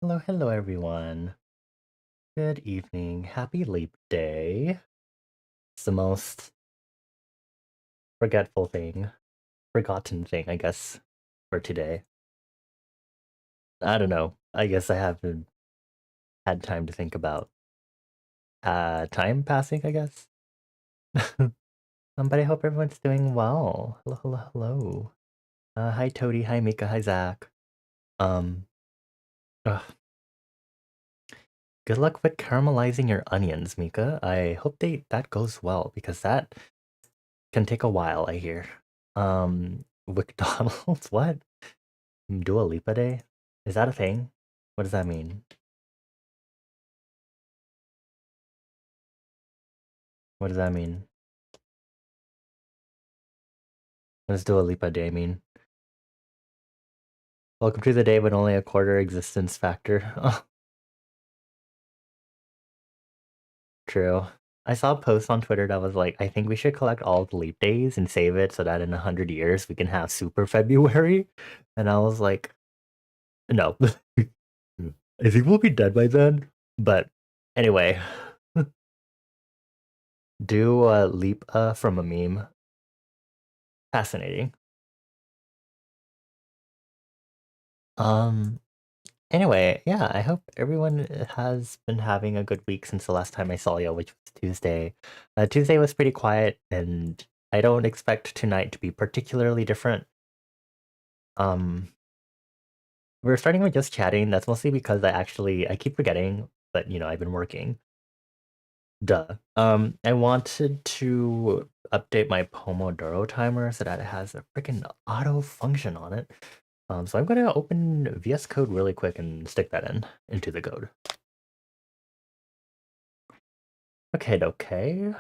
Hello, hello, everyone. Good evening. Happy Leap Day. It's the most forgotten thing, I guess, for today. I don't know. I guess I haven't had time to think about time passing, I guess. But I hope everyone's doing well. Hello, hello, hello. Hi, Toady. Hi, Mika. Hi, Zach. Um, ugh. Good luck with caramelizing your onions, Mika. I hope that goes well because that can take a while, I hear. McDonald's? What? Dua Lipa Day? Is that a thing? What does that mean? What does that mean? What does Dua Lipa Day mean? Welcome to the day when only a quarter existence factor. Oh, true. I saw a post on Twitter that was like, I think we should collect all the leap days and save it so that in 100 years we can have Super February. And I was like, no. I think we'll be dead by then. But anyway, do leap from a meme. Fascinating. Um, Anyway, yeah, I hope everyone has been having a good week since the last time I saw you, which was Tuesday. Tuesday was pretty quiet, and I don't expect tonight to be particularly different. Um, we're starting with just chatting. That's mostly because I keep forgetting, but I've been working. Duh. I wanted to update my Pomodoro timer so that it has a freaking auto function on it. So I'm gonna open VS Code really quick and stick that into the code. Okay.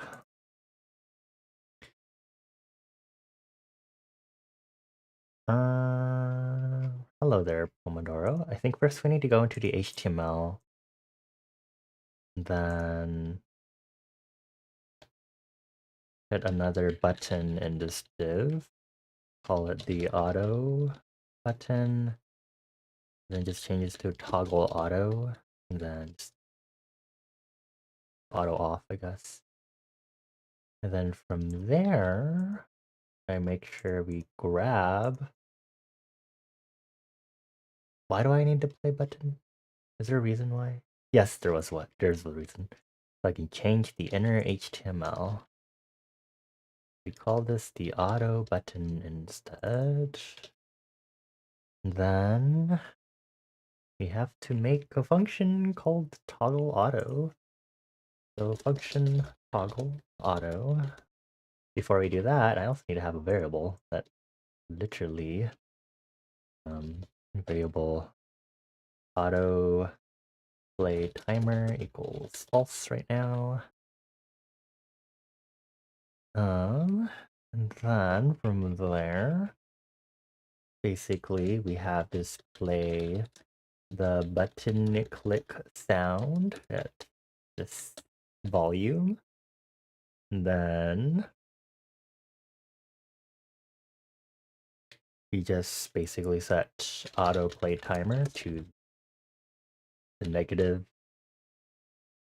Hello there, Pomodoro. I think first we need to go into the HTML, then hit another button in this div, call it the auto button, then just change this to toggle auto, and then just auto off, I guess. And then from there, I make sure we grab. Why do I need the play button? Is there a reason why? Yes, there was what? There's the reason. So I can change the inner HTML. We call this the auto button instead. Then we have to make a function called toggle auto. So function toggle auto. Before we do that, I also need to have a variable that literally variable auto play timer equals false right now. And then from there, basically we have display the button click sound at this volume. Then we just basically set autoplay timer to the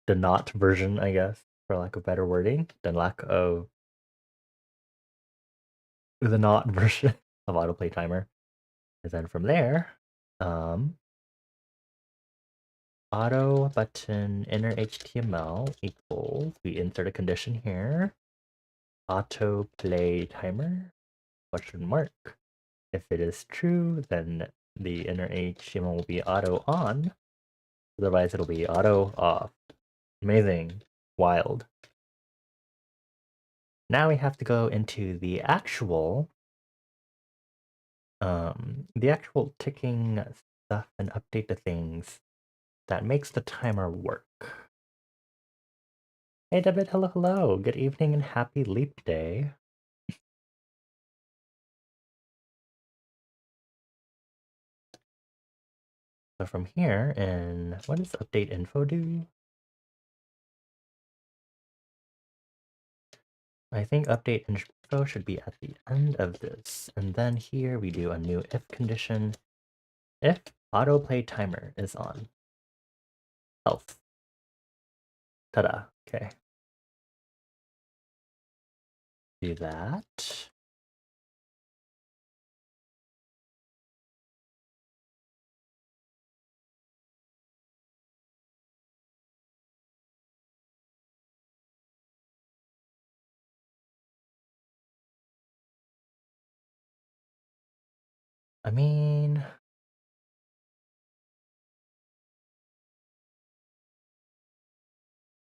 not version, I guess, for lack of better wording, the not version of autoplay timer. And then from there, auto button inner HTML equals, we insert a condition here, autoplay timer, question mark. If it is true, then the inner HTML will be auto on, otherwise it'll be auto off. Amazing. Wild. Now we have to go into the actual ticking stuff and update the things that makes the timer work. Hey David, hello, hello. Good evening and happy leap day. So from here, and what does update info do? I think update info should be at the end of this. And then here we do a new if condition. If autoplay timer is on. Health. Ta-da. Okay. Do that. I mean,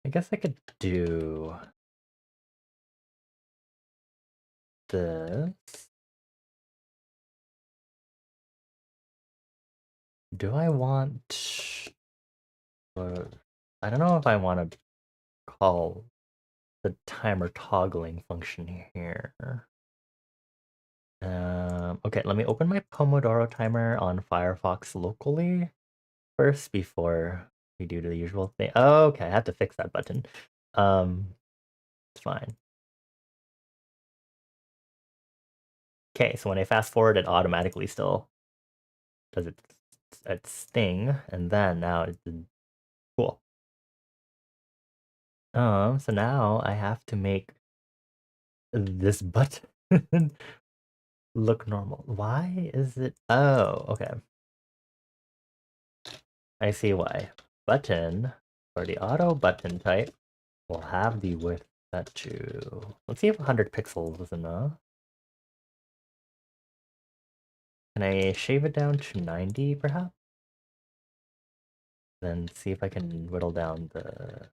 I guess I could do this. Do I want... I don't know if I want to call the timer toggling function here. Okay, let me open my Pomodoro timer on Firefox locally first before we do the usual thing. Oh, okay, I have to fix that button. It's fine. Okay, so when I fast forward, it automatically still does its thing, and then now it's cool. So now I have to make this button look normal. Why is it? Oh, okay. I see why. Button, for the auto button type, will have the width set to... Let's see if 100 pixels is enough. Can I shave it down to 90, perhaps? Then see if I can whittle down the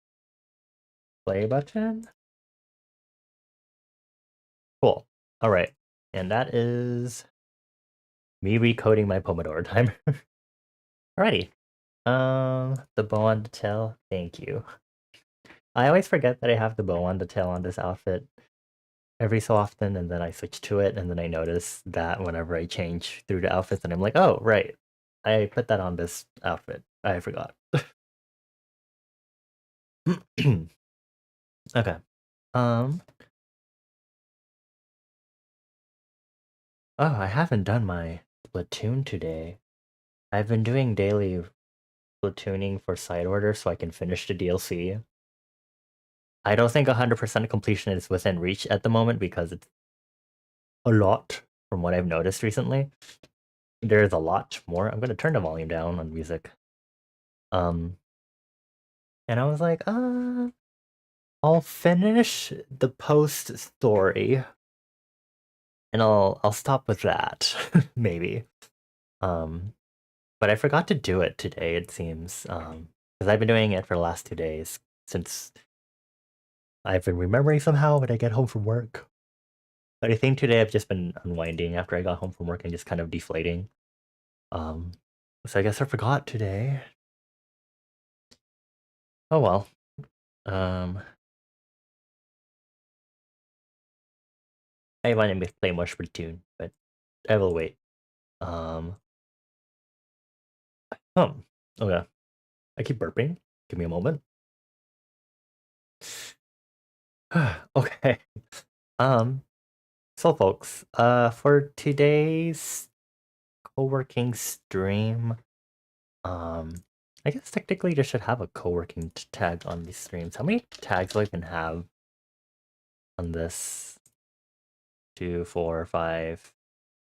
play button. Cool. All right. And that is me recoding my Pomodoro timer. Alrighty. The bow on the tail. Thank you. I always forget that I have the bow on the tail on this outfit every so often, and then I switch to it, and then I notice that whenever I change through the outfits, and I'm like, oh, right. I put that on this outfit. I forgot. Okay. Oh, I haven't done my platoon today. I've been doing daily platooning for side order so I can finish the DLC. I don't think 100% completion is within reach at the moment because it's a lot from what I've noticed recently. There's a lot more. I'm gonna turn the volume down on music. And I was like, I'll finish the post story and I'll stop with that, maybe. But I forgot to do it today, it seems. Because I've been doing it for the last 2 days since I've been remembering somehow when I get home from work. But I think today I've just been unwinding after I got home from work and just kind of deflating. So I guess I forgot today. Oh well. I want to play more Splatoon, but I will wait. Oh, okay. I keep burping. Give me a moment. Okay. So folks, for today's co-working stream, I guess technically they should have a co-working tag on these streams. How many tags do I even have on this? 2, 4, 5.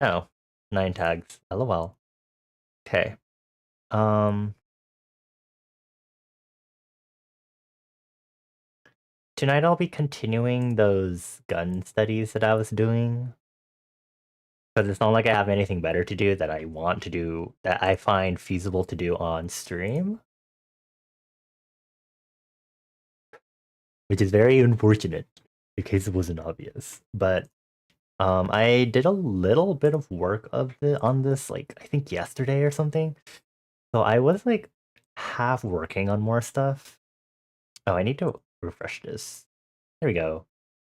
Oh, 9 tags. LOL. Okay. Tonight I'll be continuing those gun studies that I was doing. Because it's not like I have anything better to do that I want to do, that I find feasible to do on stream. Which is very unfortunate, in case it wasn't obvious. But I did a little bit of work on this, like, I think yesterday or something. So I was, like, half working on more stuff. Oh, I need to refresh this. There we go.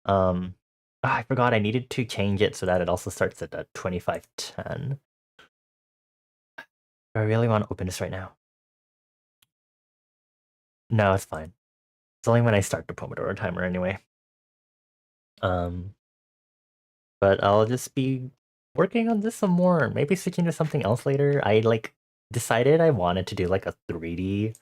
I forgot I needed to change it so that it also starts at 2510. Do I really want to open this right now? No, it's fine. It's only when I start the Pomodoro timer anyway. But I'll just be working on this some more. Maybe switching to something else later. I like decided I wanted to do like a 3D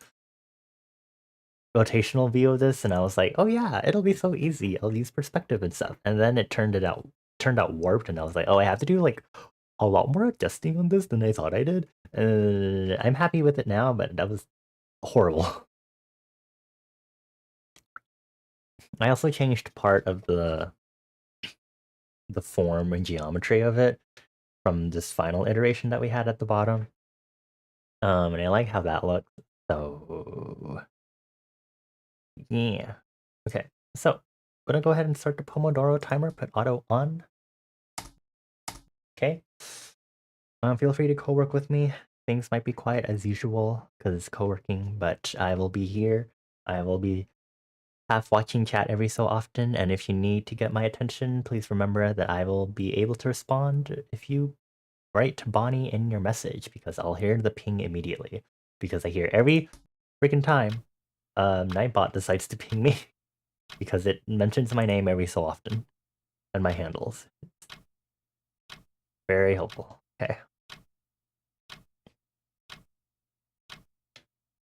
rotational view of this, and I was like, oh yeah, it'll be so easy. I'll use perspective and stuff. And then it turned out warped, and I was like, oh, I have to do like a lot more adjusting on this than I thought I did. And I'm happy with it now, but that was horrible. I also changed part of the form and geometry of it from this final iteration that we had at the bottom. And I like how that looks. So yeah. Okay. So I'm gonna go ahead and start the Pomodoro timer, put auto on. Okay. Feel free to co-work with me. Things might be quiet as usual because it's co-working, but I will be here. I will be half watching chat every so often, and if you need to get my attention, please remember that I will be able to respond if you write Bonnie in your message, because I'll hear the ping immediately. Because I hear every freaking time Nightbot decides to ping me because it mentions my name every so often and my handles. Very helpful. Okay.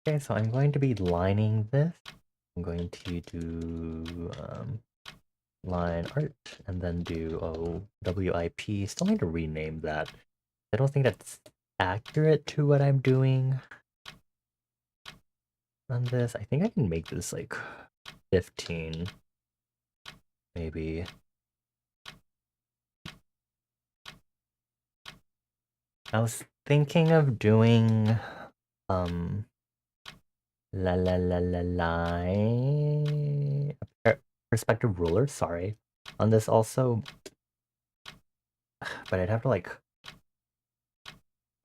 Okay, so I'm going to be lining this. I'm going to do line art and then do WIP. Still need to rename that. I don't think that's accurate to what I'm doing on this. I think I can make this like 15, maybe. I was thinking of doing line perspective ruler, sorry, on this also, but I'd have to like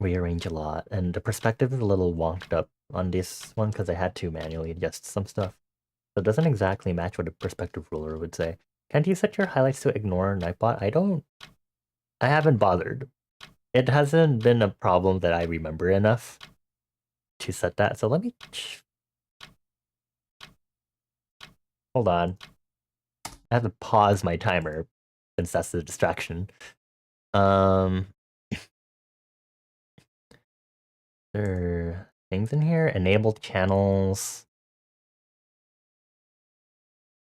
rearrange a lot, and the perspective is a little wonked up on this one because I had to manually adjust some stuff. So it doesn't exactly match what a perspective ruler would say. Can't you set your highlights to ignore Nightbot? I haven't bothered. It hasn't been a problem that I remember enough to set that, so let me... Hold on. I have to pause my timer since that's the distraction. There are things in here. Enabled channels.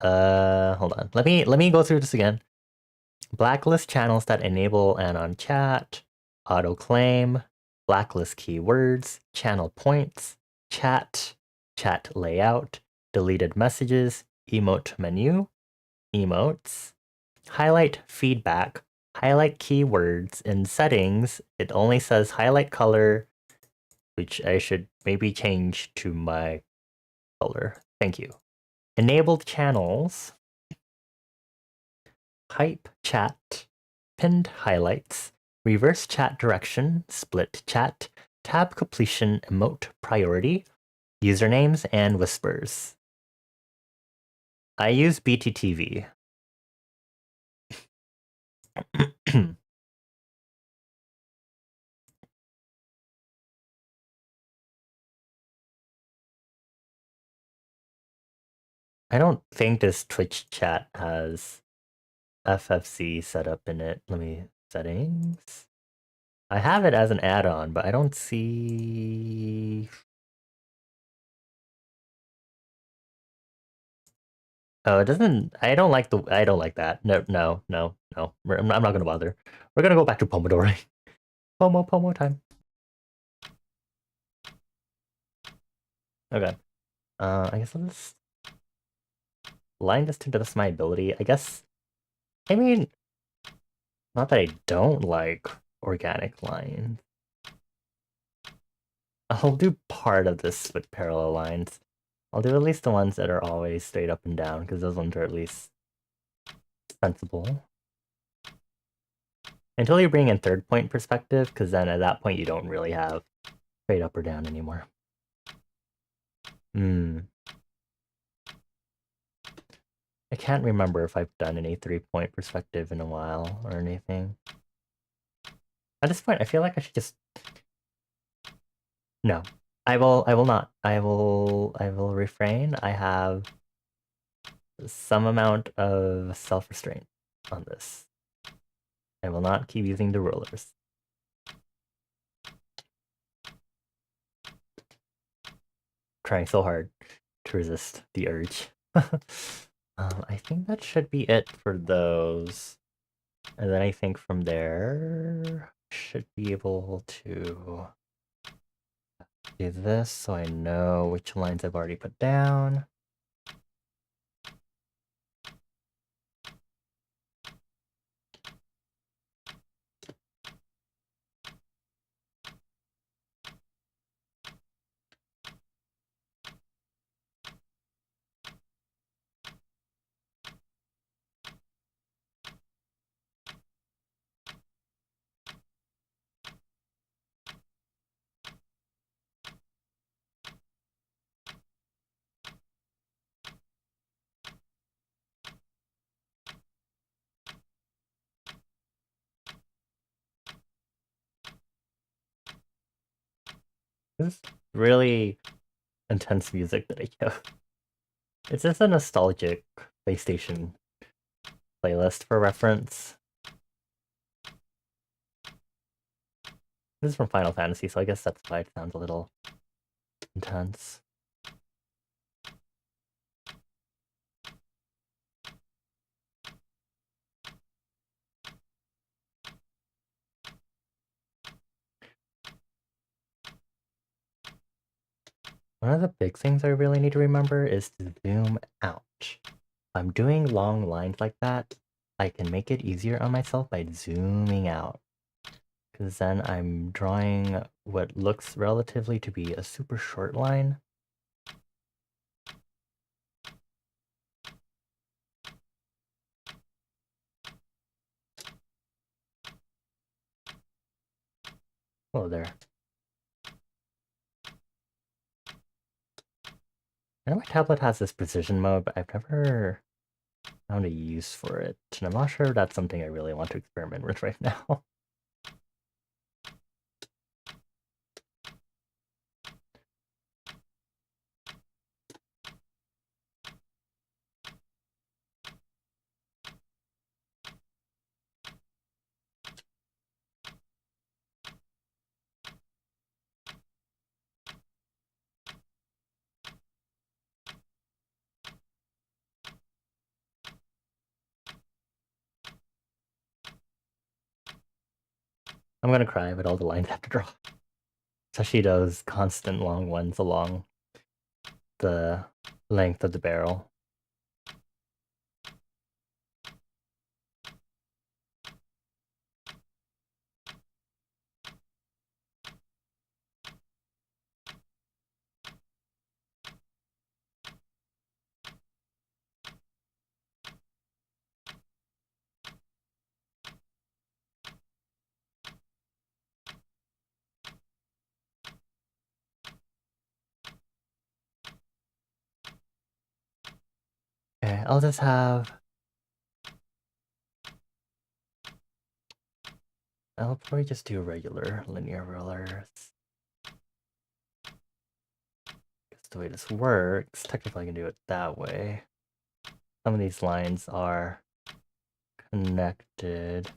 Hold on. Let me go through this again. Blacklist channels that enable anon chat, auto claim, blacklist keywords, channel points, chat, chat layout, deleted messages, emote menu, emotes, highlight feedback, highlight keywords. In settings, it only says highlight color, which I should maybe change to my color. Thank you. Enabled channels, hype chat, pinned highlights, reverse chat direction, split chat, tab completion, emote priority, usernames, and whispers. I use BTTV. I don't think this Twitch chat has FFC set up in it. Let me... settings. I have it as an add-on, but I don't see... Oh, it doesn't... I don't like that. No. I'm not gonna bother. We're gonna go back to Pomodoro. Pomo time. Okay. I guess I'll just line this to the best of my ability. I guess... I mean... Not that I don't like organic lines. I'll do part of this with parallel lines. I'll do at least the ones that are always straight up and down, because those ones are at least sensible. Until you bring in third point perspective, because then at that point you don't really have straight up or down anymore. I can't remember if I've done any 3-point perspective in a while or anything. At this point, I feel like I should just... No. I will not. I will refrain. I have some amount of self-restraint on this. I will not keep using the rulers. Trying so hard to resist the urge. I think that should be it for those. And then I think from there, should be able to do this so I know which lines I've already put down. This is really intense music that I have. It's just a nostalgic PlayStation playlist for reference. This is from Final Fantasy, so I guess that's why it sounds a little intense. One of the big things I really need to remember is to zoom out. If I'm doing long lines like that, I can make it easier on myself by zooming out. Because then I'm drawing what looks relatively to be a super short line. Hello there. I know my tablet has this precision mode, but I've never found a use for it. And I'm not sure if that's something I really want to experiment with right now. I'm gonna cry, but all the lines I have to draw. Especially those constant long ones along the length of the barrel. Okay, I'll just have... I'll probably just do regular linear rulers. That's the way this works. Technically I can do it that way. Some of these lines are connected.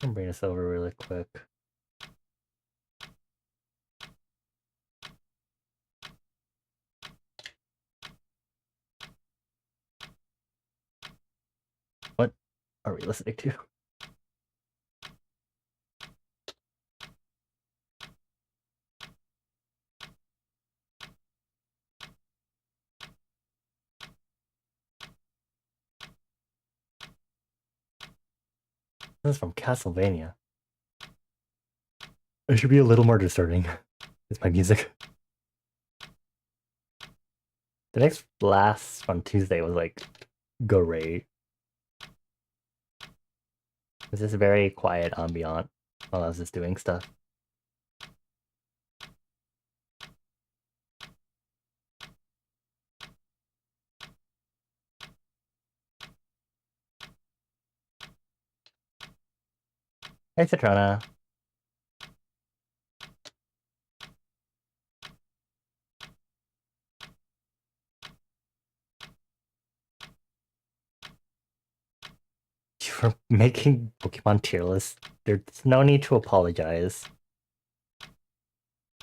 I'll bring this over really quick. What are we listening to? This is from Castlevania. It should be a little more discerning. It's my music. The next blast on Tuesday was like great. It was just very quiet ambient while I was just doing stuff. Hey, Citrona. For making Pokemon tier lists, there's no need to apologize.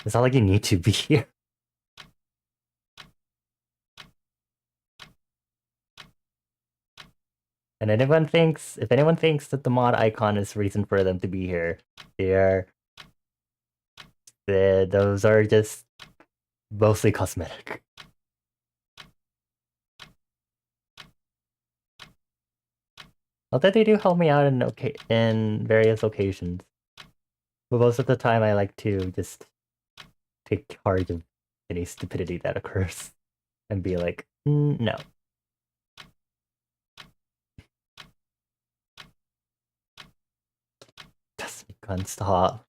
It's not like you need to be here. And if anyone thinks that the mod icon is reason for them to be here, those are just mostly cosmetic. Although they do help me out in various occasions. But most of the time I like to just take charge of any stupidity that occurs and be like, no. Destiny gun, stop.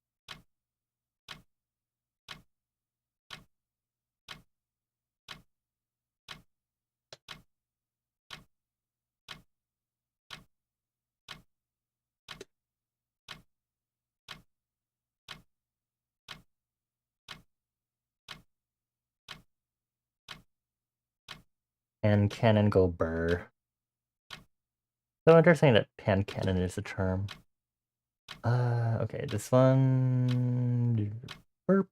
And cannon go burr. So interesting that pan cannon is a term. Okay, this one... Burp.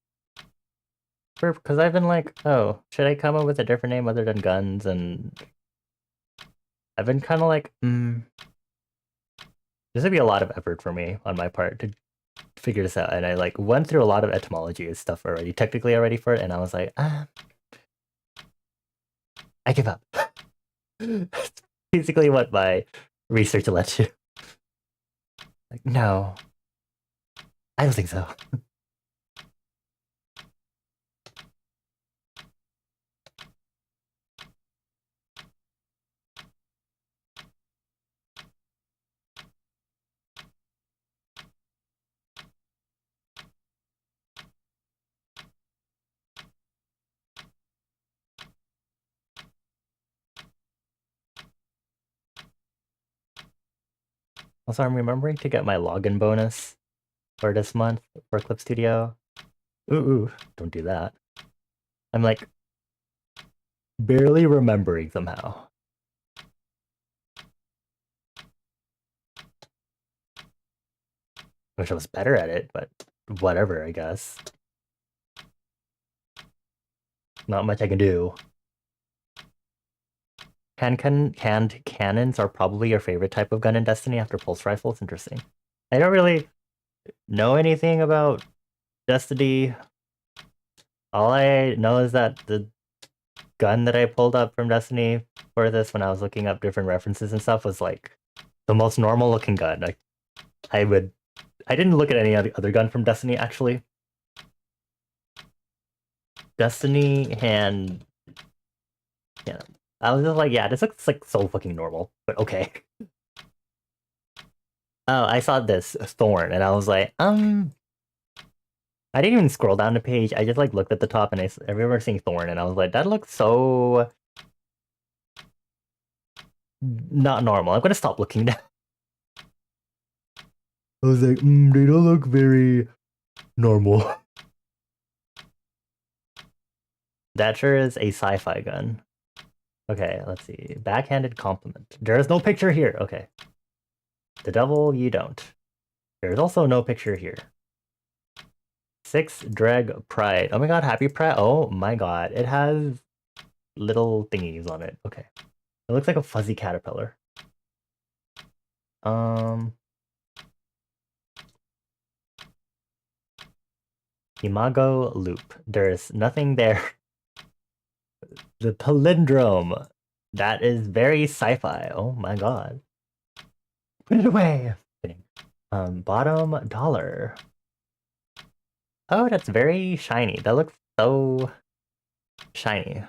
Burp, because I've been like, oh, should I come up with a different name other than guns? And I've been kind of like, this would be a lot of effort for me on my part to figure this out. And I like went through a lot of etymology and stuff technically already for it, and I was like, I give up. That's basically what my research led to. Like, no, I don't think so. Also, I'm remembering to get my login bonus for this month for Clip Studio. Ooh, don't do that. I'm like barely remembering somehow. Wish I was better at it, but whatever, I guess. Not much I can do. Hand cannons are probably your favorite type of gun in Destiny after pulse rifles. Interesting. I don't really know anything about Destiny. All I know is that the gun that I pulled up from Destiny for this when I was looking up different references and stuff was like the most normal looking gun. I didn't look at any other gun from Destiny actually. Destiny and yeah, I was just like, yeah, this looks like so fucking normal, but okay. Oh, I saw this Thorn, and I was like, I didn't even scroll down the page. I just like looked at the top, and I remember seeing Thorn, and I was like, that looks so not normal. I'm gonna stop looking now. I was like, they don't look very normal. That sure is a sci-fi gun. Okay, let's see. Backhanded compliment. There is no picture here. Okay. The devil, you don't. There's also no picture here. 6 Dreg Pride. Oh my god, Happy Pride. Oh my god. It has little thingies on it. Okay. It looks like a fuzzy caterpillar. Imago Loop. There's nothing there. The palindrome. That is very sci-fi. Oh my god. Put it away. Kidding. Bottom dollar. Oh, that's very shiny. That looks so shiny.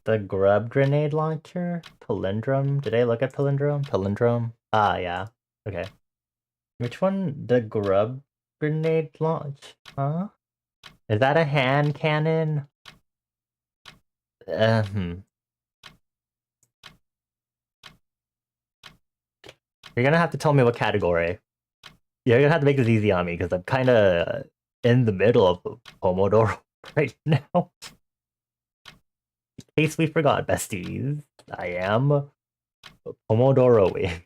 The grub grenade launcher? Palindrome? Did I look at palindrome? Palindrome? Ah, yeah. Okay. Which one? The grub grenade launch? Huh? Is that a hand cannon? Hmm. You're gonna have to tell me what category. You're gonna have to make this easy on me because I'm kind of in the middle of pomodoro right now. In case we forgot, besties, I am pomodoro-ing.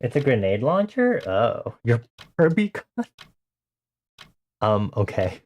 It's a grenade launcher? Oh, your Herbie gun? Okay.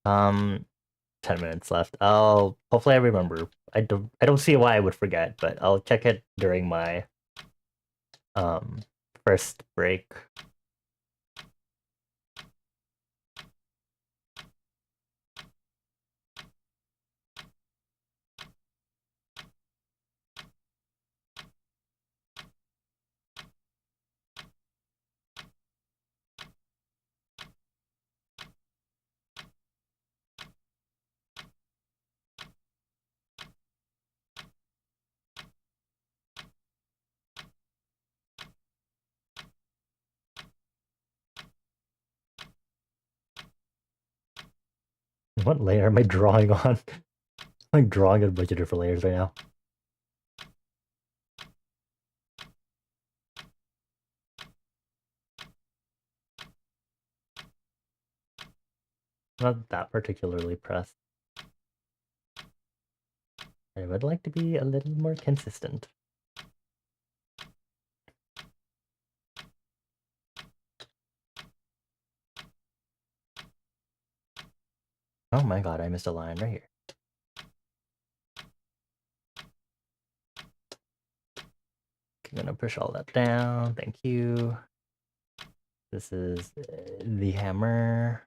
Um, 10 minutes left. I'll hopefully I remember. I don't see why I would forget, but I'll check it during my um first break. What layer am I drawing on? I'm like drawing a bunch of different layers right now. Not that particularly pressed. I would like to be a little more consistent. Oh my god, I missed a line right here. I'm gonna push all that down. Thank you. This is the hammer.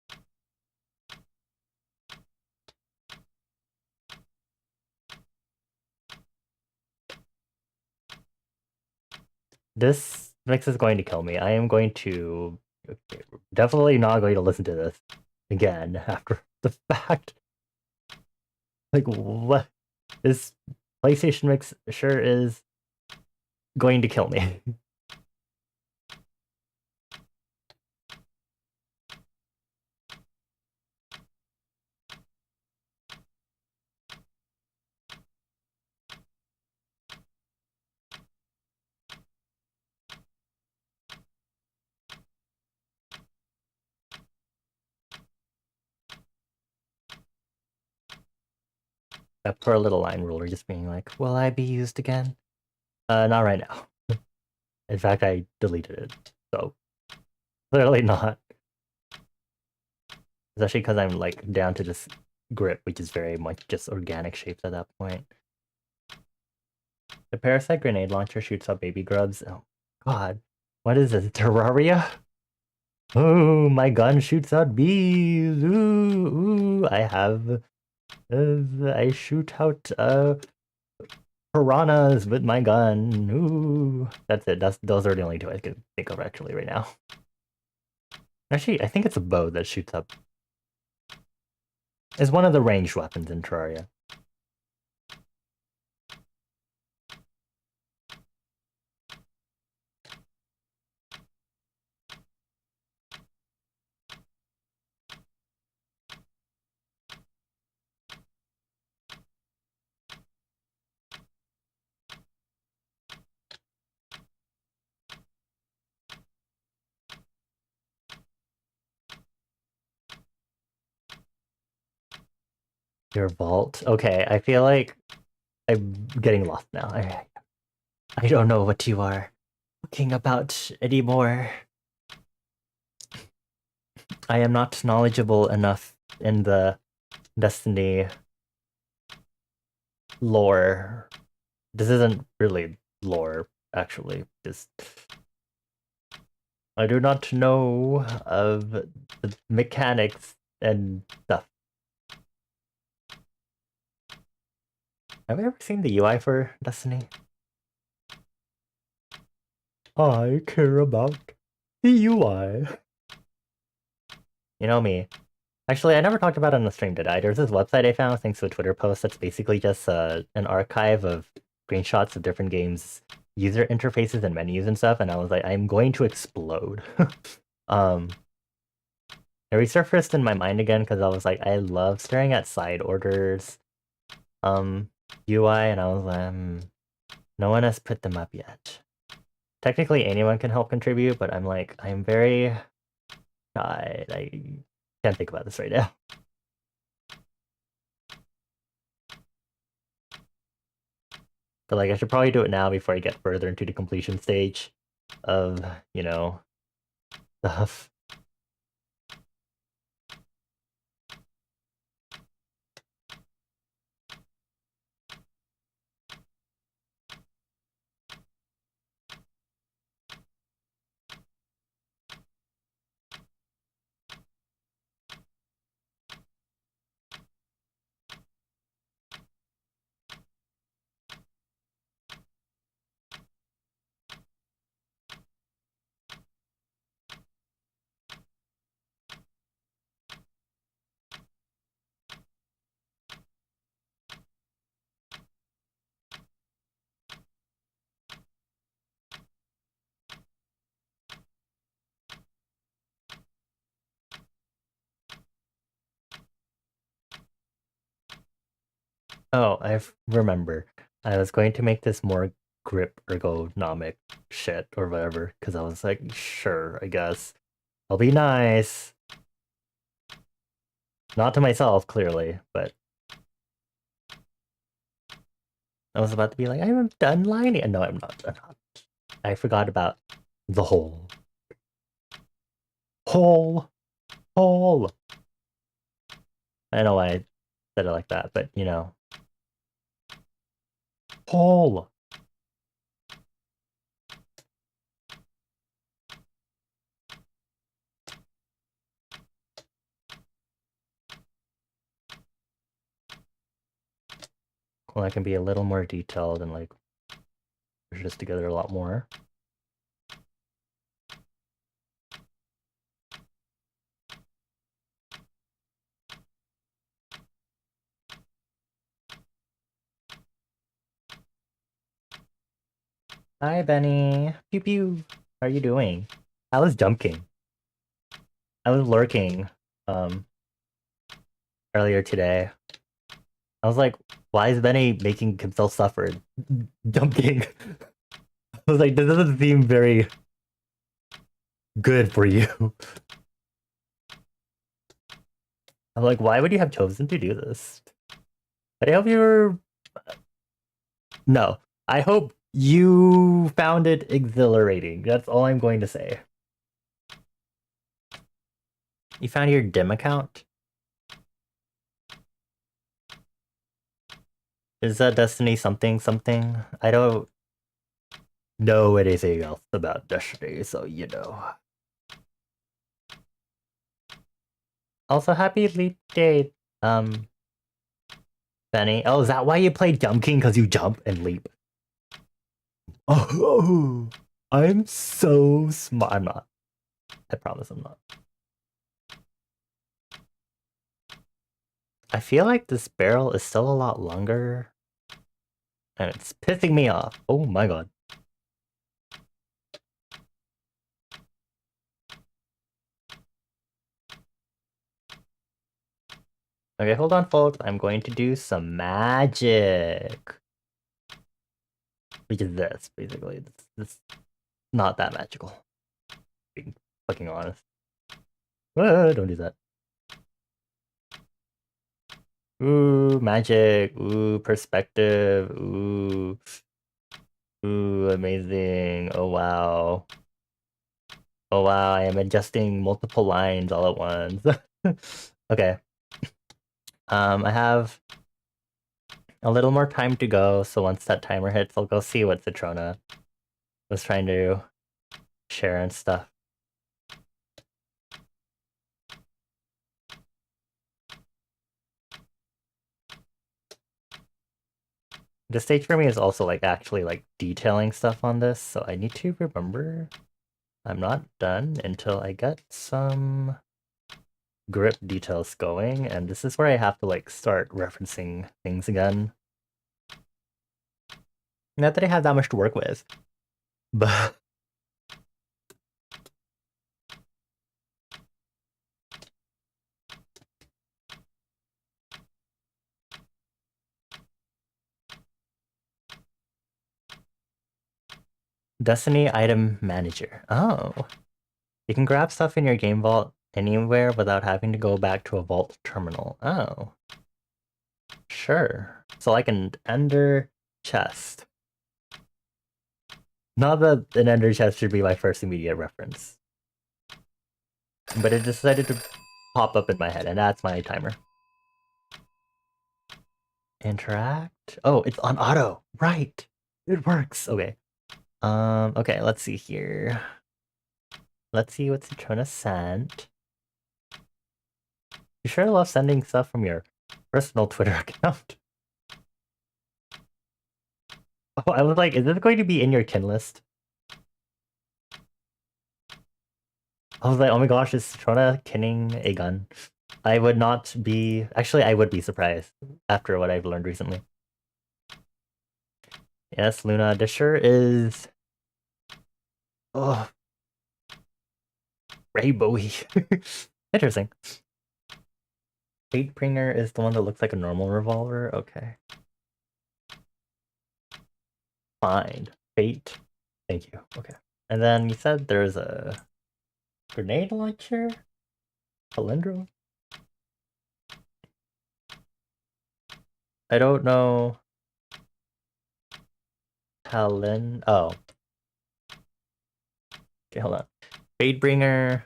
This mix is going to kill me. I am going to... Okay, definitely not going to listen to this again after the fact. Like, what? This PlayStation mix sure is going to kill me. That poor little line ruler just being like, will I be used again? Not right now. In fact, I deleted it. So, clearly not. Especially because I'm like down to this grip, which is very much just organic shapes at that point. The parasite grenade launcher shoots up baby grubs. Oh, God. What is this? Terraria? Oh, my gun shoots out bees. Ooh, I have. I shoot out piranhas with my gun. Ooh, that's it. Those are the only two I can think of actually right now. Actually, I think it's a bow that shoots up. It's one of the ranged weapons in Terraria. Your vault? Okay, I feel like I'm getting lost now. I don't know what you are talking about anymore. I am not knowledgeable enough in the Destiny lore. This isn't really lore, actually. Just I do not know of the mechanics and stuff. Have you ever seen the UI for Destiny? I care about the UI. You know me. Actually, I never talked about it on the stream, did I? There's this website I found thanks to a Twitter post that's basically just an archive of screenshots of different games, user interfaces and menus and stuff, and I was like, I'm going to explode. um, it resurfaced in my mind again because I was like, I love staring at side orders, UI, and I was like, no one has put them up yet. Technically, anyone can help contribute, but I'm like, I'm very shy. I can't think about this right now. But like, I should probably do it now before I get further into the completion stage of, you know, stuff. Oh, I remember. I was going to make this more grip ergonomic shit or whatever, because I was like, sure, I guess. I'll be nice. Not to myself, clearly, but I was about to be like, I'm done lining. No, I'm not. I'm not. I forgot about the hole. Hole! Hole! I don't know why I said it like that, but you know. Hole! Well, I can be a little more detailed and like push this together a lot more. Hi, Benny. Pew pew. How are you doing? I was jumping. I was lurking um earlier today. I was like, why is Benny making himself suffer? Jumping. I was like, this doesn't seem very good for you. I'm like, why would you have chosen to do this? But I hope you're... No. I hope you found it exhilarating. That's all I'm going to say. You found your dim account? Is that Destiny something something? I don't know anything else about Destiny, so you know. Also, happy leap day, Benny. Oh, is that why you play Jump King? Because you jump and leap? Oh, I'm so smart. I'm not. I promise I'm not. I feel like this barrel is still a lot longer. And it's pissing me off. Oh my god. Okay, hold on, folks. I'm going to do some magic. Which is this, basically. It's not that magical. Being fucking honest. Don't do that. Ooh, magic. Ooh, perspective. Ooh. Ooh, amazing. Oh wow. Oh wow, I am adjusting multiple lines all at once. Okay. I have a little more time to go, so once that timer hits, I'll go see what Citrona was trying to share and stuff. The stage for me is also like actually like detailing stuff on this, so I need to remember I'm not done until I get some grip details going, and this is where I have to like start referencing things again. Not that I have that much to work with, but Destiny Item Manager. Oh. You can grab stuff in your game vault anywhere without having to go back to a vault terminal. Oh. Sure. So like an ender chest. Not that an ender chest should be my first immediate reference. But it decided to pop up in my head, and that's my timer. Interact? Oh, it's on auto. Right. It works. Okay. Okay, let's see here. Let's see what Citrona sent. You sure love sending stuff from your personal Twitter account. Oh, I was like, is this going to be in your kin list? I was like, oh my gosh, is Citrona kinning a gun? I would not be... Actually, I would be surprised after what I've learned recently. Yes, Luna, this sure is... Oh, rainbowy. Interesting. Fatebringer is the one that looks like a normal revolver? Okay. Fine. Fate. Thank you. Okay. And then you said there's a grenade launcher? Palindrome? I don't know. Oh. Okay, hold on. Fatebringer.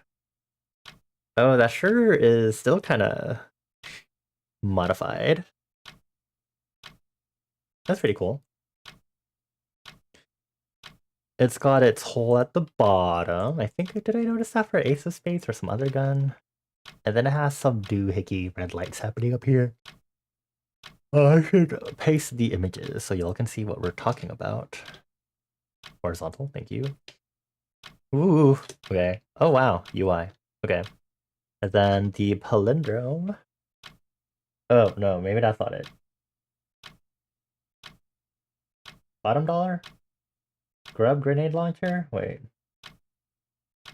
Oh, that sure is still kind of modified. That's pretty cool. It's got its hole at the bottom. I think, did I notice that for Ace of Spades or some other gun? And then it has some doohickey red lights happening up here. I should paste the images so y'all can see what we're talking about. Horizontal, thank you. Ooh, okay. Oh wow, UI. Okay. And then the palindrome. Oh no, maybe that's not it. Bottom dollar? Grub grenade launcher? Wait. I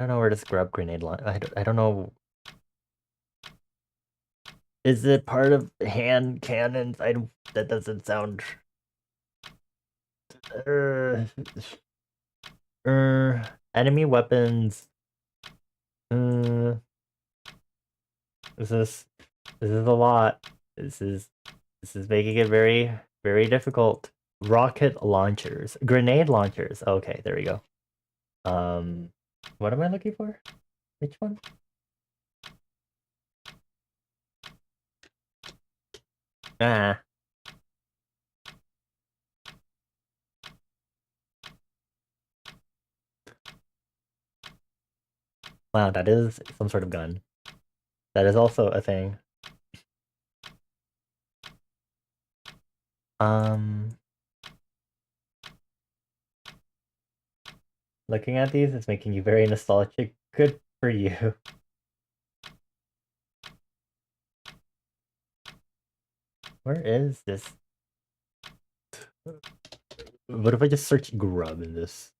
don't know where this grub grenade launcher. I don't know. Is it part of hand cannons? That doesn't sound. Uh, enemy weapons. Uh, this is a lot. This is making it very very difficult. Rocket launchers, grenade launchers. Okay, there we go. What am I looking for? Which one? Ah. Wow, that is some sort of gun. That is also a thing. Um, Looking at these is making you very nostalgic. Good for you. Where is this? What if I just search grub in this?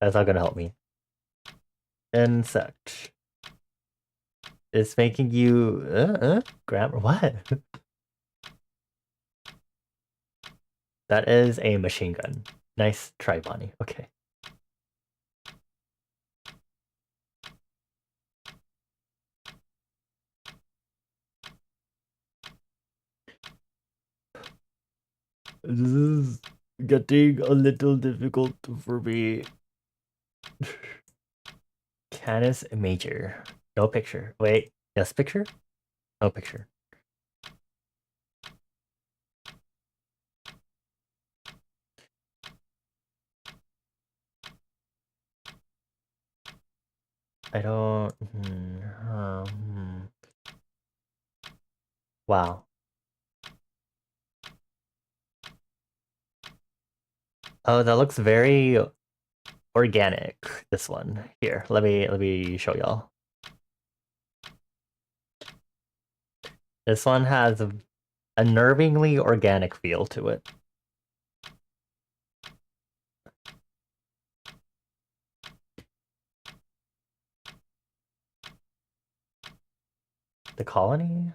That's not gonna help me. Insect. It's making you grammar what? That is a machine gun. Nice try, Bonnie. Okay. This is getting a little difficult for me. Canis Major. No picture. Wait, yes picture? No picture. I don't... Wow. Oh, that looks very organic, this one. Here, let me show y'all. This one has a unnervingly organic feel to it. The colony?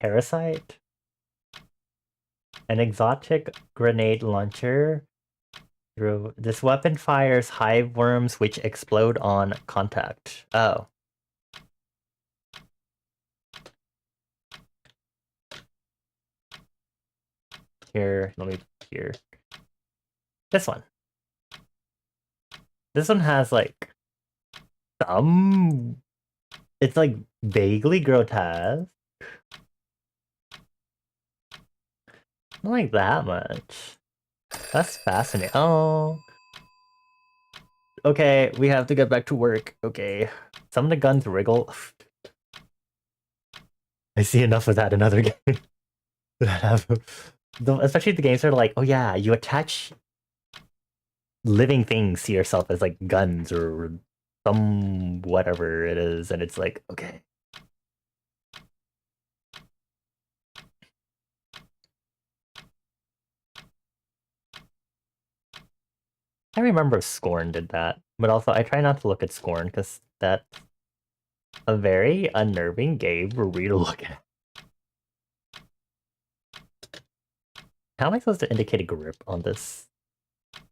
Parasite? An exotic grenade launcher. This weapon fires hive worms which explode on contact. Oh. Here, let me here. This one. This one has like some... It's like vaguely grotesque. Not like that much. That's fascinating. Oh. Okay, we have to get back to work. Okay. Some of the guns wriggle. I see enough of that in other games. That have, especially the games that are like, oh yeah, you attach living things to yourself as like guns or some whatever it is, and it's like, okay. I remember Scorn did that, but also I try not to look at Scorn because that's a very unnerving game for me to look at. How am I supposed to indicate a grip on this?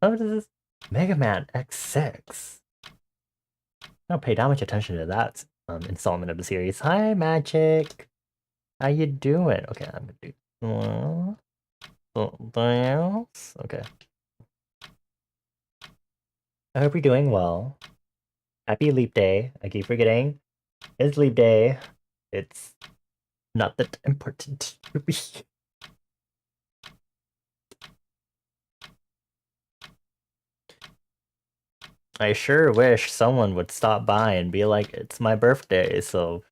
Oh, this is Mega Man X6. I don't pay that much attention to that installment of the series. Hi, Magic. How you doing? Okay, I'm gonna do something else. Okay. I hope you're doing well. Happy Leap Day. I keep forgetting. It's Leap Day. It's not that important to me. I sure wish someone would stop by and be like, it's my birthday, so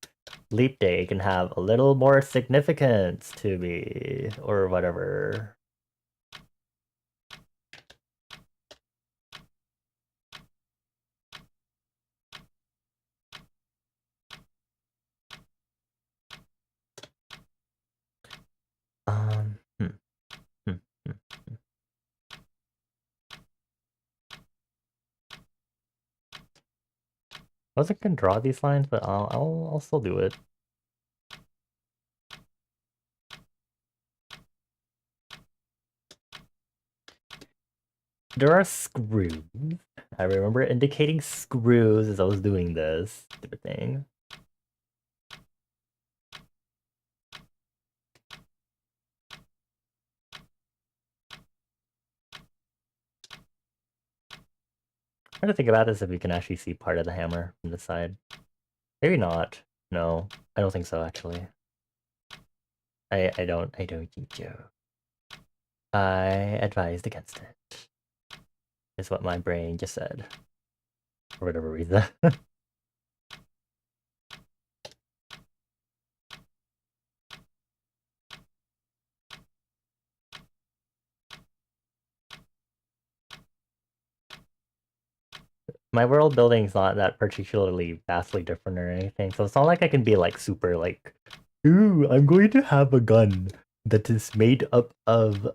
Leap Day can have a little more significance to me, or whatever. Um, hmm, hmm, hmm. I wasn't gonna draw these lines, but I'll still do it. There are screws. I remember indicating screws as I was doing this stupid thing. Trying to think about this if we can actually see part of the hammer from the side. Maybe not. No, I don't think so actually. I don't think so. I advised against it. Is what my brain just said. For whatever reason. my world building's not that particularly vastly different or anything, so it's not like I can be like super like, ooh, I'm going to have a gun that is made up of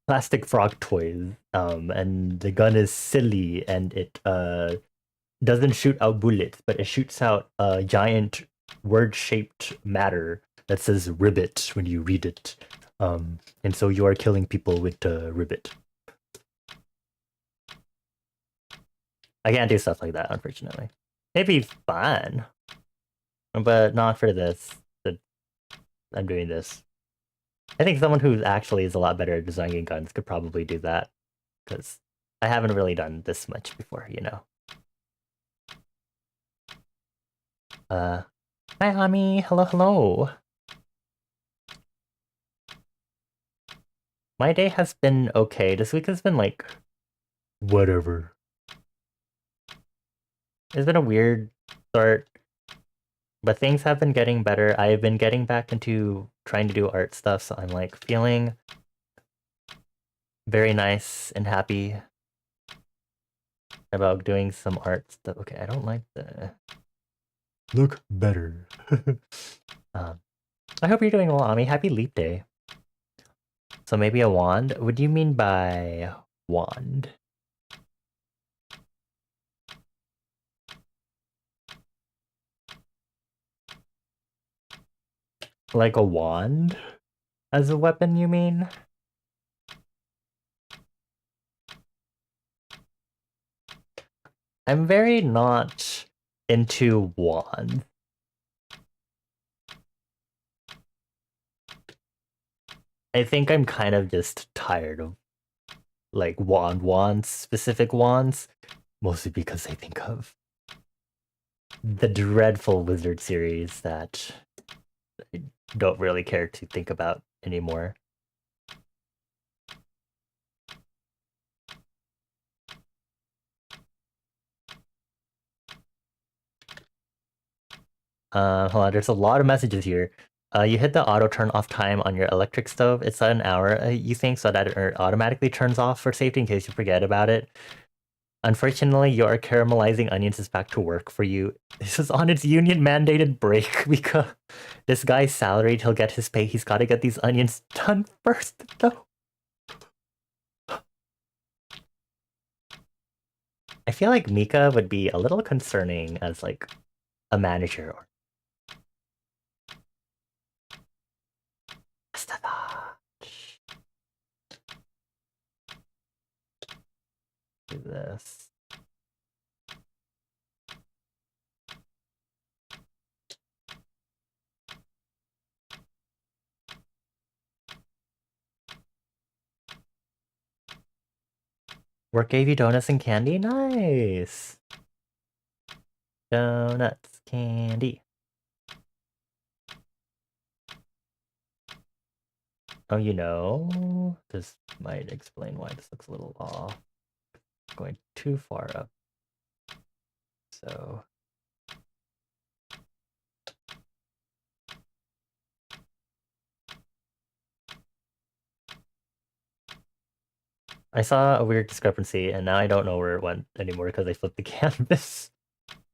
plastic frog toys, and the gun is silly and it doesn't shoot out bullets, but it shoots out a giant word-shaped matter that says ribbit when you read it. And so you are killing people with the ribbit. I can't do stuff like that, unfortunately. It'd be fun, but not for this. I'm doing this. I think someone who actually is a lot better at designing guns could probably do that, because I haven't really done this much before, you know. Hi, Ami. Hello, hello. My day has been okay. This week has been like, whatever. It's been a weird start, but things have been getting better. I've been getting back into trying to do art stuff, so I'm like feeling very nice and happy about doing some art stuff. Okay, I don't like the look better. I hope you're doing well, Ami. Happy Leap Day. So maybe a wand? What do you mean by wand? Like a wand as a weapon, you mean? I'm very not into wands. I think I'm kind of just tired of like wands, specific wands, mostly because I think of the dreadful wizard series that I don't really care to think about anymore. Hold on, there's a lot of messages here. You hit the auto turn off time on your electric stove. It's at an hour, you think, so that it automatically turns off for safety in case you forget about it. Unfortunately, your caramelizing onions is back to work for you. This is on its union-mandated break because this guy's salaried, he'll get his pay. He's got to get these onions done first, though. I feel like Mika would be a little concerning as, like, a manager. Do this. Work gave you donuts and candy? Nice! Donuts, candy. Oh, you know, this might explain why this looks a little off. Going too far up. So... I saw a weird discrepancy, and now I don't know where it went anymore because I flipped the canvas.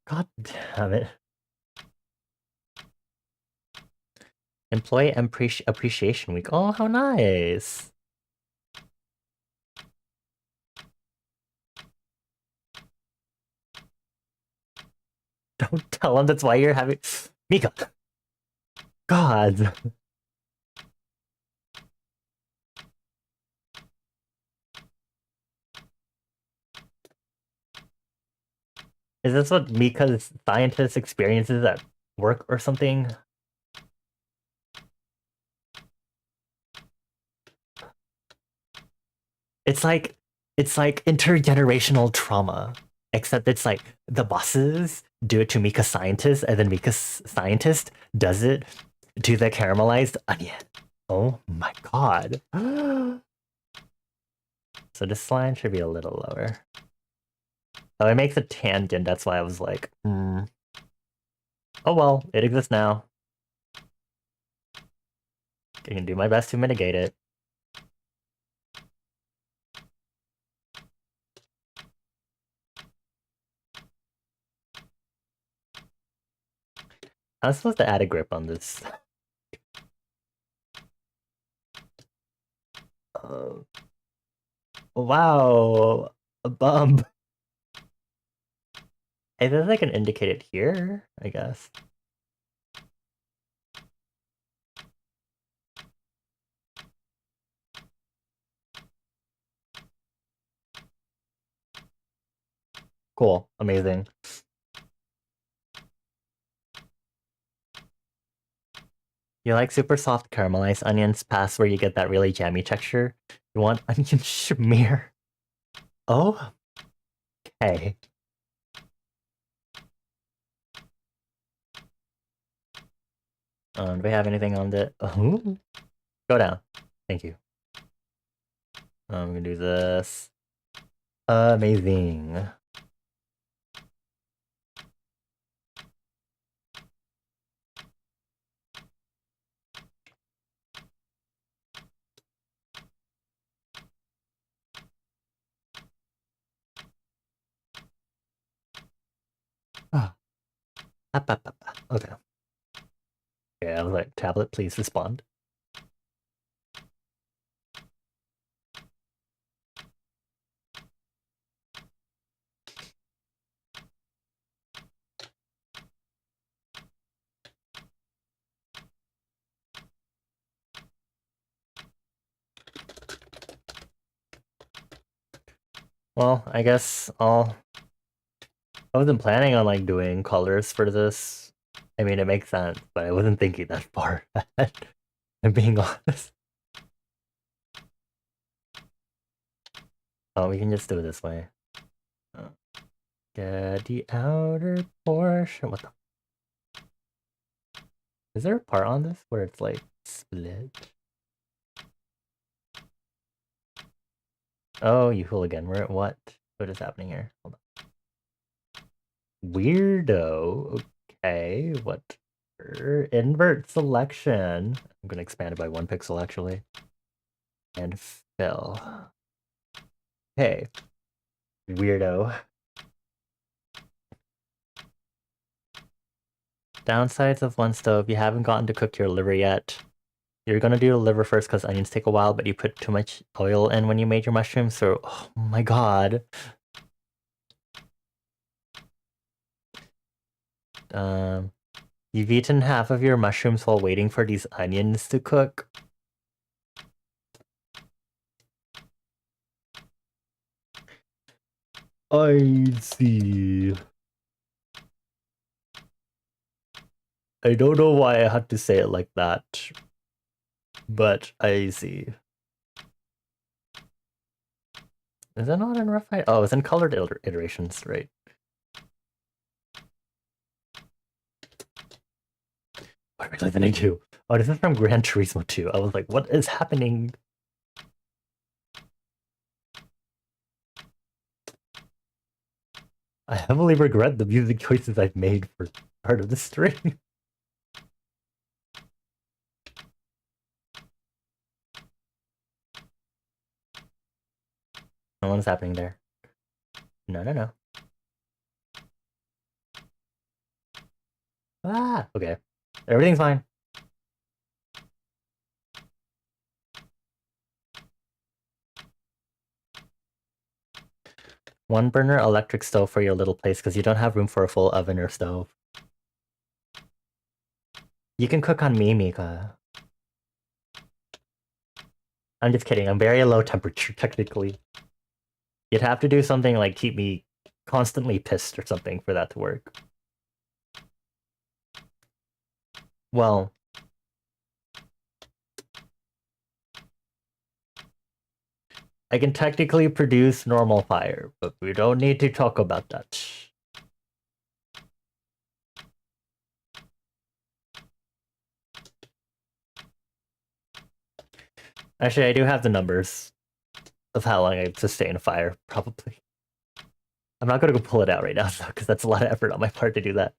God damn it. Employee Appreciation Week. Oh, how nice. Don't tell him that's why you're having... Mika! God. Is this what Mika's scientist experiences at work or something? It's like intergenerational trauma. Except it's like the bosses do it to Mika scientist, and then Mika scientist does it to the caramelized onion. Oh my god. So this line should be a little lower. Oh, it makes a tangent, that's why I was like, Oh well, it exists now. I can do my best to mitigate it. I'm supposed to add a grip on this. Oh, wow, a bump. I guess I can indicate it here, I guess. Cool, amazing. You like super soft caramelized onions past where you get that really jammy texture? You want onion schmear? Oh, okay. Do we have anything on the... Oh, go down. Thank you. I'm gonna do this. Amazing. Ah, okay. Okay, I was like, tablet, please respond. Well, I guess I wasn't planning on like doing colors for this. I mean, it makes sense, but I wasn't thinking that far ahead. I'm being honest. Oh, we can just do it this way. Get the outer portion. What the? Is there a part on this where it's like split? Oh, you hooligan. We're at what? What is happening here? Hold on. Weirdo. Okay, what? Invert selection. I'm gonna expand it by 1 pixel actually. And fill. Hey, weirdo. Downsides of one stove. You haven't gotten to cook your liver yet. You're gonna do the liver first because onions take a while, but you put too much oil in when you made your mushrooms, so oh my god. Um, you've eaten half of your mushrooms while waiting for these onions to cook. I see. I don't know why I had to say it like that, but I see. Is it not in rough height? Oh, it's in colored iterations, right? What are we listening to? Oh, this is from Gran Turismo 2. I was like, what is happening? I heavily regret the music choices I've made for part of the stream. What is happening there? No, no, no. Ah, okay. Everything's fine. One burner electric stove for your little place because you don't have room for a full oven or stove. You can cook on me, Mika. I'm just kidding. I'm very low temperature, technically. You'd have to do something like keep me constantly pissed or something for that to work. Well, I can technically produce normal fire, but we don't need to talk about that. Actually, I do have the numbers of how long I sustain a fire, probably. I'm not gonna go pull it out right now, though, because that's a lot of effort on my part to do that.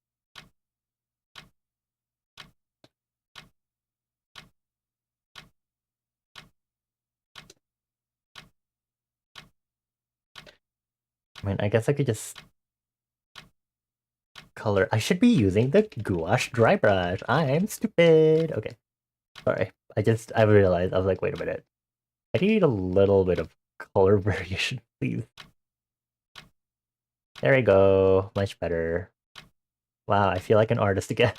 I mean, I guess I could just color. I should be using the gouache dry brush. I'm stupid. Okay, sorry. I realized, I was like, wait a minute. I need a little bit of color variation, please. There we go. Much better. Wow, I feel like an artist again.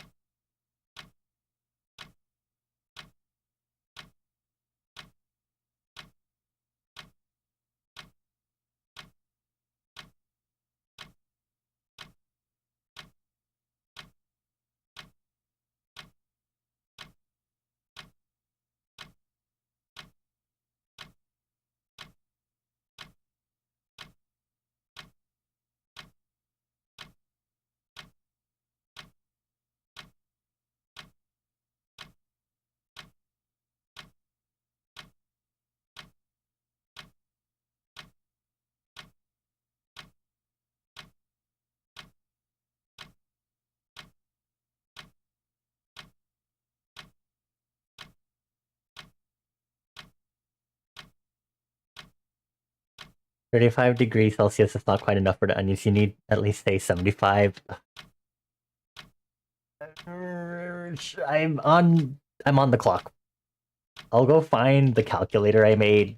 35 degrees Celsius is not quite enough for the onions. You need at least say 75. I'm on the clock. I'll go find the calculator I made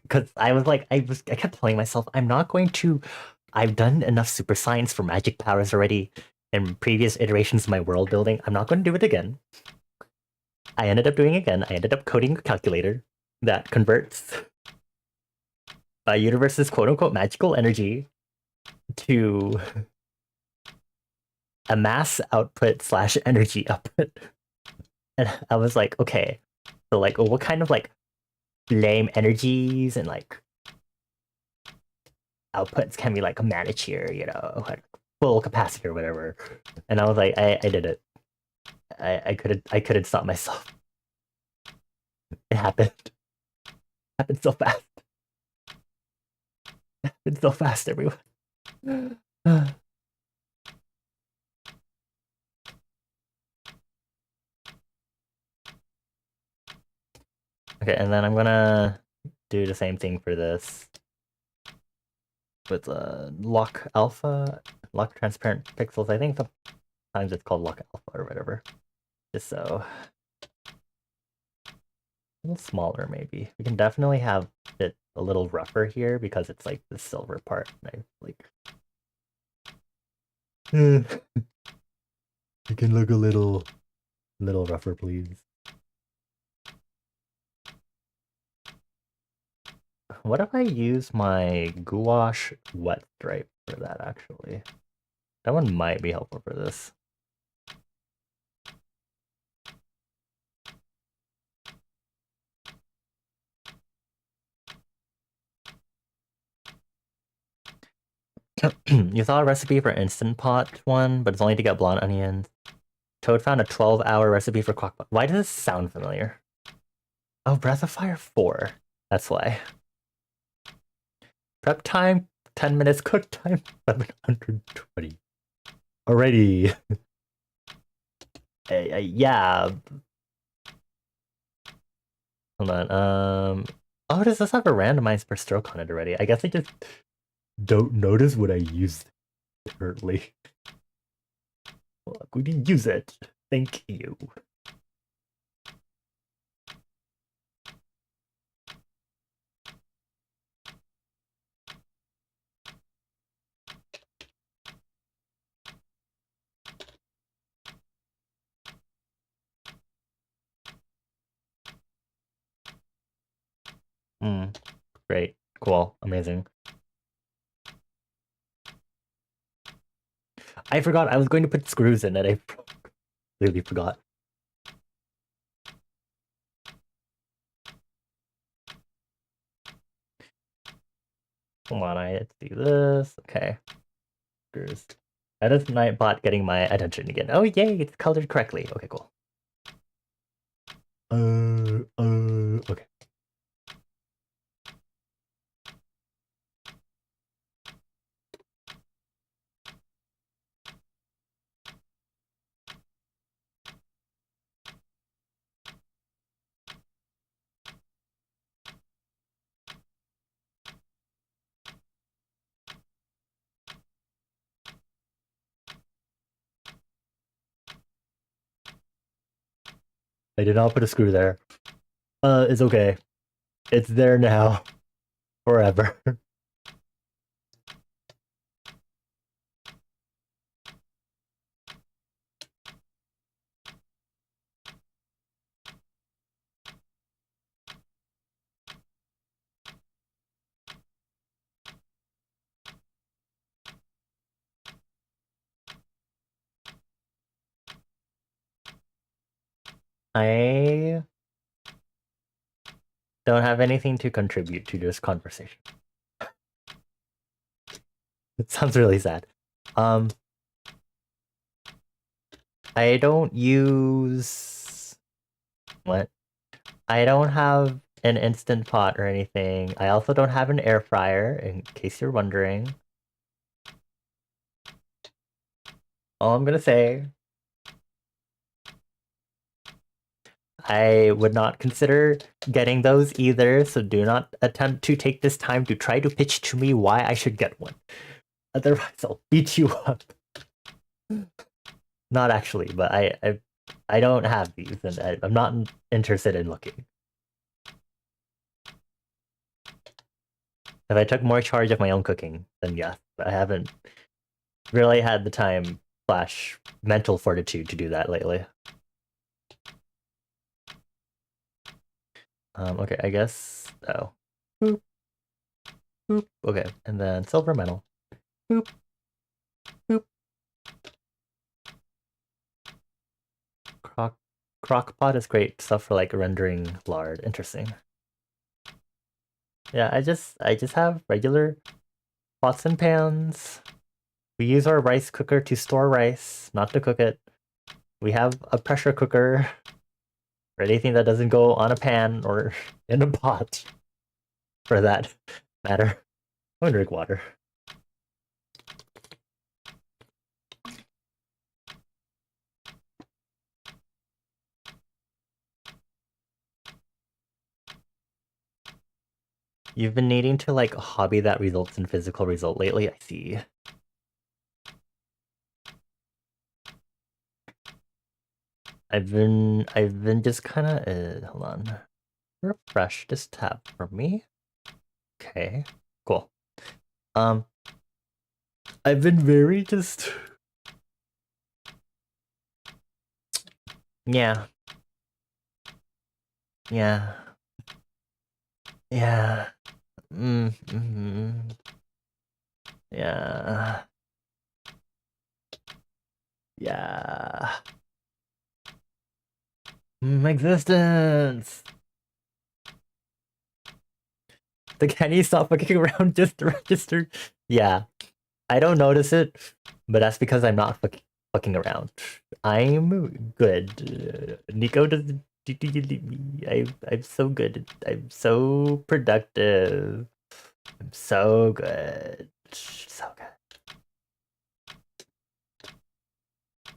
because I was like I kept telling myself I'm not going to. I've done enough super science for magic powers already in previous iterations of my world building. I'm not going to do it again. I ended up doing it again. I ended up coding a calculator that converts a universe's quote unquote magical energy to a mass output slash energy output. And I was like, okay, so like, what kind of like flame energies and like outputs can we like manage here, you know, like full capacity or whatever. And I was like, I did it. I couldn't stop myself. It happened. It happened so fast. It happened so fast, everyone. Okay, and then I'm gonna do the same thing for this with lock alpha, lock transparent pixels. I think sometimes it's called lock alpha or whatever. Just so a little smaller, maybe. We can definitely have it a little rougher here because it's like the silver part. And I like. It can look a little rougher, please. What if I use my gouache wet stripe for that, actually? That one might be helpful for this. You saw a recipe for Instant Pot one, but it's only to get blonde onions. Toad found a 12-hour recipe for crockpot. Why does this sound familiar? Oh, Breath of Fire 4. That's why. Prep time, 10 minutes. Cook time, 720. Already. Yeah. Hold on. Oh, does this have a randomized per stroke on it already? I guess I just don't notice what I used currently. Look, we didn't use it. Thank you. Great. Cool. Amazing. I forgot I was going to put screws in it. I really forgot. Come on, I had to do this. Okay. Screws. That is Nightbot getting my attention again. Oh, yay, it's colored correctly. Okay, cool. Okay. I did not put a screw there. It's okay. It's there now. Forever. I don't have anything to contribute to this conversation. It sounds really sad. Um, I don't use... What? I don't have an Instant Pot or anything. I also don't have an air fryer, in case you're wondering. All I'm gonna say, I would not consider getting those either, so do not attempt to take this time to try to pitch to me why I should get one. Otherwise, I'll beat you up. Not actually, but I don't have these, and I'm not interested in looking. If I took more charge of my own cooking, then yes, but I haven't really had the time slash mental fortitude to do that lately. Okay, I guess. Oh. Boop. Boop. Okay, and then silver metal. Boop. Boop. Crockpot is great stuff for like rendering lard. Interesting. Yeah, I just have regular pots and pans. We use our rice cooker to store rice, not to cook it. We have a pressure cooker for anything that doesn't go on a pan or in a pot, for that matter. I'm gonna drink water. You've been needing to like a hobby that results in physical result lately, I see. I've been just kinda hold on. Refresh this tab for me. Okay, cool. Um I've been very just yeah. Yeah. Yeah. Yeah. Yeah. Existence! The can you stop fucking around just registered? Yeah. I don't notice it, but that's because I'm not fucking around. I'm good. Nico does. I'm so good. I'm so productive. I'm so good. So good.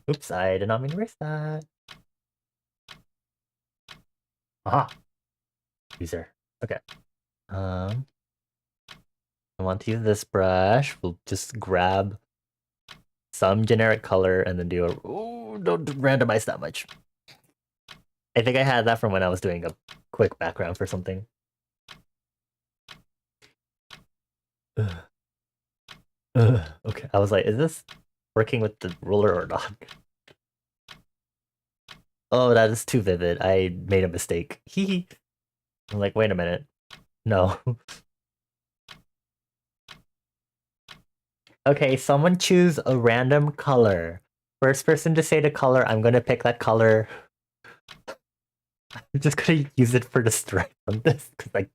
Oops, I did not mean to erase that. Aha. User. Okay. Um, I want to use this brush. We'll just grab some generic color and then do a... Ooh, don't randomize that much. I think I had that from when I was doing a quick background for something. Okay, I was like, is this working with the ruler or not? Oh, that is too vivid. I made a mistake. Hee. I'm like, wait a minute. No. Okay, someone choose a random color. First person to say the color, I'm gonna pick that color. I'm just gonna use it for the strength on this, because I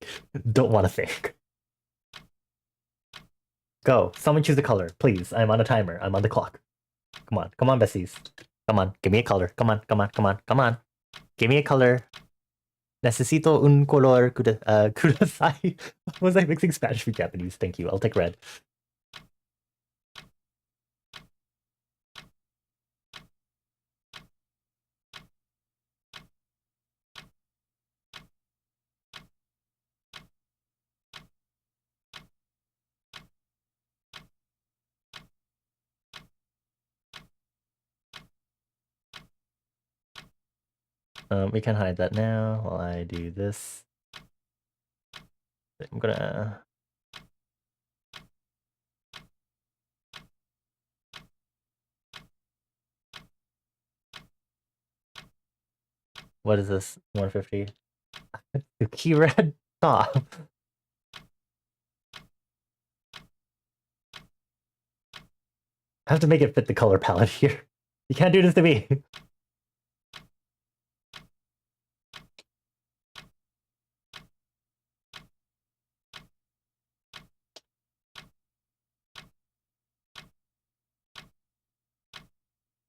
don't want to think. Go. Someone choose a color, please. I'm on a timer. I'm on the clock. Come on. Come on, Bessies. Come on. Give me a color. Come on. Come on. Come on. Come on. Give me a color. Necesito un color kudasai. Was I mixing Spanish with Japanese? Thank you. I'll take red. We can hide that now while I do this. I'm gonna... What is this? 150? The key red? Stop. I have to make it fit the color palette here. You can't do this to me.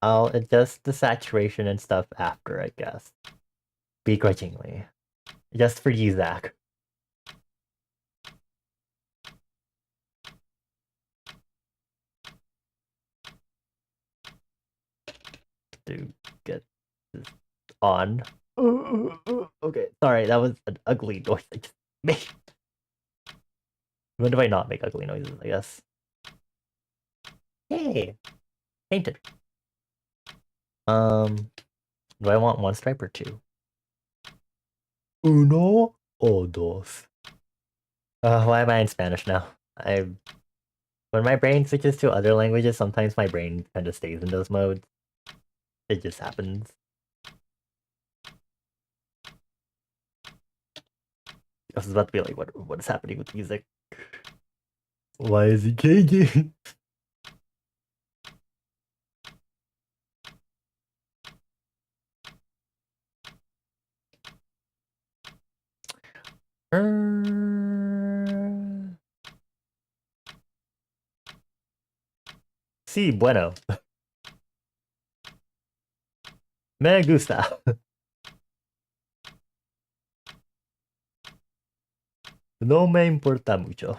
I'll adjust the saturation and stuff after, I guess. Begrudgingly. Just for you, Zach. To get this on. Okay, sorry, that was an ugly noise I just made. When do I not make ugly noises, I guess? Yay! Painted. Do I want one stripe or two? Uno o dos. Why am I in Spanish now? When my brain switches to other languages, sometimes my brain kind of stays in those modes. It just happens. I was about to be like, what is happening with music? Why is he changing? Sí, bueno. Me gusta. No me importa mucho.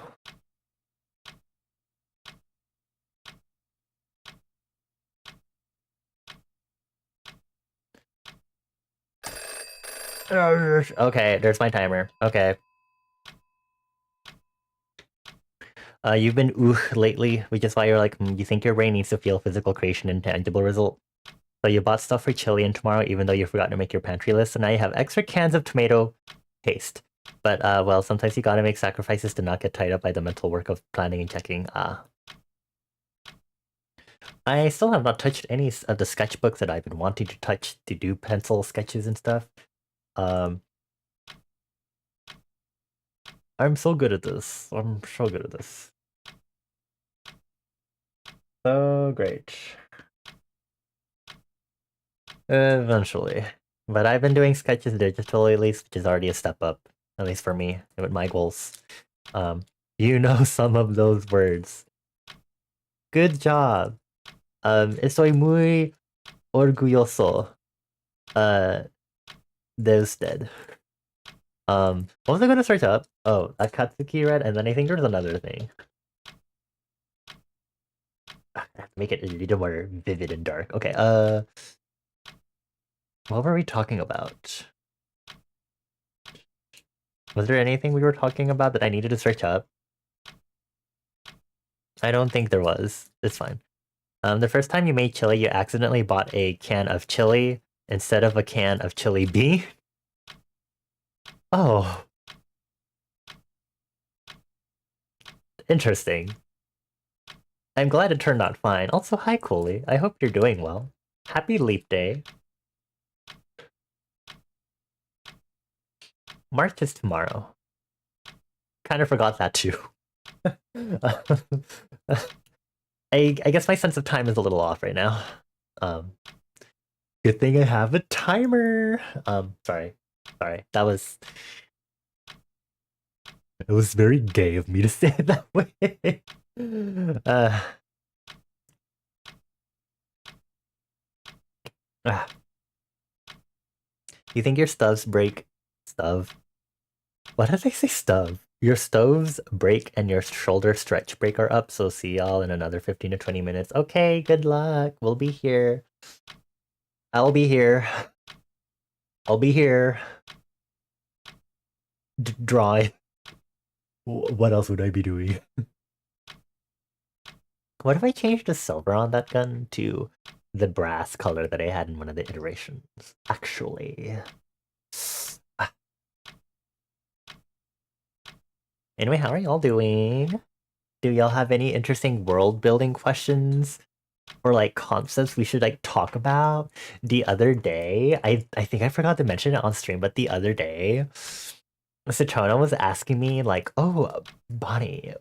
Okay, there's my timer. Okay. You've been lately, which is why you're like, you think your brain needs to feel physical creation and tangible result. So you bought stuff for chili and tomorrow, even though you forgot to make your pantry list, so now you have extra cans of tomato paste. But, well, sometimes you gotta make sacrifices to not get tied up by the mental work of planning and checking. I still have not touched any of the sketchbooks that I've been wanting to touch to do pencil sketches and stuff. I'm so good at this. I'm so good at this. So great. Eventually. But I've been doing sketches digitally at least, which is already a step up. At least for me, with my goals. You know some of those words. Good job. Estoy muy orgulloso. De usted. What was I gonna search up? Oh, Akatsuki red, and then I think there's another thing. I have to make it a little more vivid and dark. Okay, what were we talking about? Was there anything we were talking about that I needed to search up? I don't think there was. It's fine. The first time you made chili, you accidentally bought a can of chili instead of a can of chili bean. Oh. Interesting. I'm glad it turned out fine. Also, hi, Cooley. I hope you're doing well. Happy Leap Day. March is tomorrow. Kind of forgot that too. I guess my sense of time is a little off right now. Good thing I have a timer. Sorry. That was... It was very gay of me to say it that way. You think your stoves break... Stove? What did I say stove? Your stoves break and your shoulder stretch break are up, so see y'all in another 15 to 20 minutes. Okay, good luck. We'll be here. I'll be here. I'll be here. Drawing. What else would I be doing? What if I change the silver on that gun to the brass color that I had in one of the iterations, actually. Ah. Anyway, how are y'all doing? Do y'all have any interesting world building questions or like concepts we should like talk about? The other day, I think I forgot to mention it on stream, but the other day, Citrona was asking me like, "Oh, Bonnie,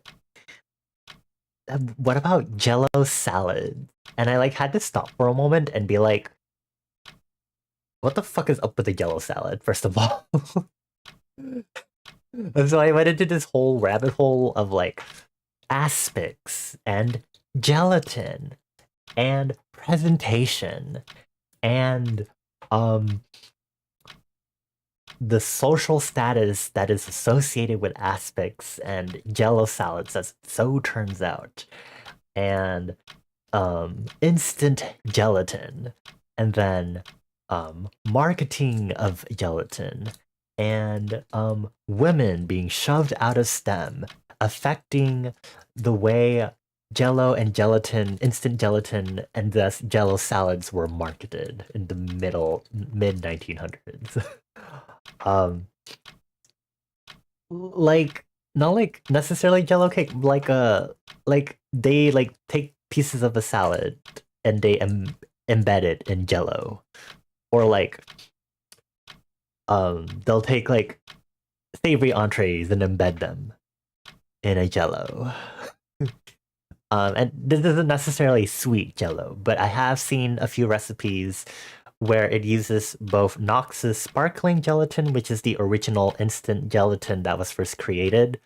what about Jello salad?" And I like had to stop for a moment and be like, "What the fuck is up with the Jello salad?" First of all, and so I went into this whole rabbit hole of like aspics and gelatin and presentation and um the social status that is associated with aspects and jello salads, as it so turns out, and instant gelatin, and then marketing of gelatin, and women being shoved out of STEM, affecting the way Jello and gelatin, instant gelatin, and thus Jello salads were marketed in the mid 1900s. um, like not like necessarily Jello cake, like they like take pieces of a salad and they embed it in Jello, or like they'll take like savory entrees and embed them in a Jello. And this isn't necessarily sweet Jello, but I have seen a few recipes where it uses both Nox's sparkling gelatin, which is the original instant gelatin that was first created,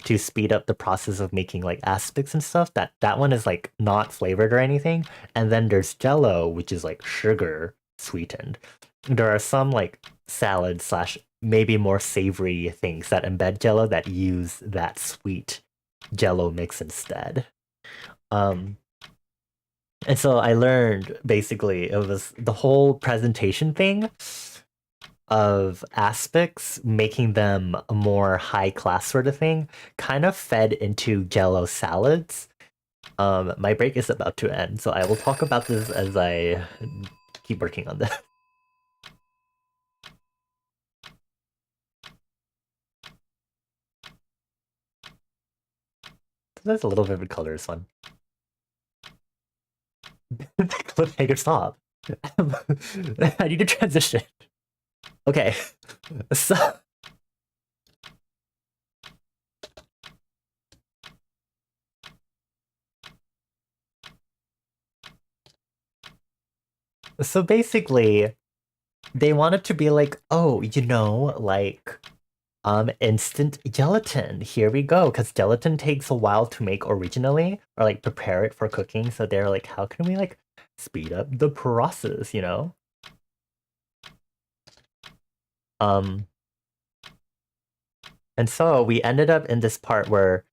to speed up the process of making like aspics and stuff. That one is like not flavored or anything. And then there's Jello, which is like sugar sweetened. There are some like salad slash maybe more savory things that embed Jello that use that sweet Jello mix instead. Um, and so I learned basically it was the whole presentation thing of aspects, making them a more high class sort of thing, kind of fed into Jello salads. My break is about to end, so I will talk about this as I keep working on this. There's a little vivid color is fun. Cliffhanger, stop. I need to transition. Okay, so basically, they wanted to be like, oh, like instant gelatin. Here we go, because gelatin takes a while to make originally, or like prepare it for cooking. So they're like, how can we like speed up the process, you know? Um, and so we ended up in this part where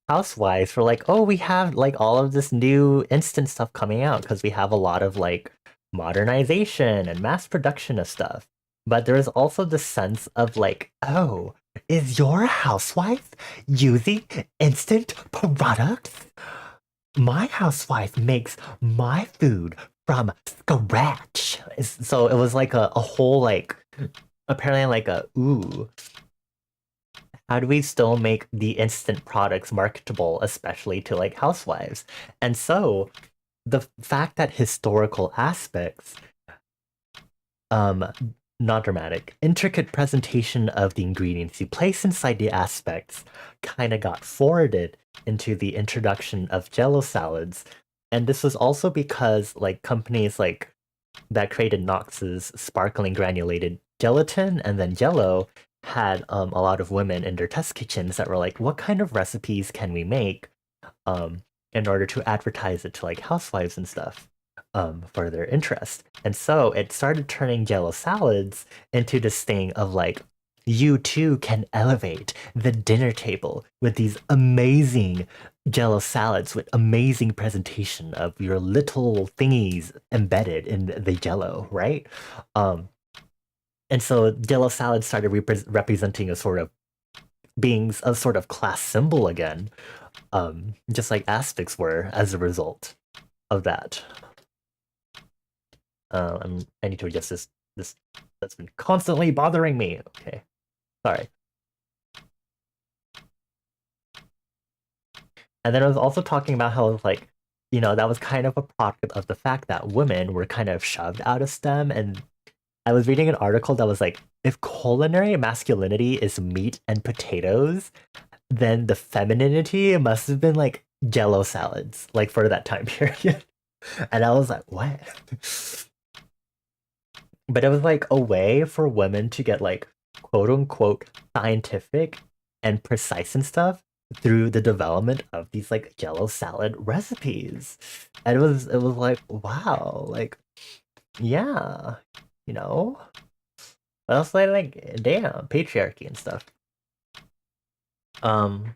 housewives were like, oh, we have like all of this new instant stuff coming out because we have a lot of like modernization and mass production of stuff. But there is also the sense of like, oh, is your housewife using instant products? My housewife makes my food from scratch. So it was like a whole like apparently like a ooh, how do we still make the instant products marketable, especially to like housewives? And so the fact that historical aspects, um, not dramatic, intricate presentation of the ingredients you place inside the aspects kind of got forwarded into the introduction of Jello salads. And this was also because like companies like that created Nox's sparkling granulated gelatin and then Jello had a lot of women in their test kitchens that were like, what kind of recipes can we make um, in order to advertise it to like housewives and stuff for their interest? And so it started turning Jello salads into this thing of like, you too can elevate the dinner table with these amazing Jello salads with amazing presentation of your little thingies embedded in the Jello, right? Um, and so Jello salad started representing a sort of being a sort of class symbol again, just like aspics were as a result of that. I need to adjust this that's been constantly bothering me. Okay. Sorry. And then I was also talking about how like, that was kind of a product of the fact that women were kind of shoved out of STEM. And I was reading an article that was like, if culinary masculinity is meat and potatoes, then the femininity must have been like jello salads, like for that time period. And I was like, what? But it was like a way for women to get like quote unquote scientific and precise and stuff through the development of these like jello salad recipes. And it was like, wow, like yeah, you know? I was like, damn, patriarchy and stuff. Um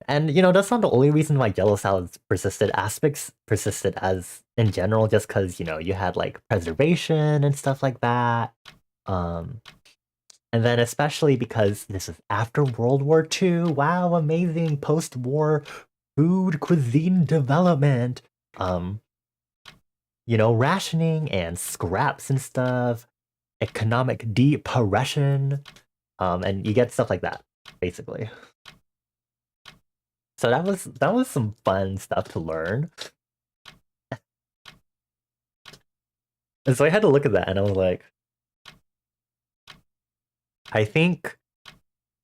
And that's not the only reason why yellow salads persisted. Aspects persisted as in general, just because you had like preservation and stuff like that. Um, and then especially because this is after World War II. Wow, amazing post-war food cuisine development. Um, rationing and scraps and stuff, economic depression, and you get stuff like that, basically. So that was some fun stuff to learn. And so I had to look at that and I was like, I think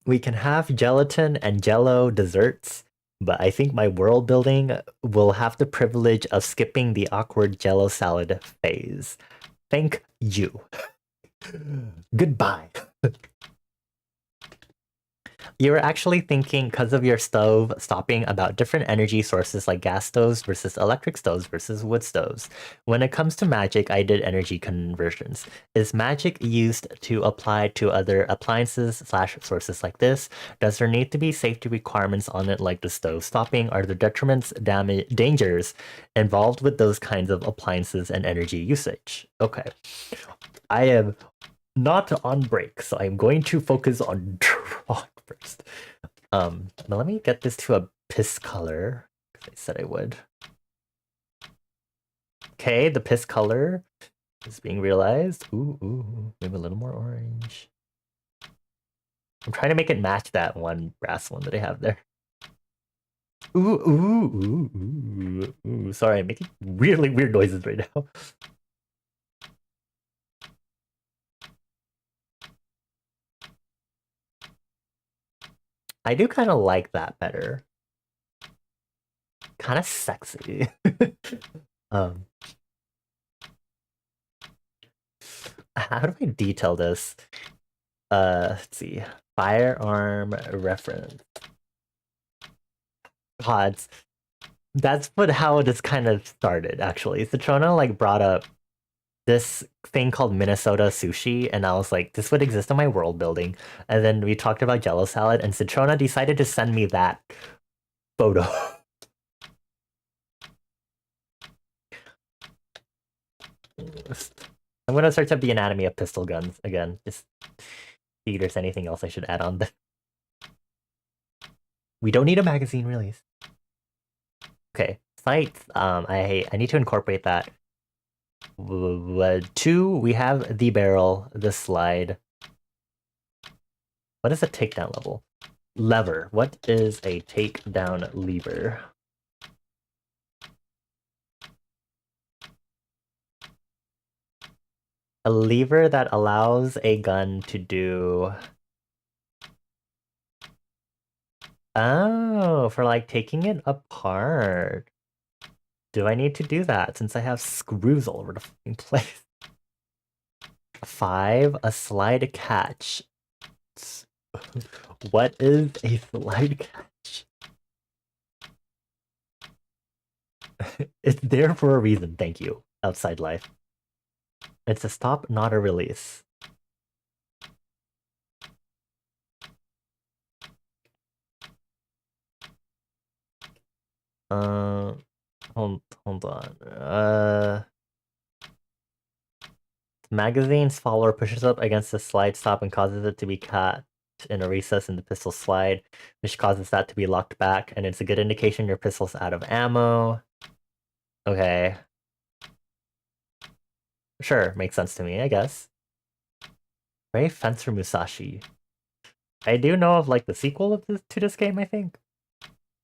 we can have gelatin and jello desserts, but I think my world building will have the privilege of skipping the awkward jello salad phase. Thank you. Goodbye. You were actually thinking, because of your stove stopping, about different energy sources like gas stoves versus electric stoves versus wood stoves. When it comes to magic, I did energy conversions. Is magic used to apply to other appliances / sources like this? Does there need to be safety requirements on it like the stove stopping? Are there detriments, dangers involved with those kinds of appliances and energy usage? Okay. I am not on break, so I'm going to focus on drawing first. But let me get this to a piss color, because I said I would. Okay, the piss color is being realized. Ooh, maybe a little more orange. I'm trying to make it match that one brass one that I have there. Ooh. Sorry, I'm making really weird noises right now. I do kind of like that better. Kind of sexy. um, how do I detail this? Let's see. Firearm reference. Pods. That's how it just kind of started, actually. Citrona like brought up this thing called Minnesota sushi, and I was like, this would exist in my world building. And then we talked about Jello salad, and Citrona decided to send me that photo. I'm gonna search up the anatomy of pistol guns again, just see if there's anything else I should add on. We don't need a magazine release. Okay, sights. I need to incorporate that. 2, we have the barrel, the slide. What is a takedown level? Lever. What is a takedown lever? A lever that allows a gun to do... Oh, for like taking it apart. Do I need to do that since I have screws all over the fucking place? 5, a slide catch. What is a slide catch? It's there for a reason, thank you. Outside life. It's a stop, not a release. Hold on. Magazine's follower pushes up against the slide stop and causes it to be caught in a recess in the pistol slide, which causes that to be locked back, and it's a good indication your pistol's out of ammo. Okay. Sure, makes sense to me, I guess. Brave Fencer Musashi. I do know of like the sequel of this to this game, I think.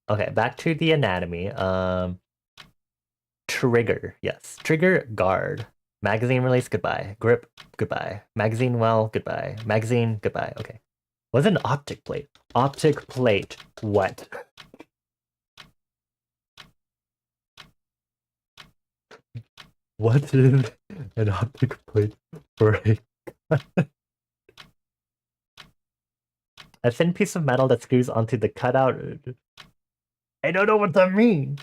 Okay, back to the anatomy. Trigger, yes. Trigger guard. Magazine release, goodbye. Grip, goodbye. Magazine well, goodbye. Magazine, goodbye. Okay. What's an optic plate? Optic plate. What? What is an optic plate for a thin piece of metal that screws onto the cutout? I don't know what that means.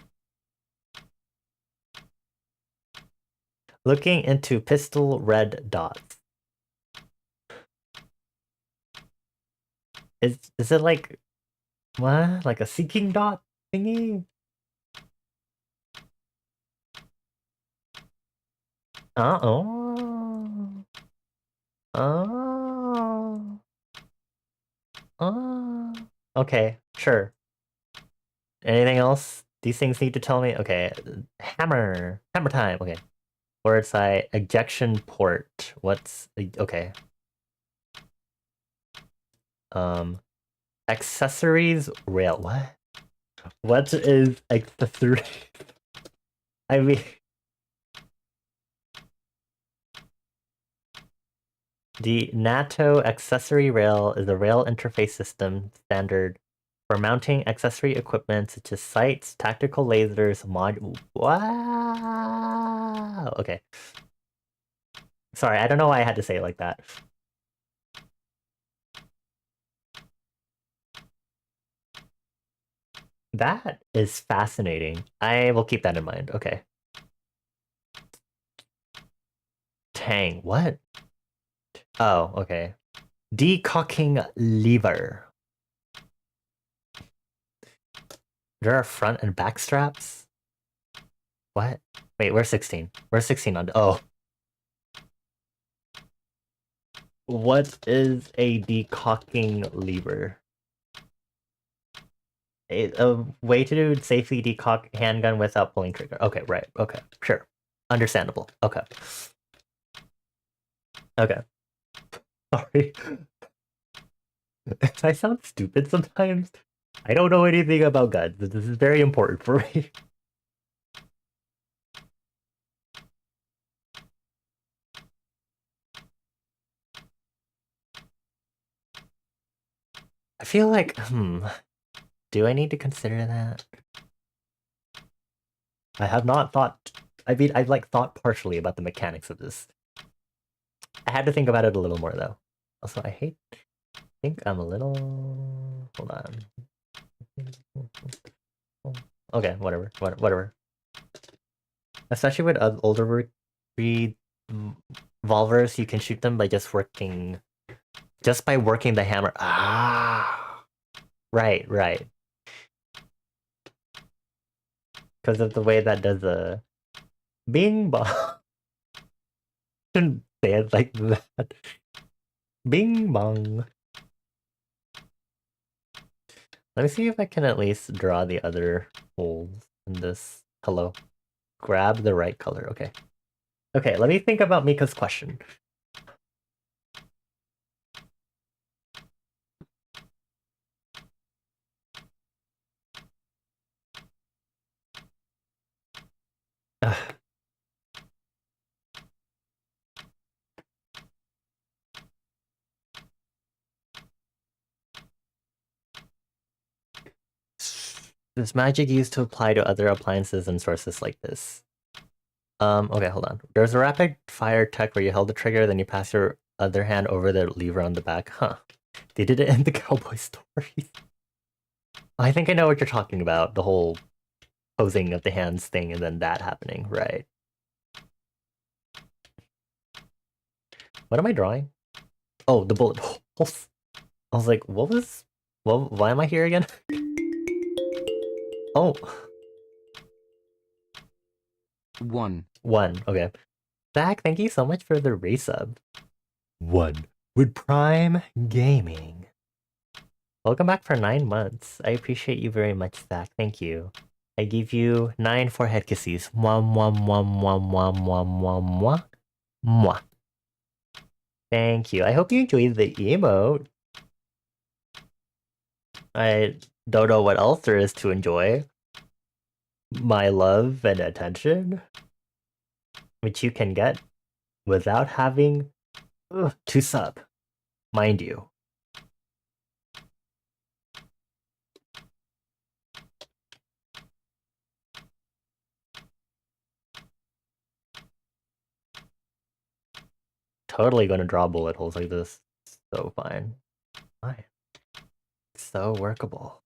Looking into pistol red dots. Is it like what? Like a seeking dot thingy? Oh. Oh. Oh. Okay, sure. Anything else? These things need to tell me. Okay, hammer. Hammer time. Okay. Word side ejection port. What's okay? Um, accessories rail. What? What is accessories? I mean, the NATO accessory rail is a rail interface system standard for mounting accessory equipment such as sights, tactical lasers, Wow. Okay. Sorry, I don't know why I had to say it like that. That is fascinating. I will keep that in mind. Okay. Tang. What? Oh, okay. Decocking lever. There are front and back straps? What? Wait, we're 16. We're 16 on... Oh. What is a decocking lever? A way to safely decock handgun without pulling trigger. Okay, right. Okay, sure. Understandable. Okay. Okay. Sorry. I sound stupid sometimes. I don't know anything about guns. This is very important for me. I feel like, do I need to consider that? I have not thought... I mean, I've like thought partially about the mechanics of this. I had to think about it a little more though. Also, I think I'm a little... Hold on. Okay, whatever. Whatever. Especially with older revolvers, you can shoot them by just working... Just by working the hammer. Ah! Right. Because of the way that does a... Bing bong. Shouldn't say it like that. Bing bong. Let me see if I can at least draw the other holes in this. Hello. Grab the right color. Okay. Okay, let me think about Mika's question. This magic used to apply to other appliances and sources like this. Okay, hold on. There's a rapid fire tech where you held the trigger, then you pass your other hand over the lever on the back. Huh. They did it in the cowboy stories. I think I know what you're talking about. The whole posing of the hands thing and then that happening, right? What am I drawing? Oh, the bullet holes. I was like, what was... Well, why am I here again? Oh. One. Okay. Zach, thank you so much for the resub. 1 with Prime Gaming. Welcome back for 9 months. I appreciate you very much, Zach. Thank you. I give you 9 forehead kisses. Mwah, mwah, mwah, mwah, mwah, mwah, mwah, mwah. Mwah. Thank you. I hope you enjoyed the emote. I don't know what else there is to enjoy. My love and attention, which you can get without having to sub, mind you. Totally gonna draw bullet holes like this. So fine. Fine. So workable.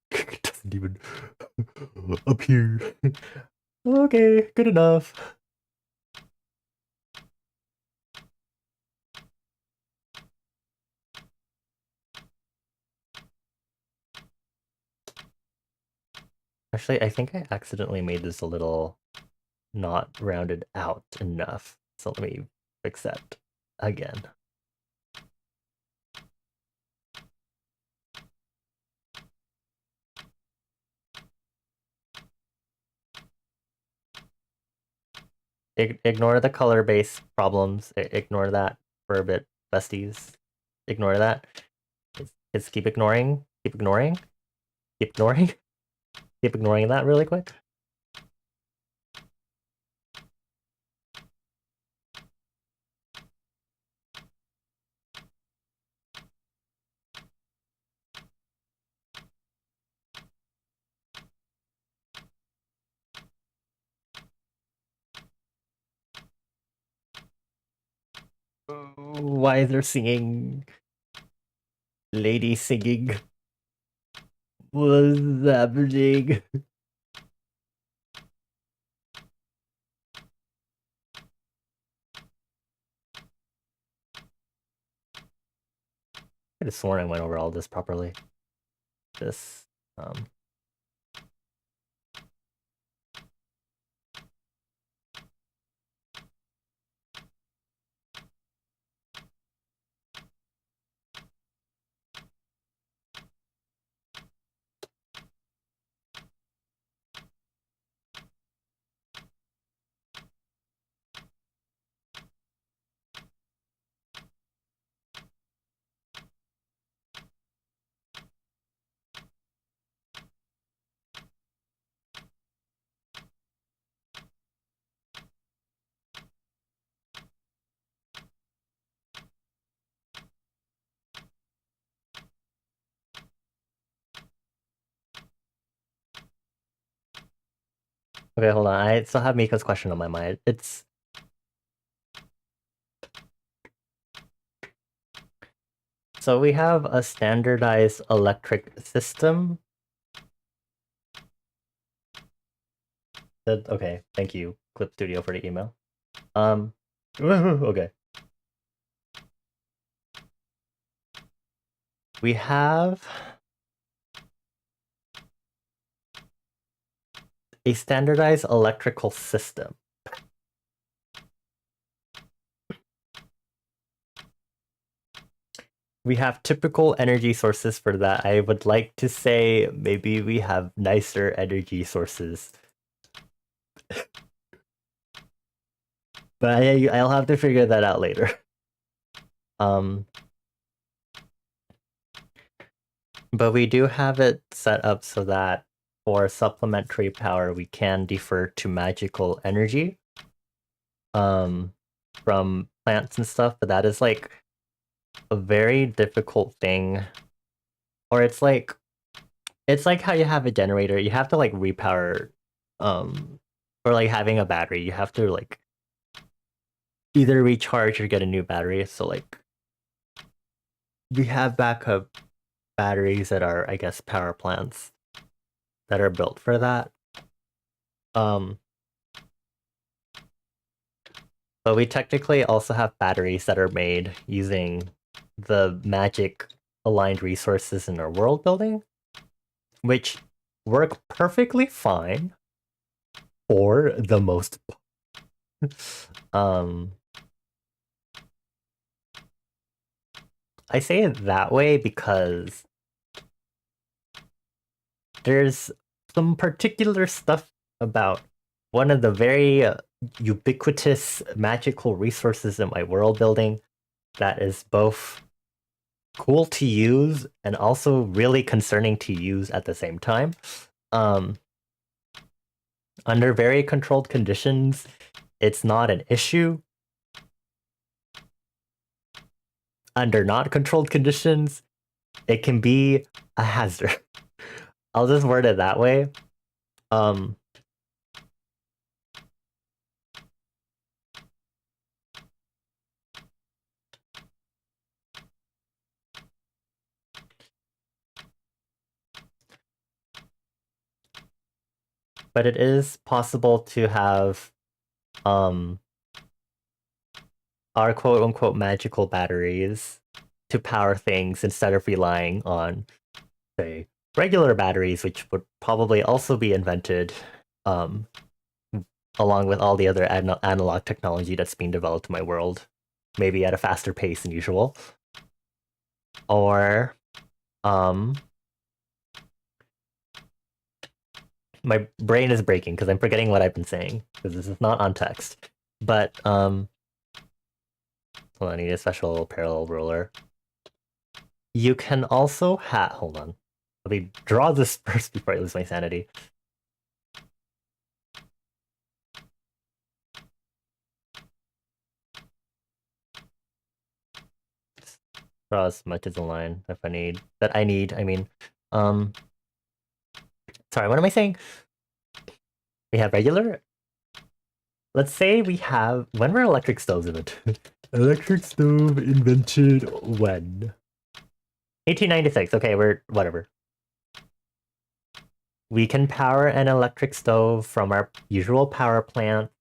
It doesn't even appear. Okay, good enough. Actually, I think I accidentally made this a little not rounded out enough. So let me fix that again. Ignore the color base problems. Ignore that for a bit, besties. Ignore that. It's keep ignoring. Keep ignoring. Keep ignoring. Keep ignoring that really quick. Why is there singing? Lady singing. What's happening? I could have sworn I went over all this properly. This, okay, hold on. I still have Miko's question on my mind. It's so we have a standardized electric system. Okay, thank you, Clip Studio, for the email. Okay. We have a standardized electrical system. We have typical energy sources for that. I would like to say maybe we have nicer energy sources. But I'll have to figure that out later. But we do have it set up so that for supplementary power, we can defer to magical energy from plants and stuff, but that is like a very difficult thing. Or it's like how you have a generator, you have to like repower or like having a battery, you have to like either recharge or get a new battery. So like we have backup batteries that are, I guess, power plants that are built for that. But we technically also have batteries that are made using the magic aligned resources in our world building, which work perfectly fine for the most I say it that way because there's some particular stuff about one of the very ubiquitous magical resources in my world building that is both cool to use and also really concerning to use at the same time. Um, Under very controlled conditions, it's not an issue. Under not controlled conditions, it can be a hazard. I'll just word it that way. Um, but it is possible to have our quote-unquote magical batteries to power things instead of relying on, say, regular batteries, which would probably also be invented along with all the other analog technology that's being developed in my world, maybe at a faster pace than usual. Or my brain is breaking because I'm forgetting what I've been saying because this is not on text. But hold on, I need a special parallel ruler. You can also hold on. Let me draw this first before I lose my sanity. Draw as much as a line if I need. I mean. Sorry, what am I saying? We have regular. Let's say we have. When were electric stoves invented? Electric stove invented when? 1896. Okay, we're whatever. We can power an electric stove from our usual power plant.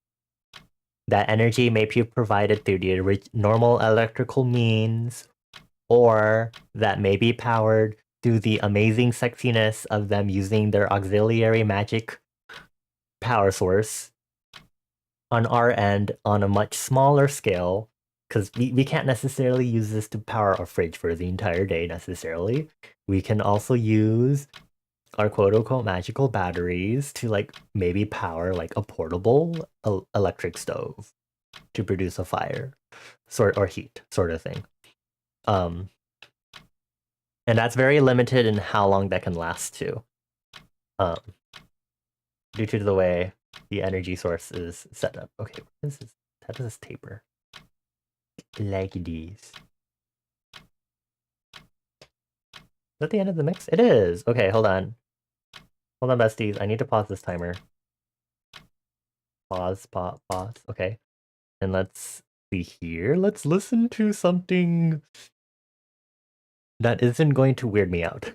That energy may be provided through the normal electrical means, or that may be powered through the amazing sexiness of them using their auxiliary magic power source on our end on a much smaller scale, because we can't necessarily use this to power our fridge for the entire day necessarily. We can also use our quote-unquote magical batteries to like maybe power like a portable electric stove to produce a fire or heat sort of thing. And that's very limited in how long that can last too, due to the way the energy source is set up. Okay, what is this? How does this taper? Like these. Is that the end of the mix? It is. Okay, hold on. Hold on, besties. I need to pause this timer. Pause. Okay. And let's see here. Let's listen to something that isn't going to weird me out.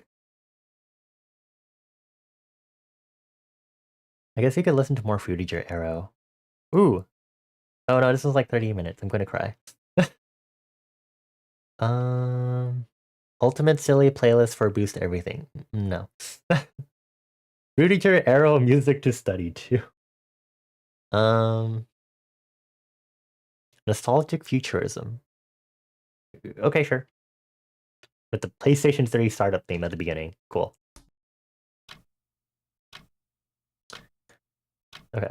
I guess you could listen to more Fruitiger Arrow. Ooh. Oh no, this was like 30 minutes. I'm gonna cry. Ultimate silly playlist for boost everything. No. Fruitiger Arrow music to study too. Nostalgic futurism. Okay, sure. With the PlayStation 3 startup theme at the beginning. Cool. Okay.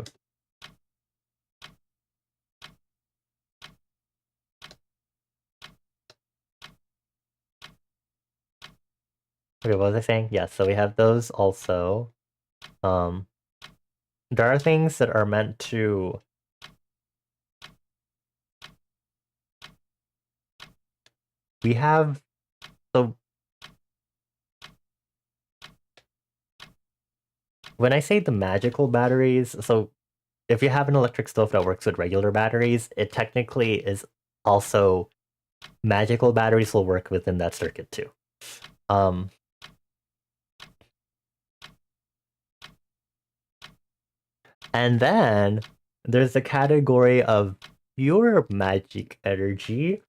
Okay, what was I saying? Yeah, so we have those also. There are things that are meant to we have so when I say the magical batteries, so if you have an electric stove that works with regular batteries, it technically is also magical batteries will work within that circuit too. And then there's the category of pure magic energy.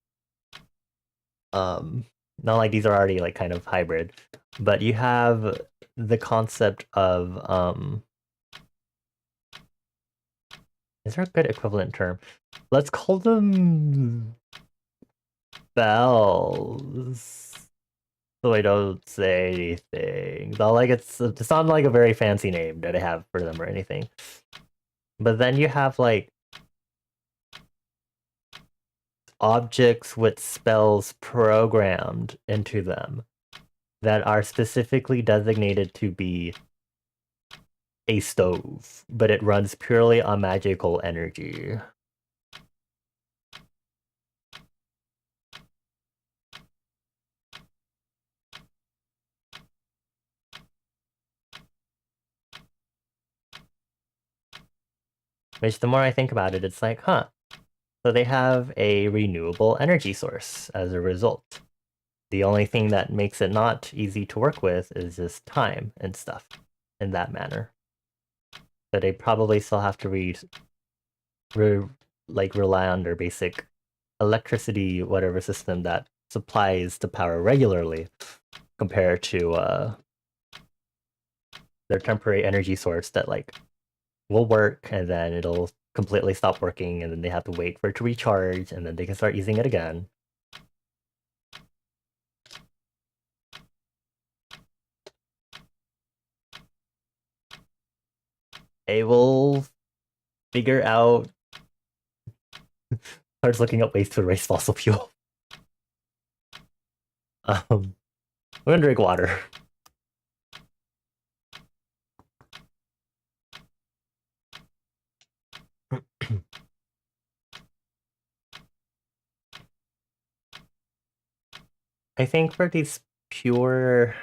Not like these are already like kind of hybrid, but you have the concept of is there a good equivalent term? Let's call them spells. So I don't say anything. It's not like it's not like a very fancy name that I have for them or anything. But then you have like objects with spells programmed into them that are specifically designated to be a stove, but it runs purely on magical energy. Which the more I think about it, it's like, huh. So they have a renewable energy source as a result. The only thing that makes it not easy to work with is just time and stuff in that manner. So they probably still have to rely on their basic electricity, whatever system that supplies the power regularly, compared to their temporary energy source that like will work and then it'll completely stop working and then they have to wait for it to recharge and then they can start using it again. They will figure out starts looking up ways to erase fossil fuel. I'm gonna drink water. I think for these pure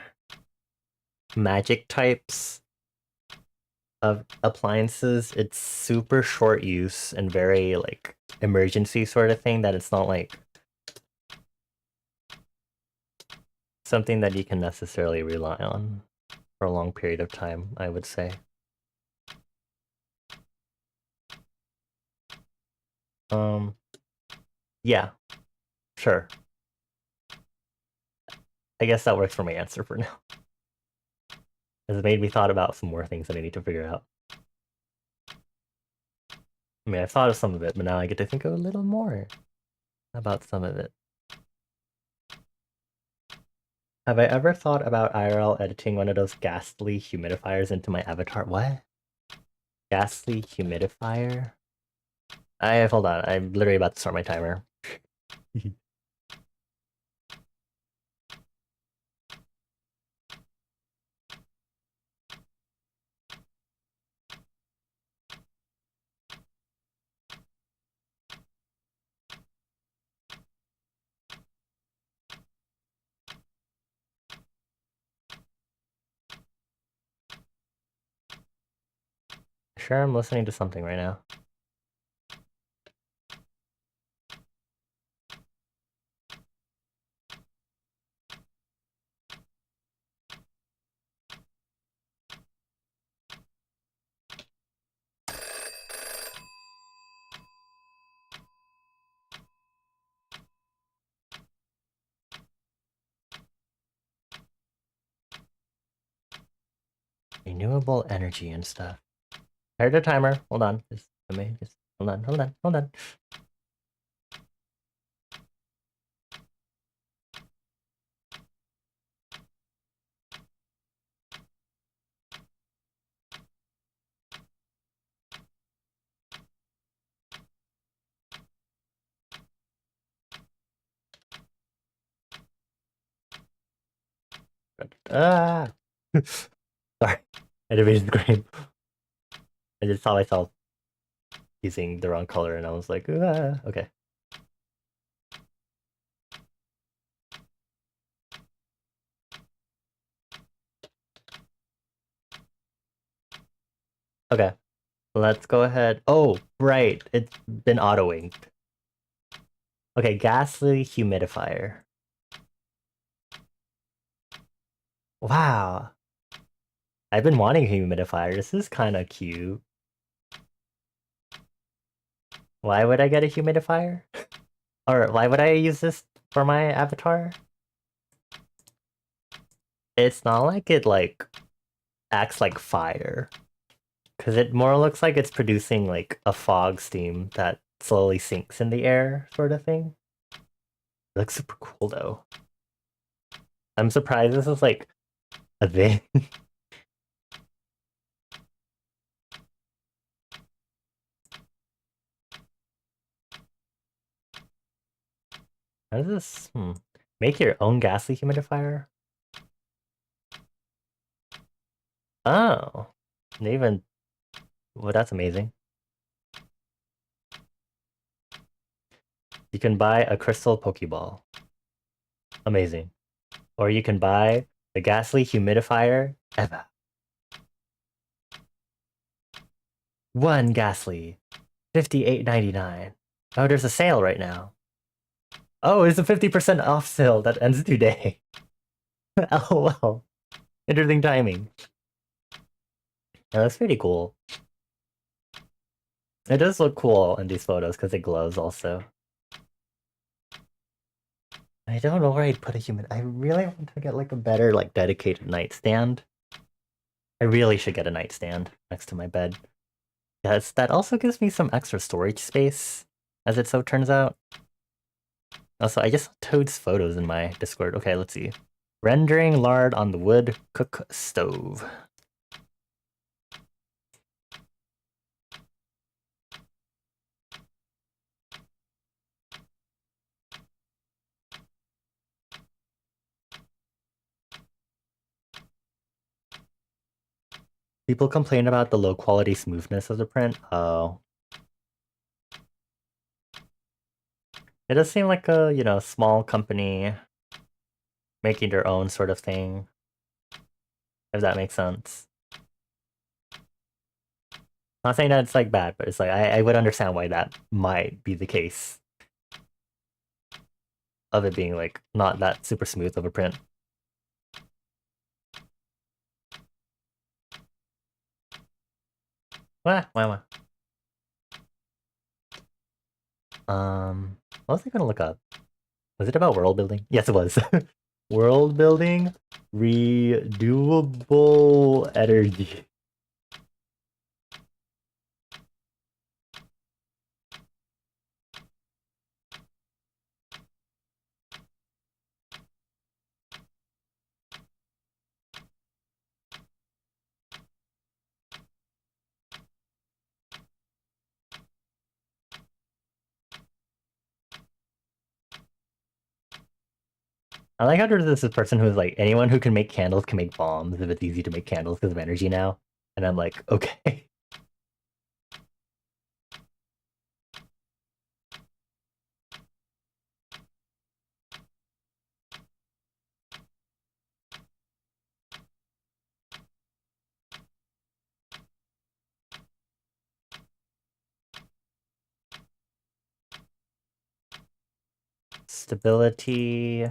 magic types of appliances, it's super short use and very like emergency sort of thing that it's not like something that you can necessarily rely on for a long period of time, I would say. Yeah, sure. I guess that works for my answer for now. It's made me thought about some more things that I need to figure out. I mean, I've thought of some of it, but now I get to think a little more about some of it. Have I ever thought about IRL editing one of those ghastly humidifiers into my avatar? What? Ghastly humidifier? Hold on, I'm literally about to start my timer. Sure, I'm listening to something right now. Renewable energy and stuff. I heard a timer. Hold on. Just hold on, hold on. Ah! Sorry. I didn't mean to scream. I just saw myself using the wrong color and I was like, ah. Okay. Okay. Let's go ahead. Oh, right. It's been auto-inked. Okay, ghastly humidifier. Wow. I've been wanting a humidifier. This is kind of cute. Why would I get a humidifier? Or why would I use this for my avatar? It's not like it like acts like fire. Because it more looks like it's producing like a fog steam that slowly sinks in the air sort of thing. It looks super cool though. I'm surprised this is like a thing. How does this make your own gas leak humidifier? Oh, they even well, that's amazing. You can buy a crystal Pokeball. Amazing. Or you can buy the gas leak humidifier Eva. One gas 58.99. Oh, there's a sale right now. Oh, it's a 50% off sale that ends today. LOL. Interesting timing. Yeah, that's pretty cool. It does look cool in these photos because it glows also. I don't know where I'd put a human. I really want to get like a better, like dedicated nightstand. I really should get a nightstand next to my bed. Yes, that also gives me some extra storage space, as it so turns out. Also, I just saw Toad's photos in my Discord. Okay, let's see. Rendering lard on the wood cook stove. People complain about the low quality smoothness of the print. Oh. It does seem like a, small company making their own sort of thing, if that makes sense. Not saying that it's like bad, but it's like I would understand why that might be the case of it being like not that super smooth of a print. Wah. What was I gonna look up? Was it about world building? Yes, it was. World building, renewable energy. I like how there's this person who's like, anyone who can make candles can make bombs if it's easy to make candles because of energy now. And I'm like, okay. Stability,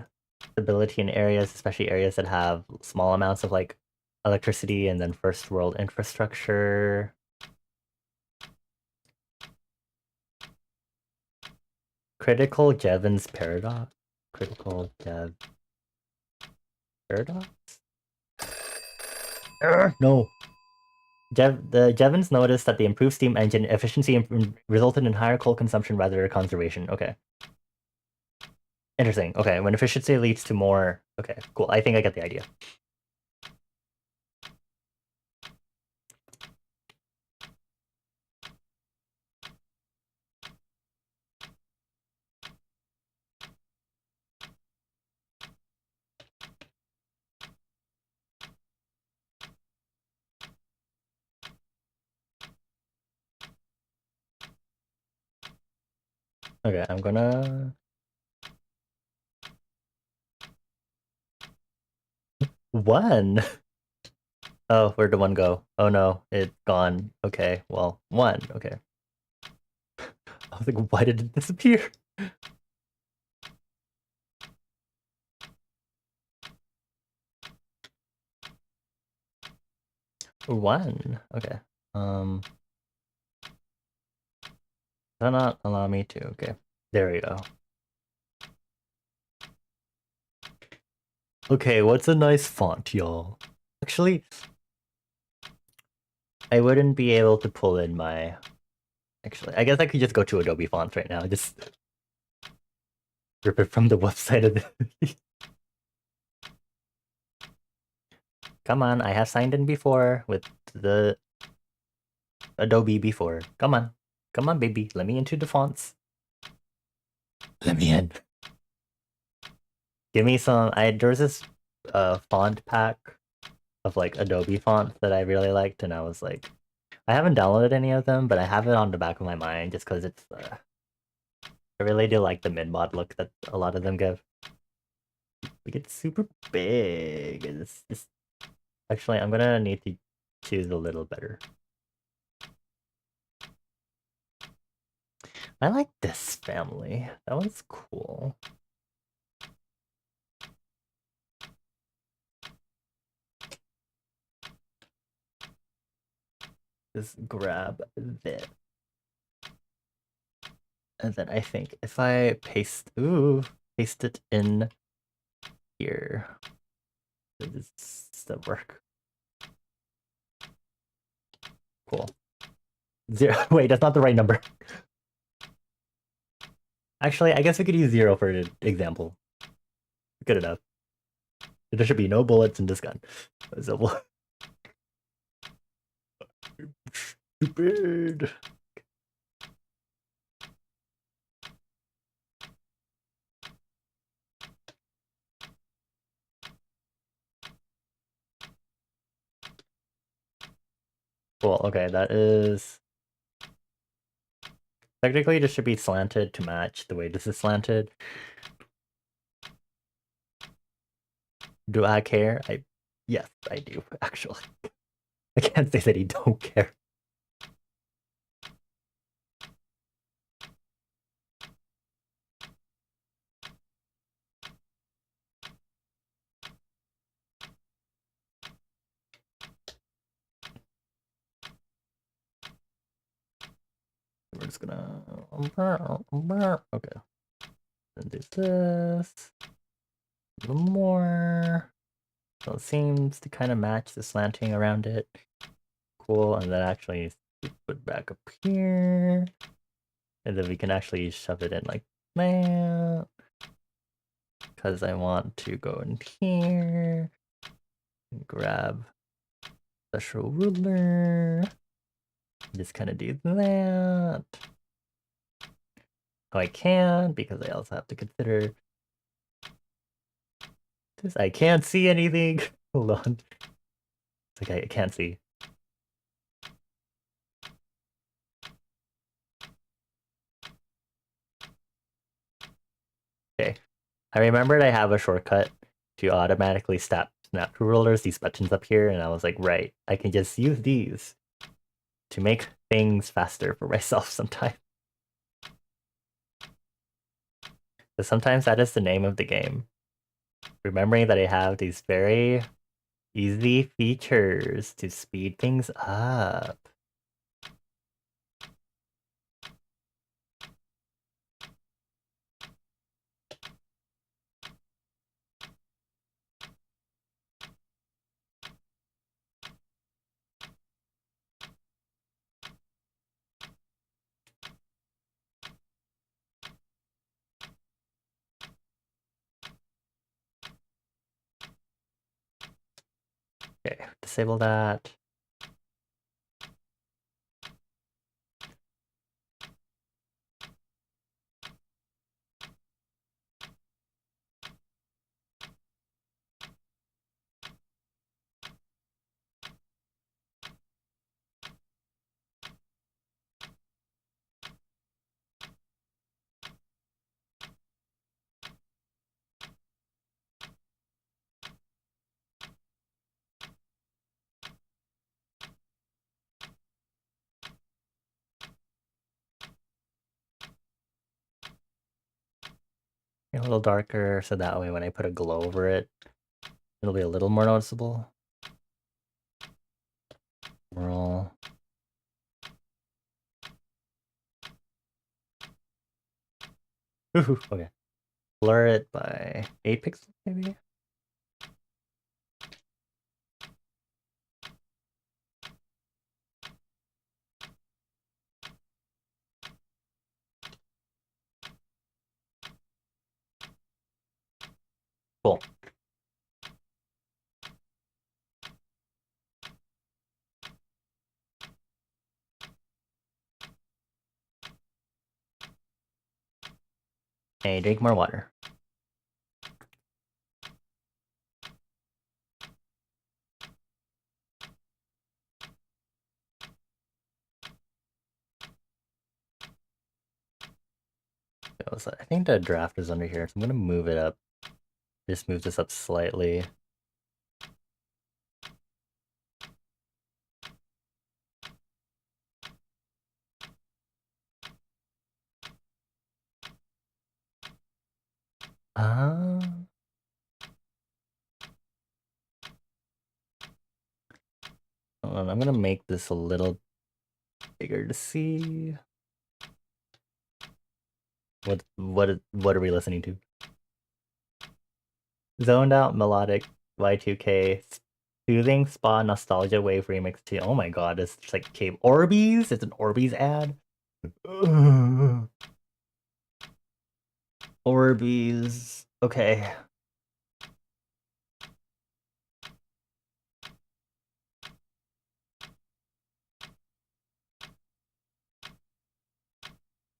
stability in areas, especially areas that have small amounts of like electricity and then first world infrastructure. Critical Jevons paradox. Critical Jev paradox? No. The Jevons noticed that the improved steam engine efficiency resulted in higher coal consumption rather than conservation. Okay. Interesting. Okay, when efficiency leads to more... Okay, cool. I think I get the idea. Okay, I'm gonna... One! Oh, where'd the one go? Oh no, it's gone. Okay, well, one. Okay. I was like, why did it disappear? One. Okay. Does not allow me to. Okay. There we go. Okay, what's a nice font, y'all? Actually, I wouldn't be able to pull in my... Actually, I guess I could just go to Adobe Fonts right now. Just... rip it from the website of the... Come on, I have signed in before with the Adobe before. Come on. Come on, baby. Let me into the fonts. Let me in. Give me some. There's this font pack of like Adobe fonts that I really liked, and I was like, I haven't downloaded any of them, but I have it on the back of my mind just because it's. I really do like the mid-mod look that a lot of them give. Like it's super big. It's actually I'm gonna need to choose a little better. I like this family. That one's cool. Just grab this. And then I think if I paste it in here. Does that work? Cool. 0. Wait, that's not the right number. Actually, I guess we could use 0 for an example. Good enough. There should be no bullets in this gun. So we'll... Stupid. Cool, okay, that is... Technically, this should be slanted to match the way this is slanted. Do I care? Yes, I do, actually. I can't say that he don't care. We're just gonna... Okay. Then do this. A little more. So it seems to kind of match the slanting around it. Cool, and then actually put back up here. And then we can actually shove it in like that. Because I want to go in here. And grab special ruler. Just kind of do that. Oh, I can't because I also have to consider this. I can't see anything. Hold on. It's like I can't see. Okay. I remembered I have a shortcut to automatically snap to rulers, these buttons up here, and I was like, right, I can just use these to make things faster for myself sometimes. But sometimes that is the name of the game. Remembering that I have these very easy features to speed things up. Okay, disable that. A little darker so that way when I put a glow over it, it'll be a little more noticeable. Roll. Ooh, okay. Blur it by 8 pixels, maybe? Cool. Hey, drink more water. I think the draft is under here, so I'm gonna move it up. Just move this up slightly. Uh, Hold on, I'm gonna make this a little bigger to see. What are we listening to? Zoned Out Melodic Y2K Soothing Spa Nostalgia Wave Remix 2. Oh my god, it's just like Cave Orbeez? It's an Orbeez ad? Orbeez. Okay.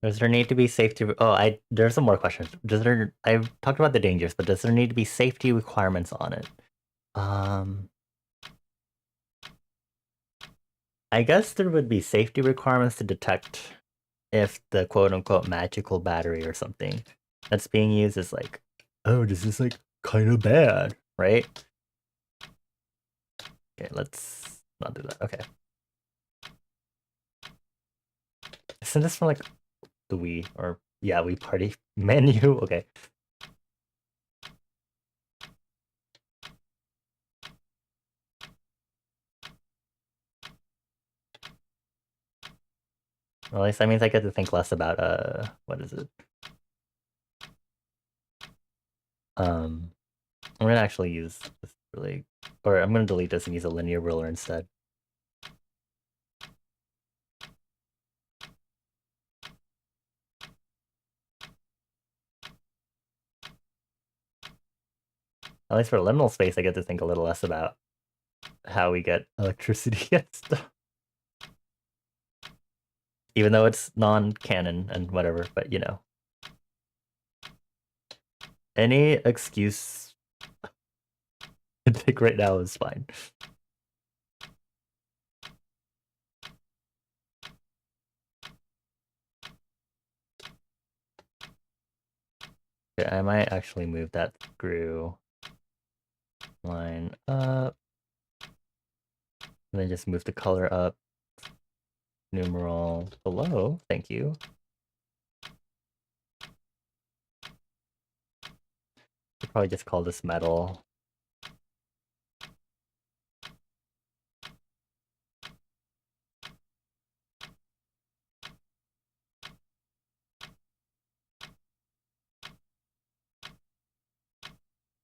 Does there need to be safety? There's some more questions. I've talked about the dangers, but does there need to be safety requirements on it? I guess there would be safety requirements to detect if the quote-unquote magical battery or something that's being used is like, oh, this is like kind of bad, right? Okay, let's not do that. Okay. Isn't this from like the Wii or yeah, Wii Party menu? Okay. Well, at least that means I get to think less about what is it? I'm gonna actually use this really, or I'm gonna delete this and use a linear ruler instead. At least for liminal space, I get to think a little less about how we get electricity and stuff. Even though it's non-canon and whatever, but you know. Any excuse to take right now is fine. Okay, I might actually move that screw line up. And then just move the color up. Numeral below, thank you. I'll probably just call this metal.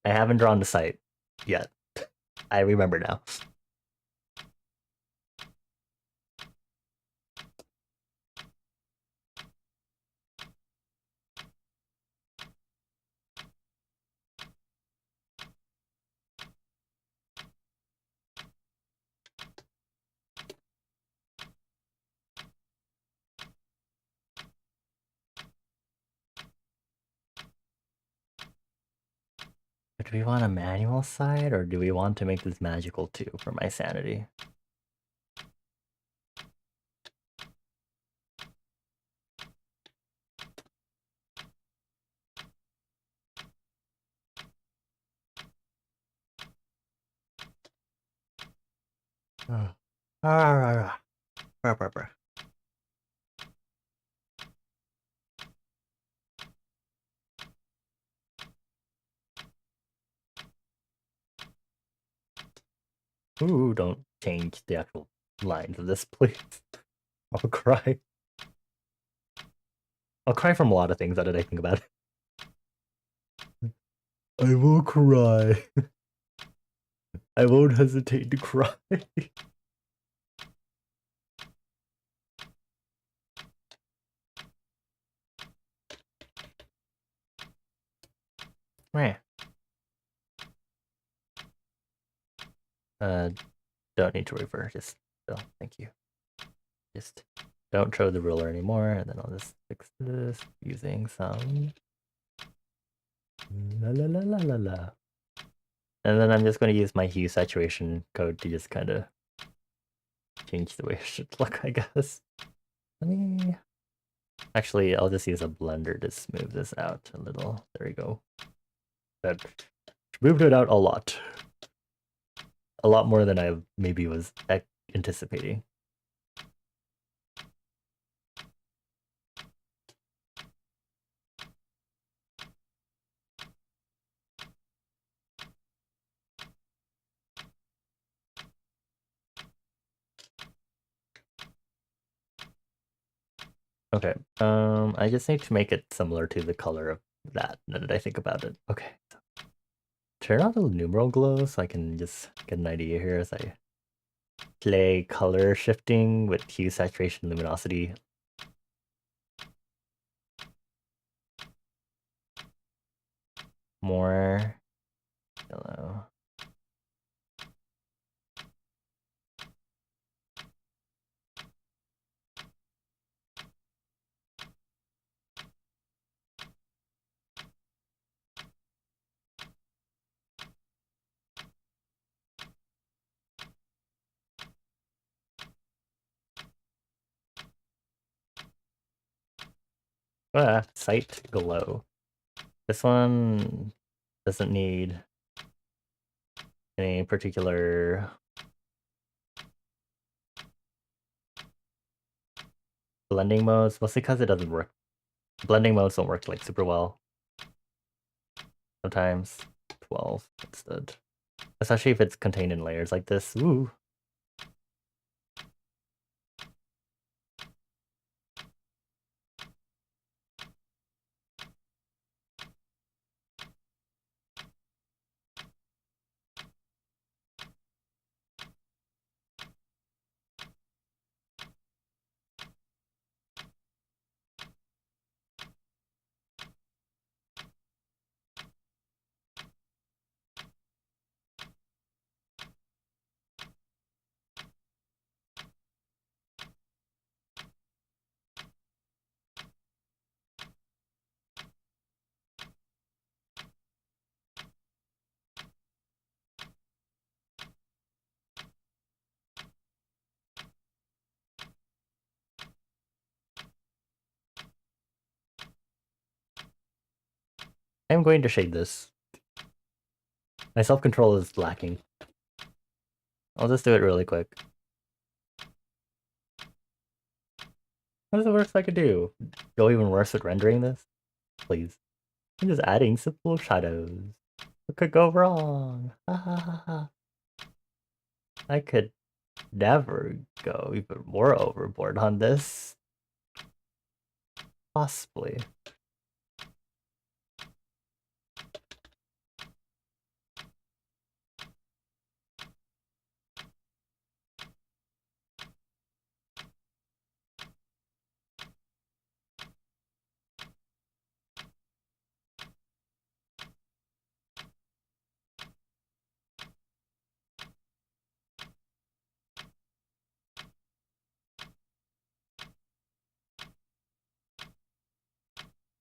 I haven't drawn the site yet. I remember now. Do we want a manual side or do we want to make this magical too for my sanity? Ooh, don't change the actual lines of this, please. I'll cry. I'll cry from a lot of things that I think about. I will cry. I won't hesitate to cry. Meh. Don't need to reverse. Just thank you. Just don't throw the ruler anymore, and then I'll just fix this using some La la la la la la. And then I'm just going to use my hue saturation code to just kind of change the way it should look, I guess. Let me... Actually, I'll just use a blender to smooth this out a little. There we go. That smoothed it out a lot. A lot more than I maybe was anticipating. Okay, I just need to make it similar to the color of that, now that I think about it. Okay, so turn on the numeral glow so I can just get an idea here as I play color shifting with hue, saturation, luminosity. More yellow. Sight glow. This one doesn't need any particular blending modes, mostly because it doesn't work. Blending modes don't work like super well. Sometimes 12 instead. Especially if it's contained in layers like this. Ooh. I'm going to shade this. My self-control is lacking. I'll just do it really quick. What is the worst I could do? Go even worse at rendering this? Please. I'm just adding simple shadows. What could go wrong? Ha ha ha ha. I could never go even more overboard on this. Possibly.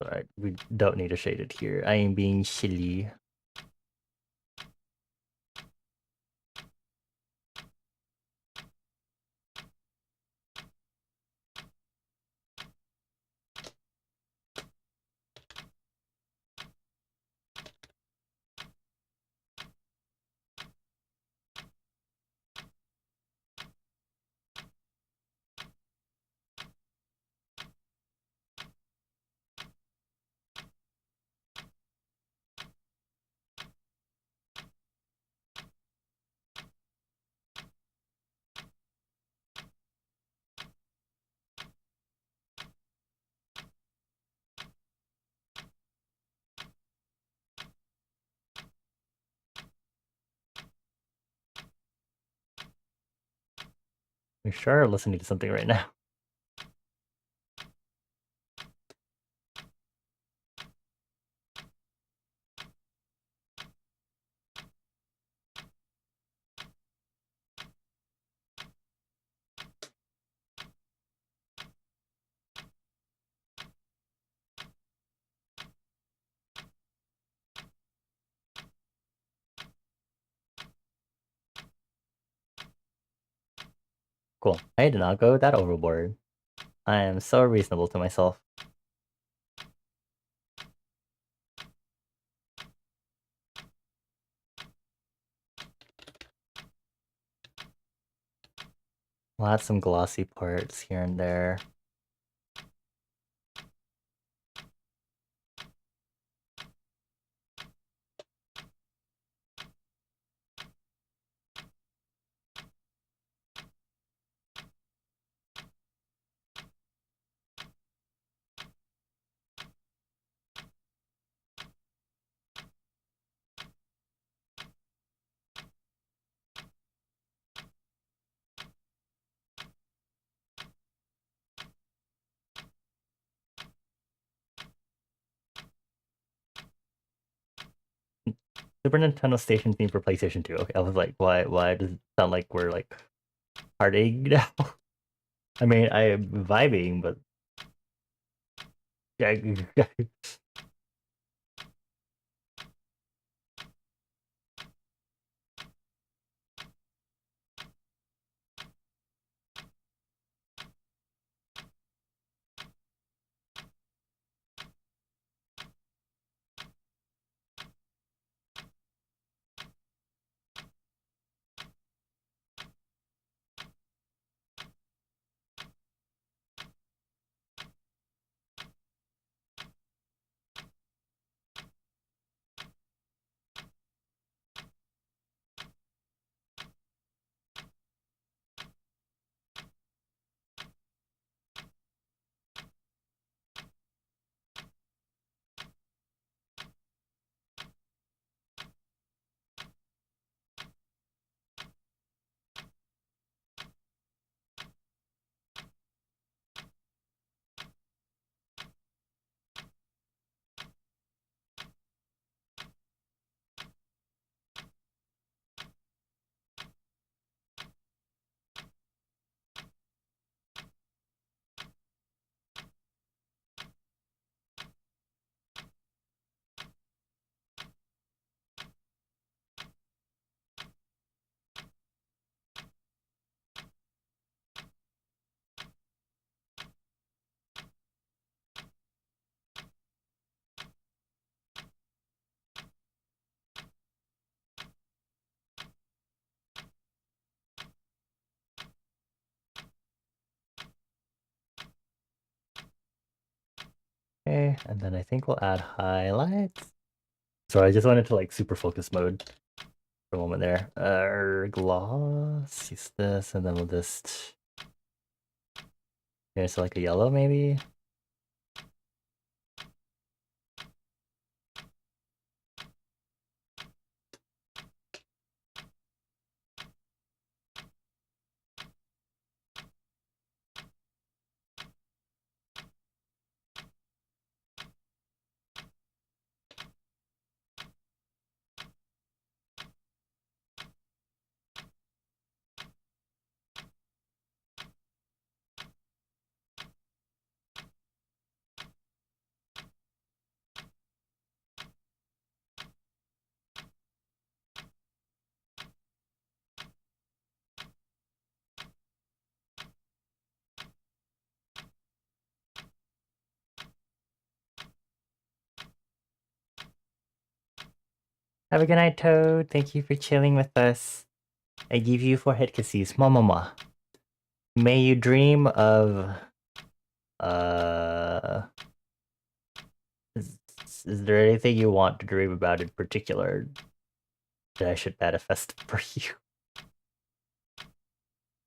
Alright, we don't need to shade it here. I am being silly. We sure are listening to something right now. Cool. I did not go that overboard. I am so reasonable to myself. We'll add some glossy parts here and there. Super Nintendo Station theme for PlayStation 2. Okay, I was like, why does it sound like we're like partying now? I mean, I am vibing, but okay, and then I think we'll add highlights. So I just went into like super focus mode for a moment there. Gloss, use this, and then we'll just select a yellow maybe. Have a good night, Toad. Thank you for chilling with us. I give you forehead kisses, mama. May you dream of uh is, is there anything you want to dream about in particular that I should manifest for you?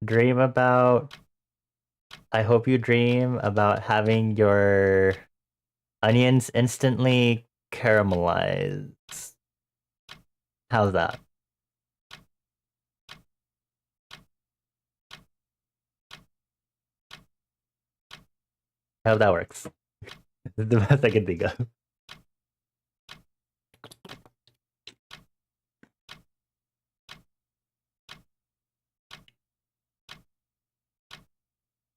Dream about I hope you dream about having your onions instantly caramelize. How's that? I hope that works. It's the best I can think of.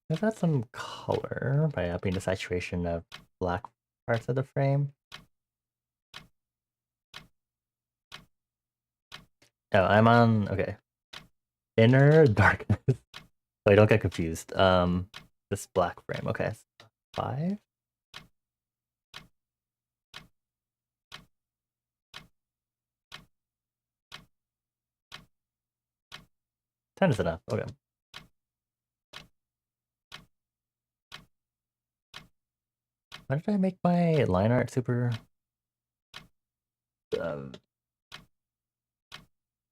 Let's add some color by upping the saturation of black parts of the frame. Oh, I'm on, okay. Inner darkness. So I don't get confused. This black frame, okay. 5? 10 is enough, okay. Why did I make my line art super um,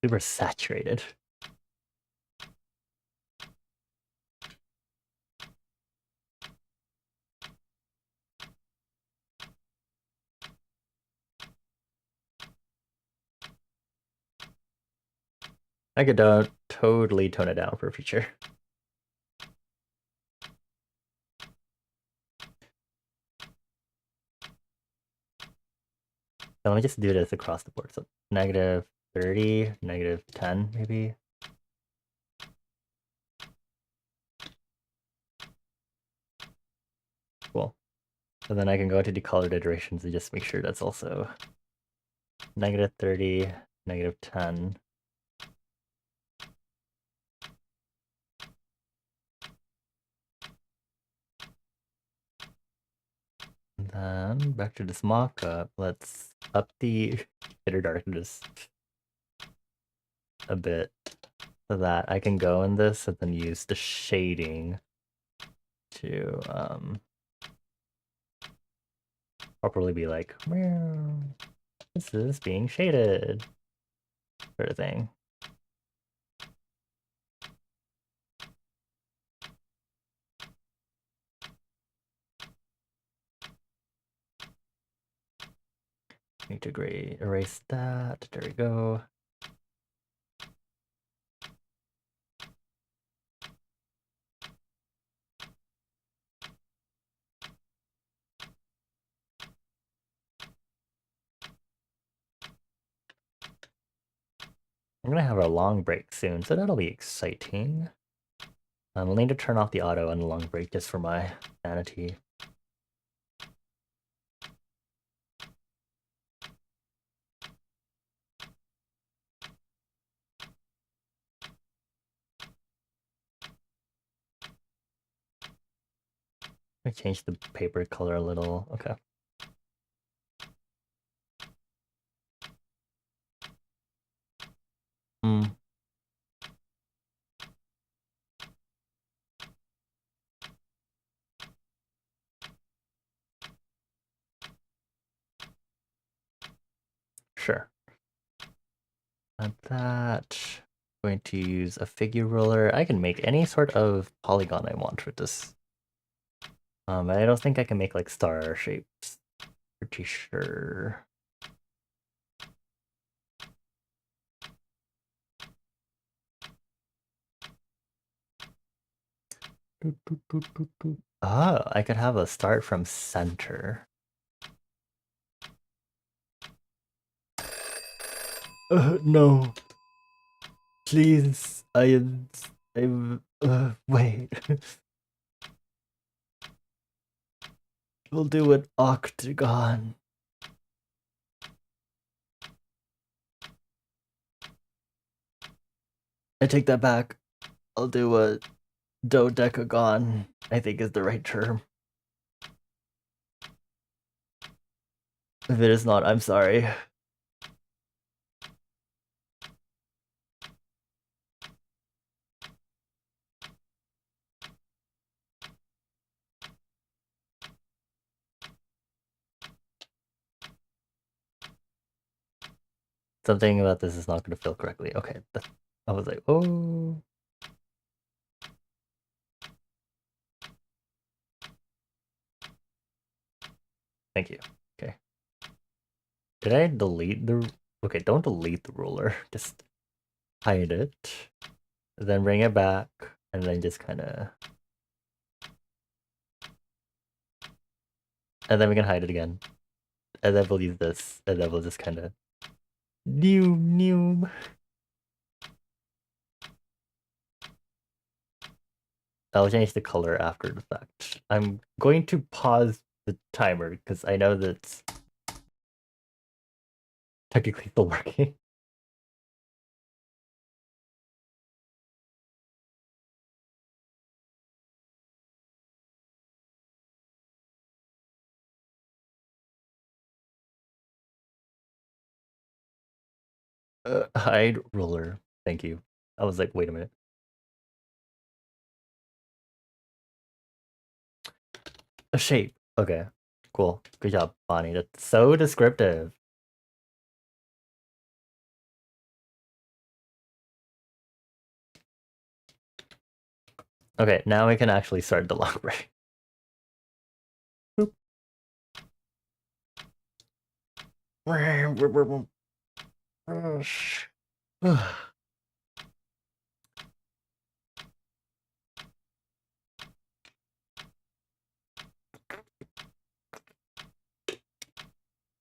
super saturated? I could totally tone it down for future. So let me just do this across the board. So negative 30, negative 10, maybe. Cool. So then I can go into decolored iterations and just make sure that's also negative 30, negative 10. And then back to this mockup, let's up the inner darkness a bit so that I can go in this and then use the shading to properly be like, this is being shaded, sort of thing. Need to erase that. There we go. I'm gonna have a long break soon, so that'll be exciting. We'll need to turn off the auto on the long break just for my sanity. I changed the paper color a little. Okay. Hmm. Sure. Like that. Going to use a figure ruler. I can make any sort of polygon I want with this. But I don't think I can make like star shapes. Pretty sure. Oh, I could have a start from center. No. Please, wait. We'll do an octagon. I take that back. I'll do a dodecagon, I think is the right term. If it is not, I'm sorry. Something about this is not going to feel correctly. Okay. I was like, oh. Thank you. Okay. Did I delete the... Okay, don't delete the ruler. Just hide it. Then bring it back. And then just kind of... And then we can hide it again. And then we'll use this. And then we'll just kind of... New. I'll change the color after the fact. I'm going to pause the timer because I know that's technically still working. Hide ruler. Thank you. I was like, wait a minute. A shape. Okay. Cool. Good job, Bonnie. That's so descriptive. Okay, now we can actually start the long break.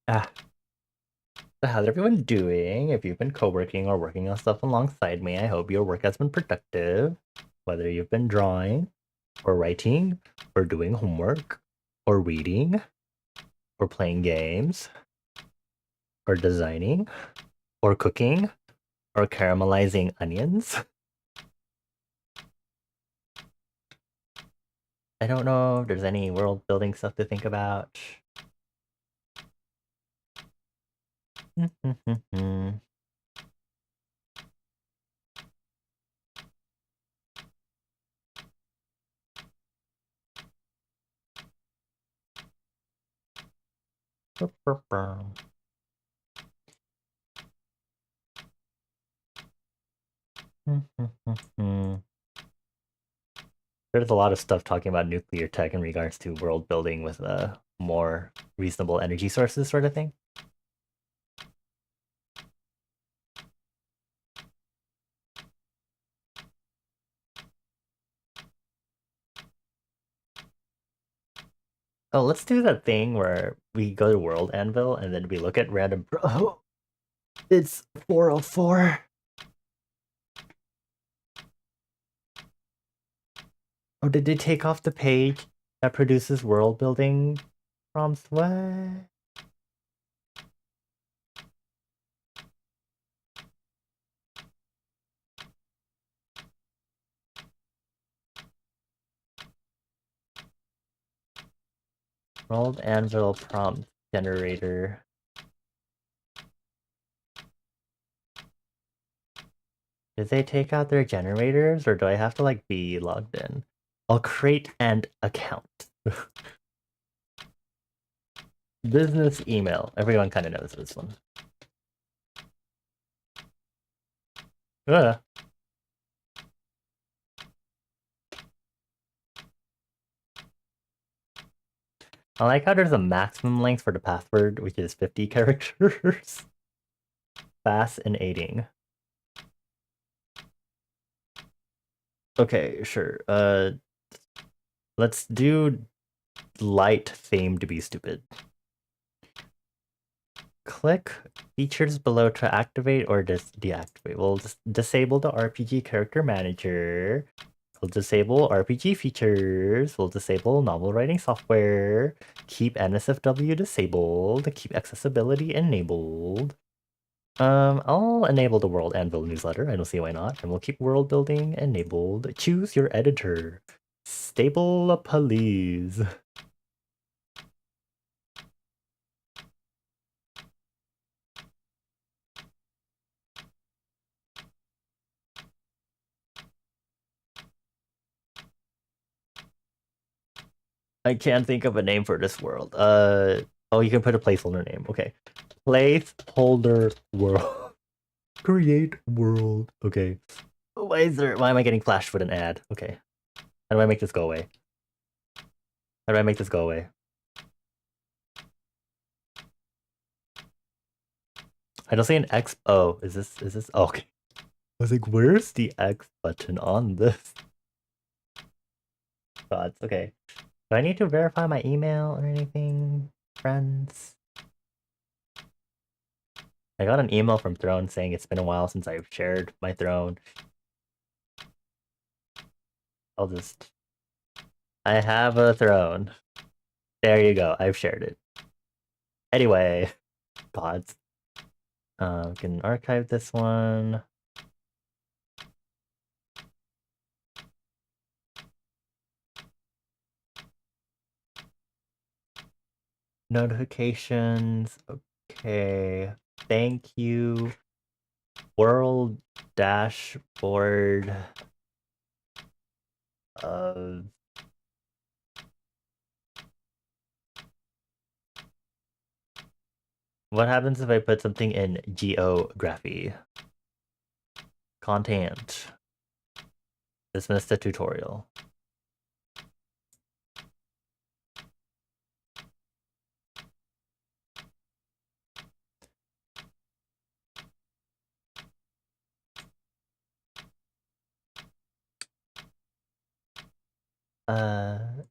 Ah, so how's everyone doing? If you've been co-working or working on stuff alongside me, I hope your work has been productive. Whether you've been drawing, or writing, or doing homework, or reading, or playing games, or designing, or cooking, or caramelizing onions. I don't know if there's any world building stuff to think about. There's a lot of stuff talking about nuclear tech in regards to world building with more reasonable energy sources sort of thing. Oh, let's do that thing where we go to World Anvil and then we look at random. Oh, it's 404. Oh, did they take off the page that produces world building prompts? What? World Anvil prompt generator. Did they take out their generators or do I have to like be logged in? I'll create an account. Business email. Everyone kind of knows this one. Ugh. I like how there's a maximum length for the password, which is 50 characters. Fast and aiding. Okay, sure. Let's do light fame to be stupid. Click features below to activate or deactivate. We'll disable the RPG character manager. We'll disable RPG features. We'll disable novel writing software. Keep NSFW disabled. Keep accessibility enabled. I'll enable the World Anvil newsletter. I don't see why not. And we'll keep world building enabled. Choose your editor. Stable police. I can't think of a name for this world. Oh, you can put a placeholder name. Okay. Placeholder world. Create world. Okay. Why am I getting flashed with an ad? Okay. How do I make this go away? How do I make this go away? I don't see an X. Oh, is this? Oh, okay. I was like, where's the X button on this? Gods. Okay. Do I need to verify my email or anything, friends? I got an email from Throne saying it's been a while since I've shared my Throne. I'll just... I have a Throne. There you go. I've shared it. Anyway, gods. Can archive this one. Notifications. Okay. Thank you. World dashboard of what happens if I put something in geography? Content. Dismiss the tutorial.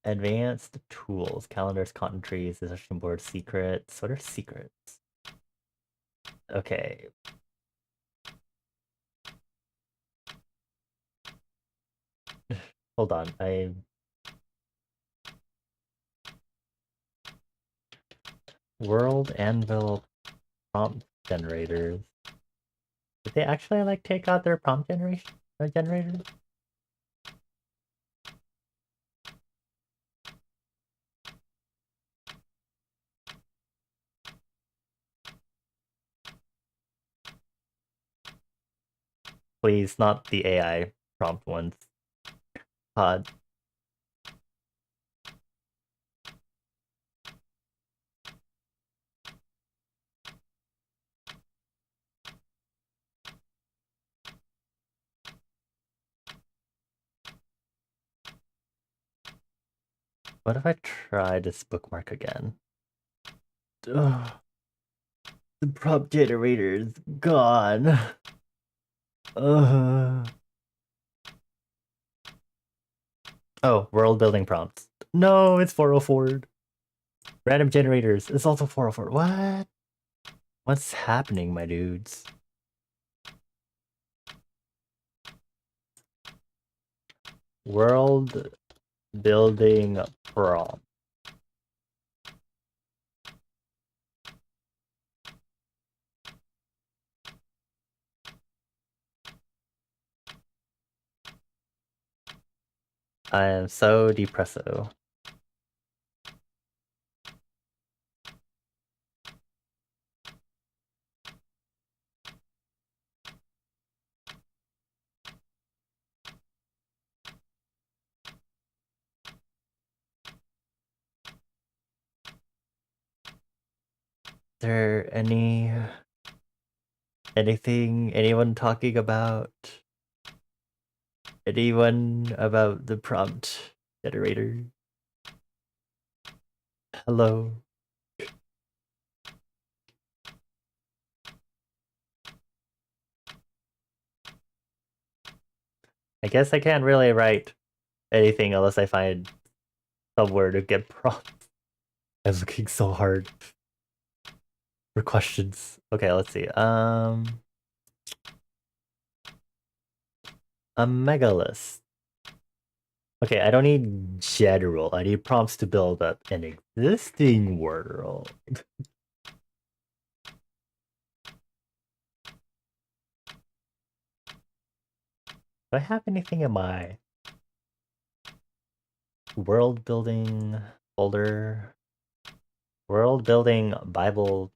Advanced tools, calendars, content trees, discussion board, secrets. What are secrets? Okay. Hold on. World Anvil prompt generators. Did they actually like take out their prompt generators? Please, not the AI prompt ones. Pod. What if I try this bookmark again? Ugh. The prompt generator's gone. Ugh. Oh, world building prompts. No, it's 404. Random generators. It's also 404. What? What's happening, my dudes? World building prompt. I am so depresso. Is there anyone talking about anyone about the prompt generator? Hello. I guess I can't really write anything unless I find somewhere to get prompts. I'm looking so hard for questions. Okay, let's see. A megalith. Okay, I don't need general. I need prompts to build up an existing world. Do I have anything in my world building folder? World building Bible.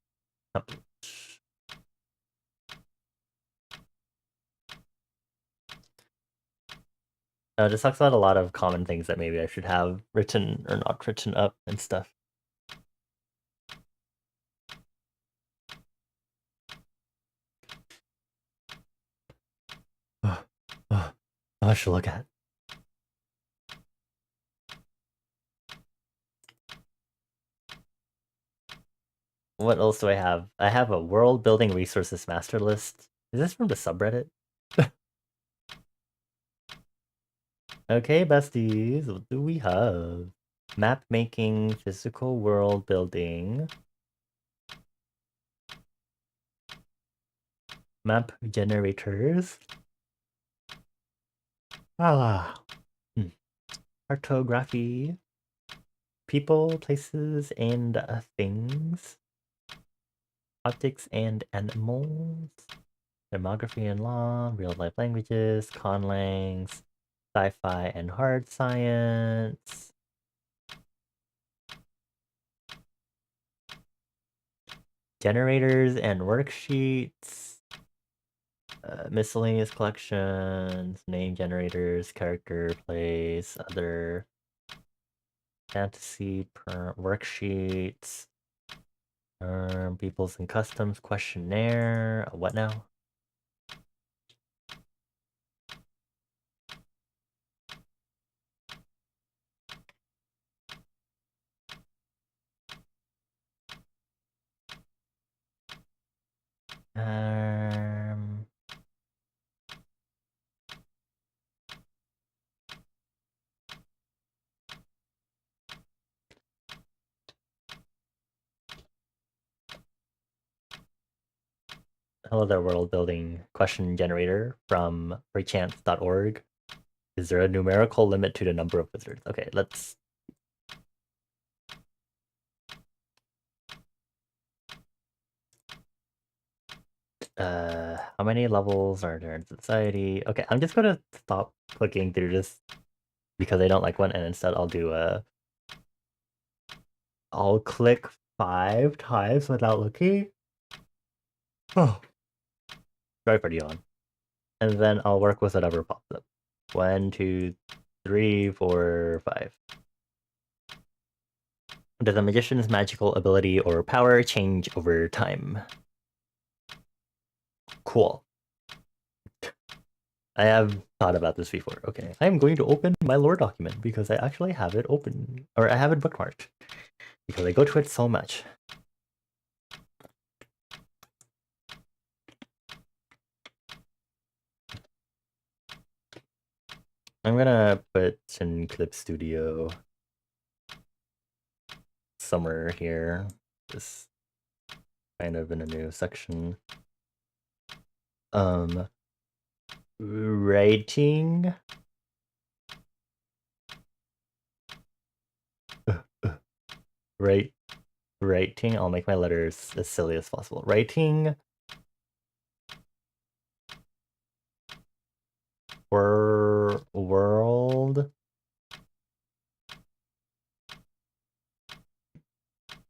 No, it just talks about a lot of common things that maybe I should have written or not written up and stuff. I should look at. What else do I have? I have a world building resources master list. Is this from the subreddit? Okay, besties, what do we have? Map making, physical world building. Map generators. Ah. Cartography. People, places, and things. Objects and animals. Demography and law. Real-life languages. Conlangs. Sci-fi and hard science. Generators and worksheets. Miscellaneous collections, name generators, character plays, other fantasy worksheets, peoples and customs questionnaire. What now? Um, Hello there, world building question generator from perchance.org. Is there a numerical limit to the number of wizards? Okay, let's. How many levels are there in society? Okay, I'm just gonna stop clicking through this because I don't like one, and instead I'll do I'll click 5 times without looking. Oh, sorry for Dion. And then I'll work with whatever pops up. 1, 2, 3, 4, 5. Does a magician's magical ability or power change over time? Cool. I have thought about this before. Okay, I'm going to open my lore document because I actually have it open, or I have it bookmarked because I go to it so much. I'm gonna put in Clip Studio somewhere here, just kind of in a new section. Writing. Writing. I'll make my letters as silly as possible. Writing. World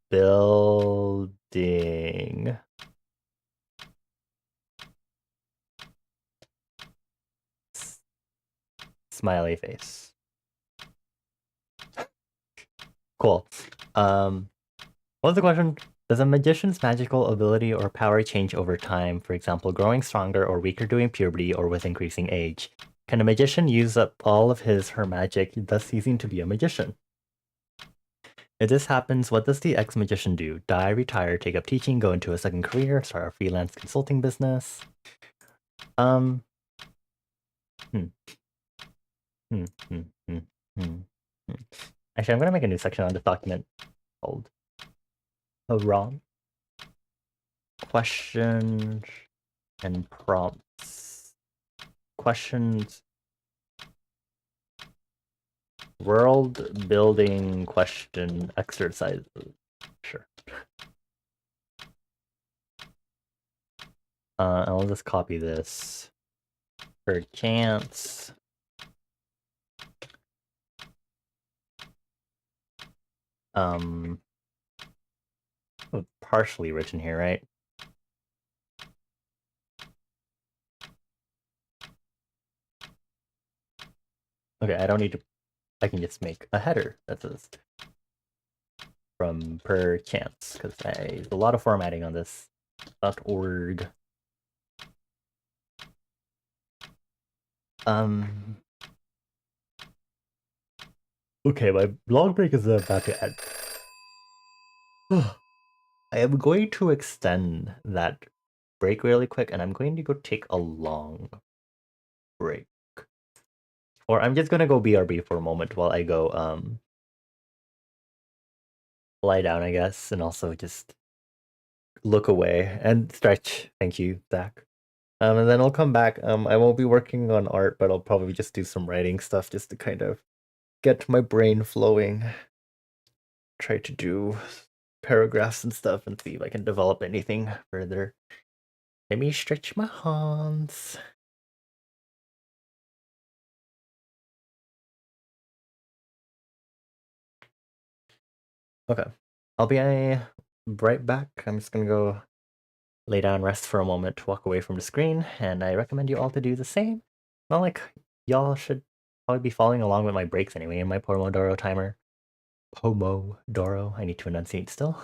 building. Smiley face. Cool. What's the question? Does a magician's magical ability or power change over time, for example, growing stronger or weaker during puberty or with increasing age? Can a magician use up all of her magic, thus ceasing to be a magician? If this happens, what does the ex-magician do? Die, retire, take up teaching, go into a second career, start a freelance consulting business? Hmm. Hmm. Hmm. Hmm. Hmm. Actually, I'm gonna make a new section on this document called wrong questions and prompts. Questions. World building question exercises. Sure. I'll just copy this per chance. Partially written here, right? Okay, I don't need to. I can just make a header that says from per chance because there's a lot of formatting on this. .org. Okay, my blog break is about to end. I am going to extend that break really quick, and I'm going to go take a long break. Or I'm just gonna go BRB for a moment while I go lie down, I guess, and also just look away and stretch. Thank you, Zach. And then I'll come back. I won't be working on art, but I'll probably just do some writing stuff just to kind of get my brain flowing. Try to do paragraphs and stuff and see if I can develop anything further. Let me stretch my hands. Okay. I'll be right back. I'm just gonna go lay down, rest for a moment, walk away from the screen, and I recommend you all to do the same. Not like y'all should probably be following along with my breaks anyway in my Pomodoro timer. Pomodoro. I need to enunciate still.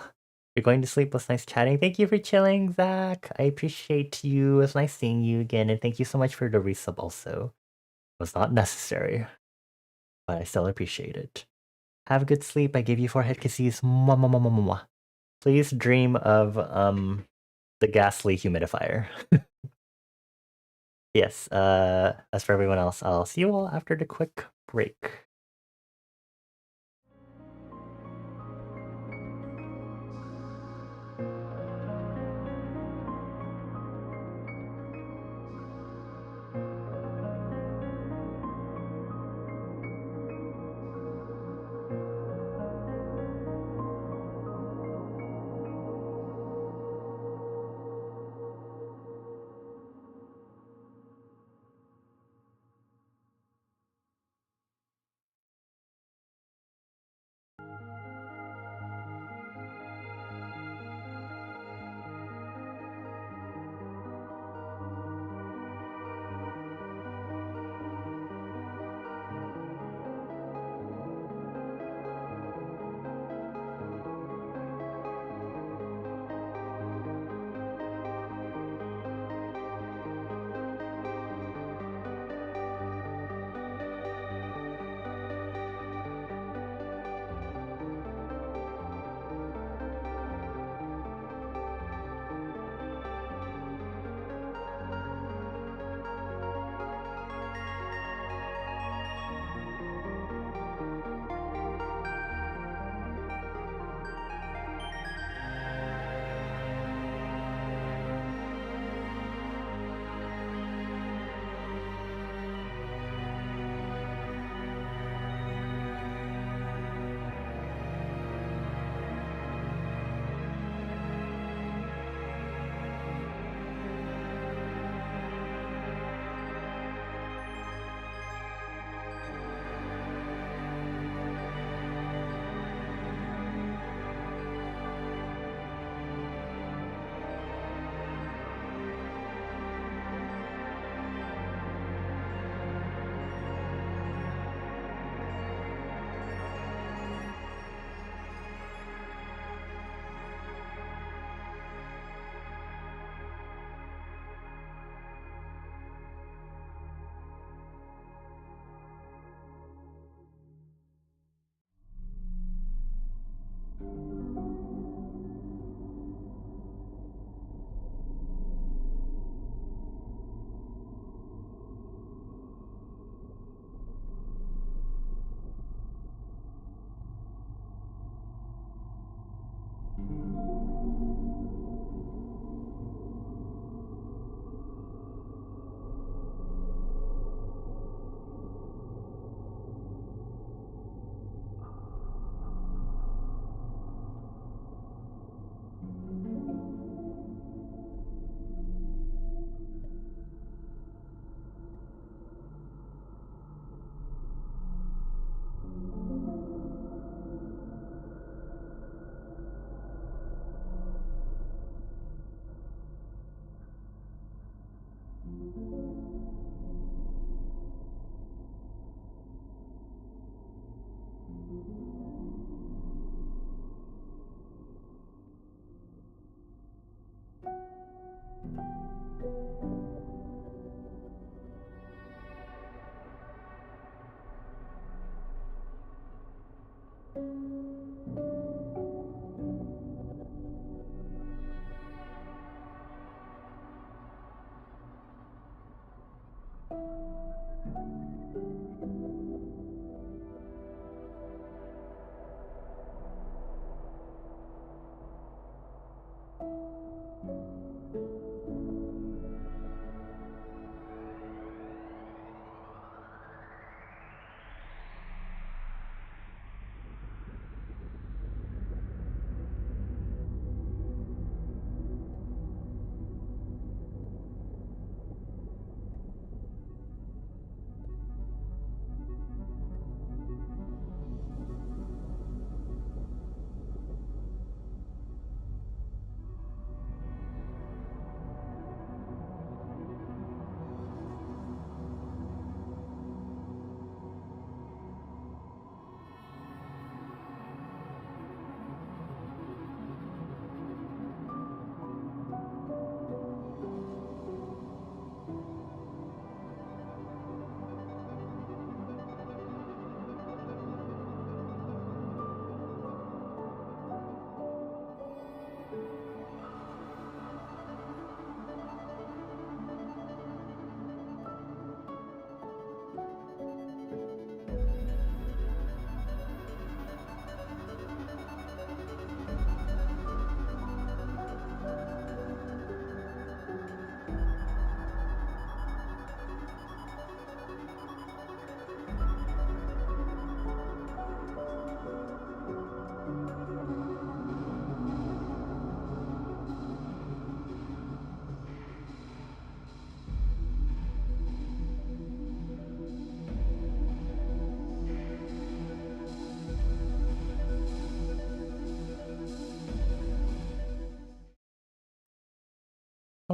You're going to sleep. It was nice chatting. Thank you for chilling, Zach. I appreciate you. It was nice seeing you again, and thank you so much for the resub also. It was not necessary, but I still appreciate it. Have a good sleep. I gave you 4 head kisses. Mwah, mwah, mwah, mwah, mwah. Please dream of the ghastly humidifier. Yes, as for everyone else, I'll see you all after the quick break.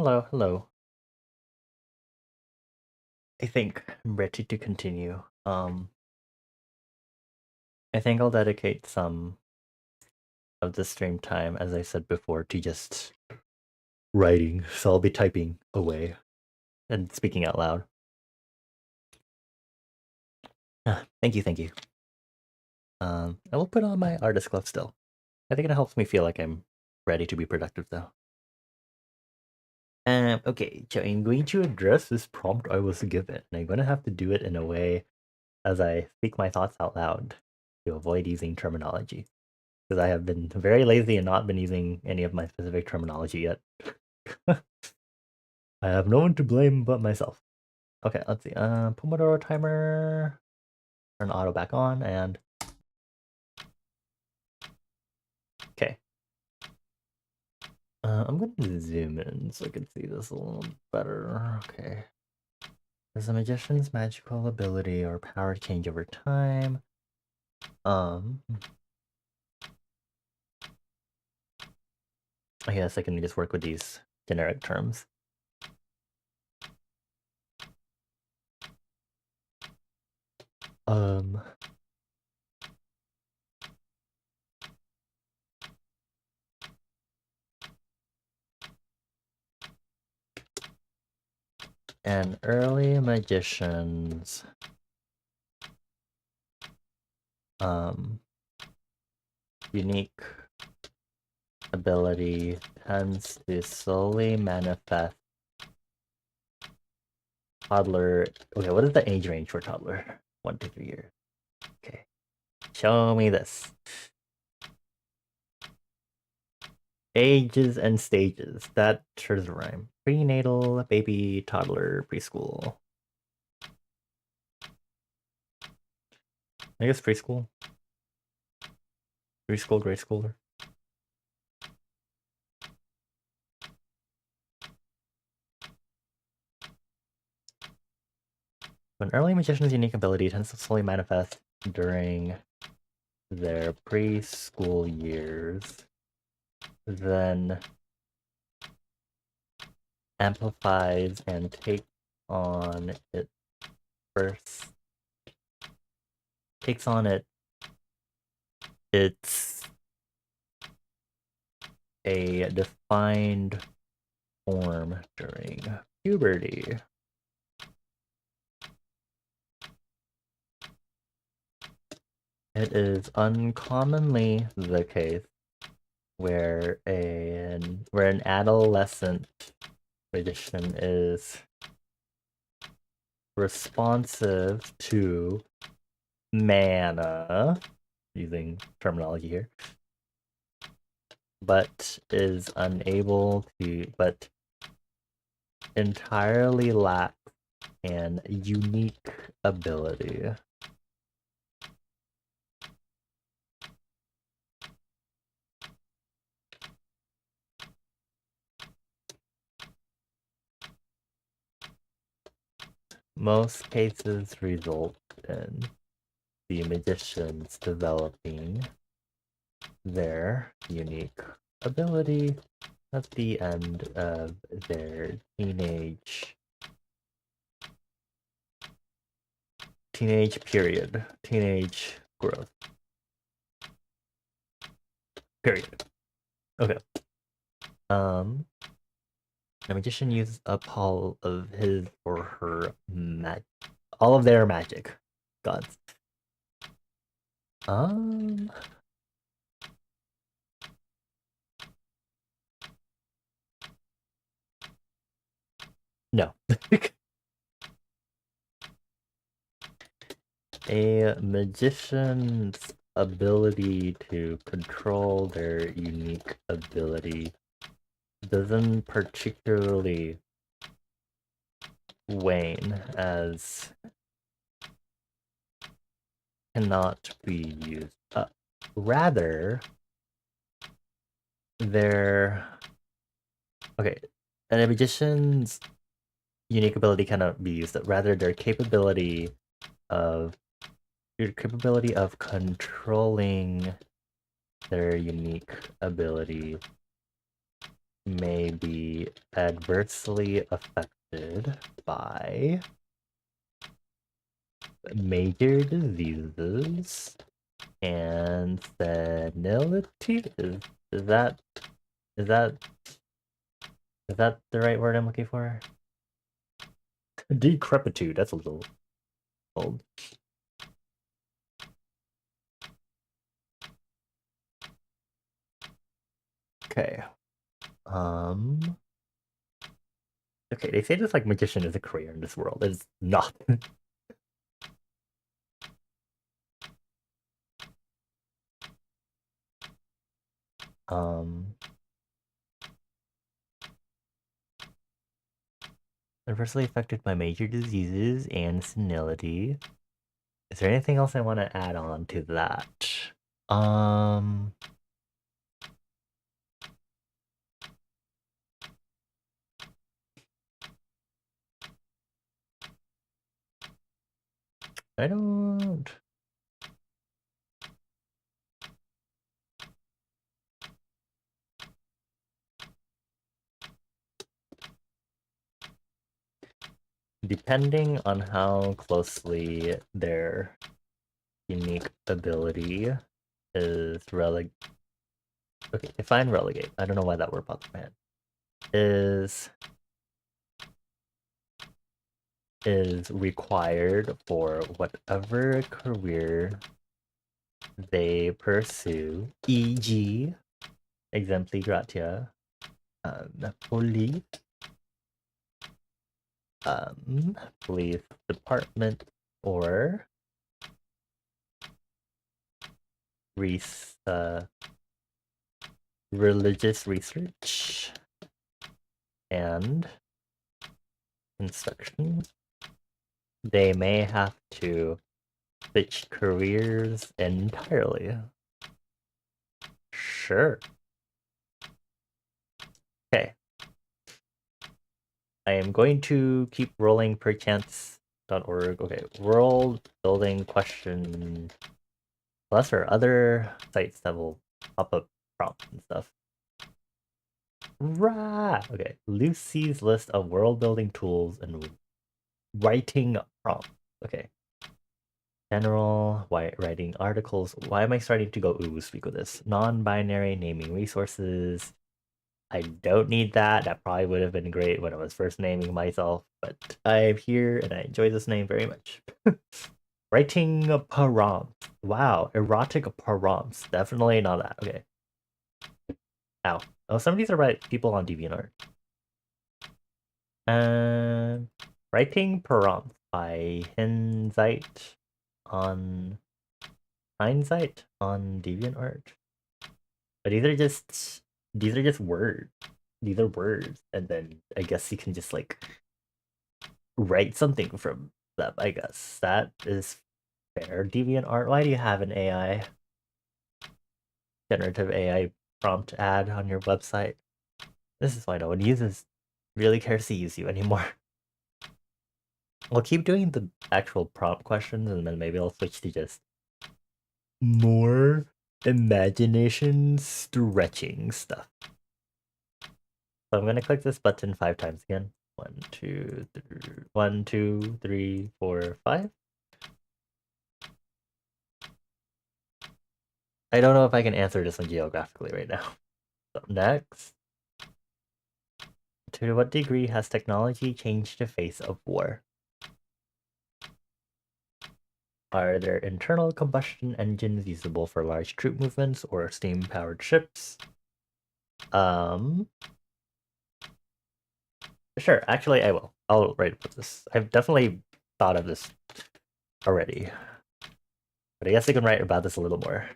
Hello, hello. I think I'm ready to continue. I think I'll dedicate some of the stream time, as I said before, to just writing. So I'll be typing away and speaking out loud. Thank you, thank you. I will put on my artist glove still. I think it helps me feel like I'm ready to be productive, though. Okay, so I'm going to address this prompt I was given, and I'm going to have to do it in a way as I speak my thoughts out loud to avoid using terminology. Because I have been very lazy and not been using any of my specific terminology yet. I have no one to blame but myself. Okay, let's see. Pomodoro timer. Turn auto back on and okay. I'm gonna zoom in so I can see this a little better. Okay. Does a magician's magical ability or power change over time? I guess I can just work with these generic terms. Um, and early magicians unique ability tends to slowly manifest toddler. Okay, what is the age range for toddler? 1 to 3 years. Okay, show me this. Ages and stages. That sure does rhyme. Prenatal, baby, toddler, preschool. I guess preschool. Preschool, grade schooler. An early magician's unique ability tends to slowly manifest during their preschool years, then amplifies and on it first takes on it's a defined form during puberty. It is uncommonly the case where an adolescent magician is responsive to mana, using terminology here, but is unable to, but entirely lacks an unique ability. Most cases result in the magicians developing their unique ability at the end of their teenage period, teenage growth period. Okay. The magician uses up all of his or her all of their magic gods. No. A magician's ability to control their unique ability doesn't particularly wane as cannot be used. Rather, their okay, and a magician's unique ability cannot be used. Rather, their capability of controlling their unique ability may be adversely affected by major diseases and senility. Is that is that is that the right word I'm looking for? Decrepitude. That's a little old. Okay. Okay, they say this like magician is a career in this world. It's not. um Adversely affected by major diseases and senility. Is there anything else I want to add on to that? Um I don't. Depending on how closely their unique ability is okay, define relegate. I don't know why that word popped in my head. Is required for whatever career they pursue, e.g., exempli gratia, poli, police department, or religious research and instruction. They may have to switch careers entirely. Sure. Okay. I am going to keep rolling perchance.org. Okay, world building question plus or other sites that will pop up prompts and stuff. Rah! Okay, Lucy's list of world building tools and writing prompts. Okay. General, writing articles. Why am I starting to go ooh speak with this? Non-binary naming resources. I don't need that. That probably would have been great when I was first naming myself, but I'm here and I enjoy this name very much. Writing prompts. Wow, erotic prompts. Definitely not that. Okay. Ow. Oh, some of these are by people on DeviantArt. Writing prompts by on Hindsight on DeviantArt. But these are just words. These are words, and then I guess you can just like write something from them. I guess that is fair. DeviantArt. Why do you have an AI generative AI prompt ad on your website? This is why no one really cares to use you anymore. I'll keep doing the actual prompt questions, and then maybe I'll switch to just more imagination stretching stuff. So I'm gonna click this button 5 times again. 1, 2, 3, 1, 2, 3, 4, 5. I don't know if I can answer this one geographically right now. So next. To what degree has technology changed the face of war? Are there internal combustion engines usable for large troop movements or steam-powered ships? Sure, actually I will. I'll write about this. I've definitely thought of this already. But I guess I can write about this a little more.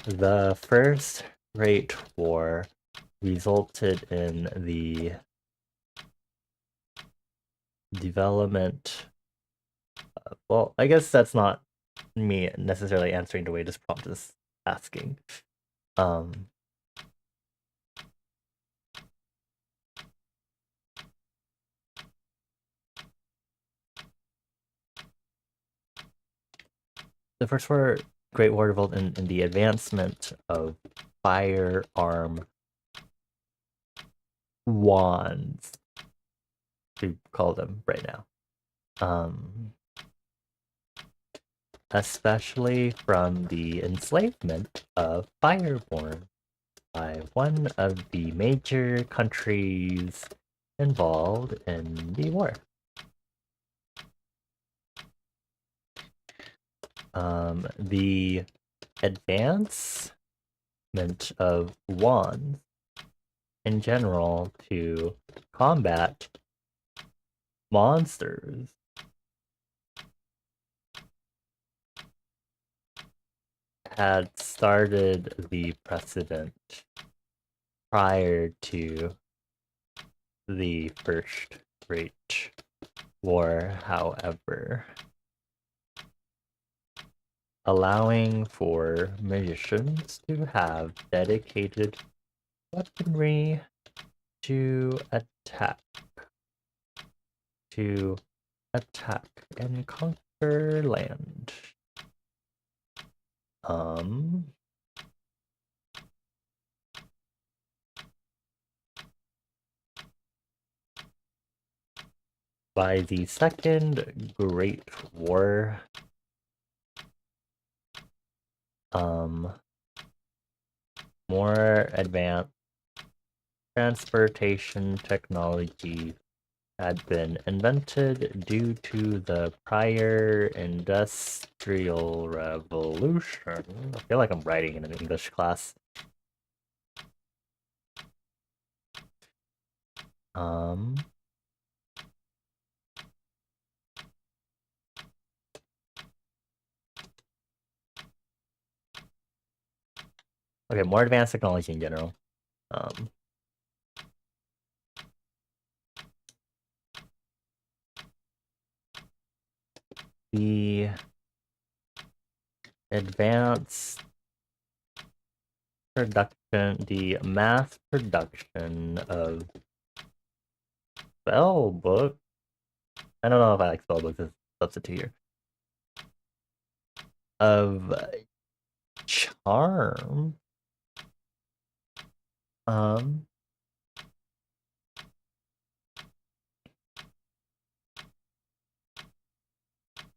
The First Great War resulted in the development. Well, I guess that's not me necessarily answering the way this prompt is asking. Um, the first war, Great War revolt in the advancement of firearm wands, we call them right now. Especially from the enslavement of Fireborn by one of the major countries involved in the war. The advancement of wands in general to combat monsters had started the precedent prior to the First Great War, however, allowing for magicians to have dedicated weaponry to attack and conquer land. By the Second Great War, more advanced transportation technology had been invented due to the prior industrial revolution. I feel like I'm writing in an English class. Okay, more advanced technology in general. The advanced production, the mass production of spell book. I don't know if I like spell books as a substitute here. Of charm.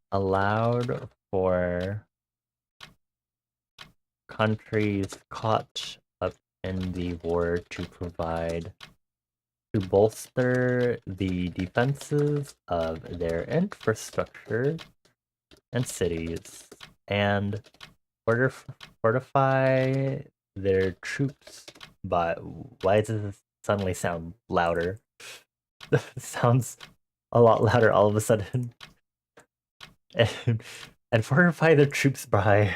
Allowed for countries caught up in the war to bolster the defenses of their infrastructure and cities and fortify their troops. But why does this suddenly sound louder? It sounds a lot louder all of a sudden. And fortify their troops by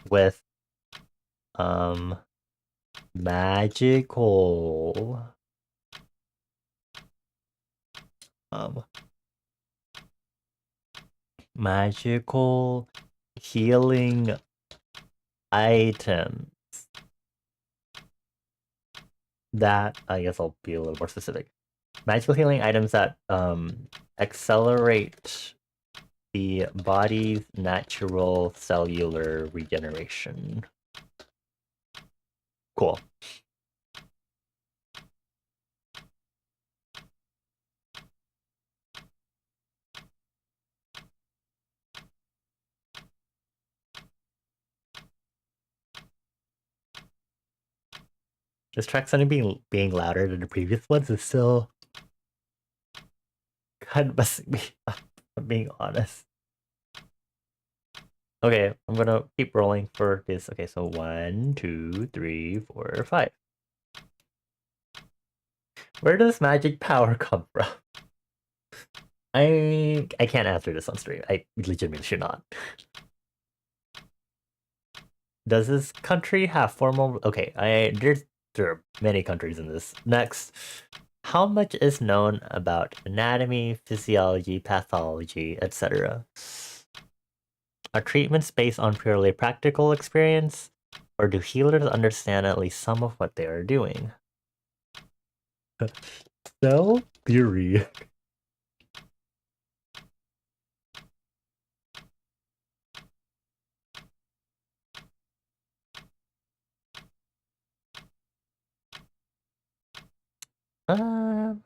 with magical magical healing items that, I guess I'll be a little more specific. Magical healing items that accelerate the body's natural cellular regeneration. Cool. This track sounding being louder than the previous ones is still kind of messing me up, I'm being honest. Okay, I'm gonna keep rolling for this. Okay, so 1, 2, 3, 4, 5. Where does magic power come from? I can't answer this on stream. I legitimately should not. Does this country have formal? Okay, there are many countries in this. Next, how much is known about anatomy, physiology, pathology, etc.? Are treatments based on purely practical experience, or do healers understand at least some of what they are doing? Cell theory. Um,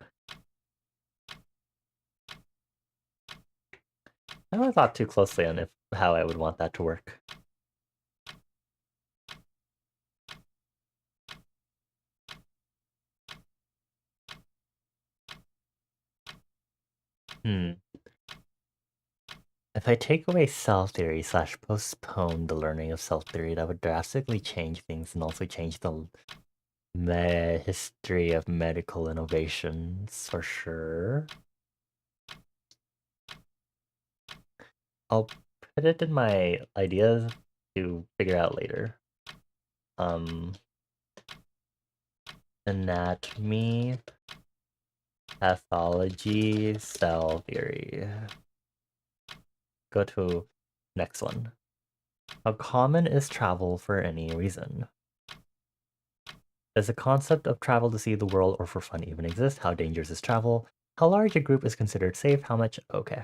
I haven't thought too closely on how I would want that to work. Hmm. If I take away cell theory slash postpone the learning of cell theory, that would drastically change things and also change the history of medical innovations for sure. I'll put it in my ideas to figure out later. Anatomy, pathology, cell theory. Go to next one. How common is travel for any reason? Does the concept of travel to see the world or for fun even exist? How dangerous is travel? How large a group is considered safe? How much? Okay.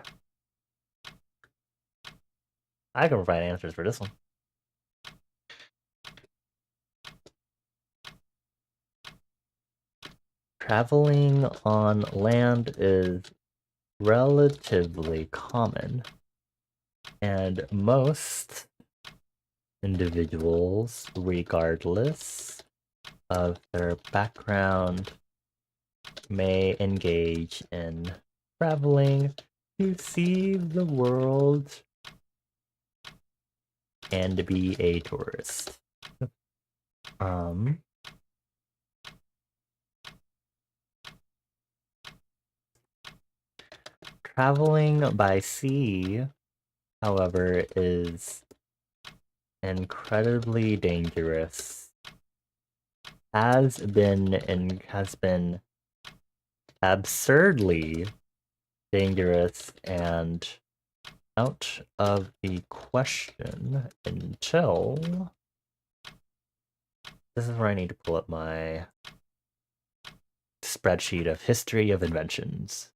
I can provide answers for this one. Traveling on land is relatively common, and most individuals, regardless of their background, may engage in traveling to see the world and be a tourist. Um, Traveling by sea, however, is incredibly dangerous. Has been absurdly dangerous and out of the question until this is where I need to pull up my spreadsheet of history of inventions.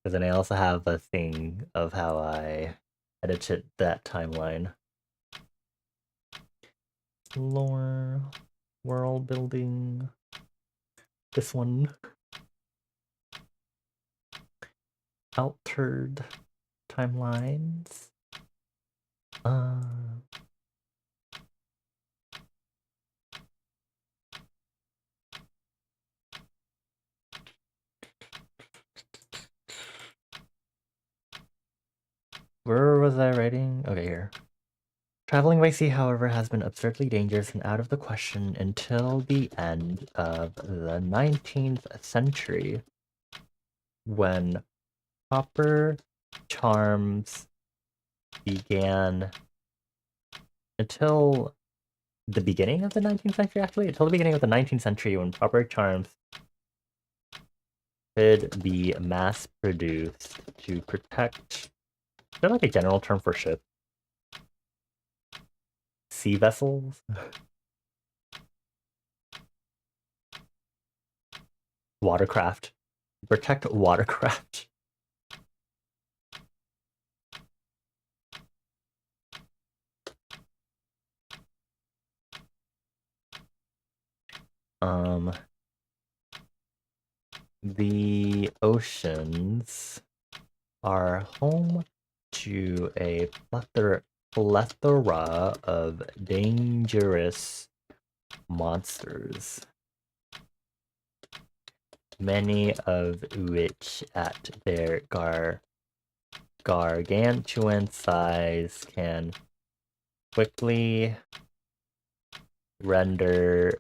Because then I also have a thing of how I edited that timeline. Lore, world building. This one. Altered timelines. Uh, where was I writing? Okay, here. Traveling by sea, however, has been absurdly dangerous and out of the question until the end of the 19th century, when proper charms began until the beginning of the 19th century, actually, until the beginning of the 19th century, when proper charms could be mass-produced to protect. Is there like a general term for ship? Sea vessels? Watercraft. Protect watercraft. Um, the oceans are home to a plethora of dangerous monsters, many of which at their gargantuan size can quickly render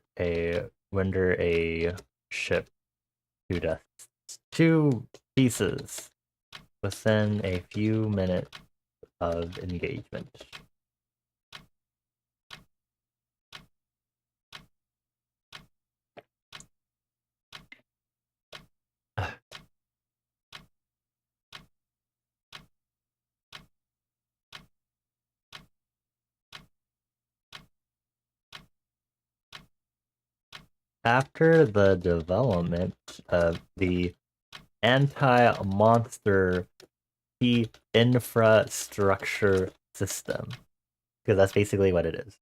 a ship to dust to pieces within a few minutes of engagement. After the development of the anti-monster infrastructure system, because that's basically what it is.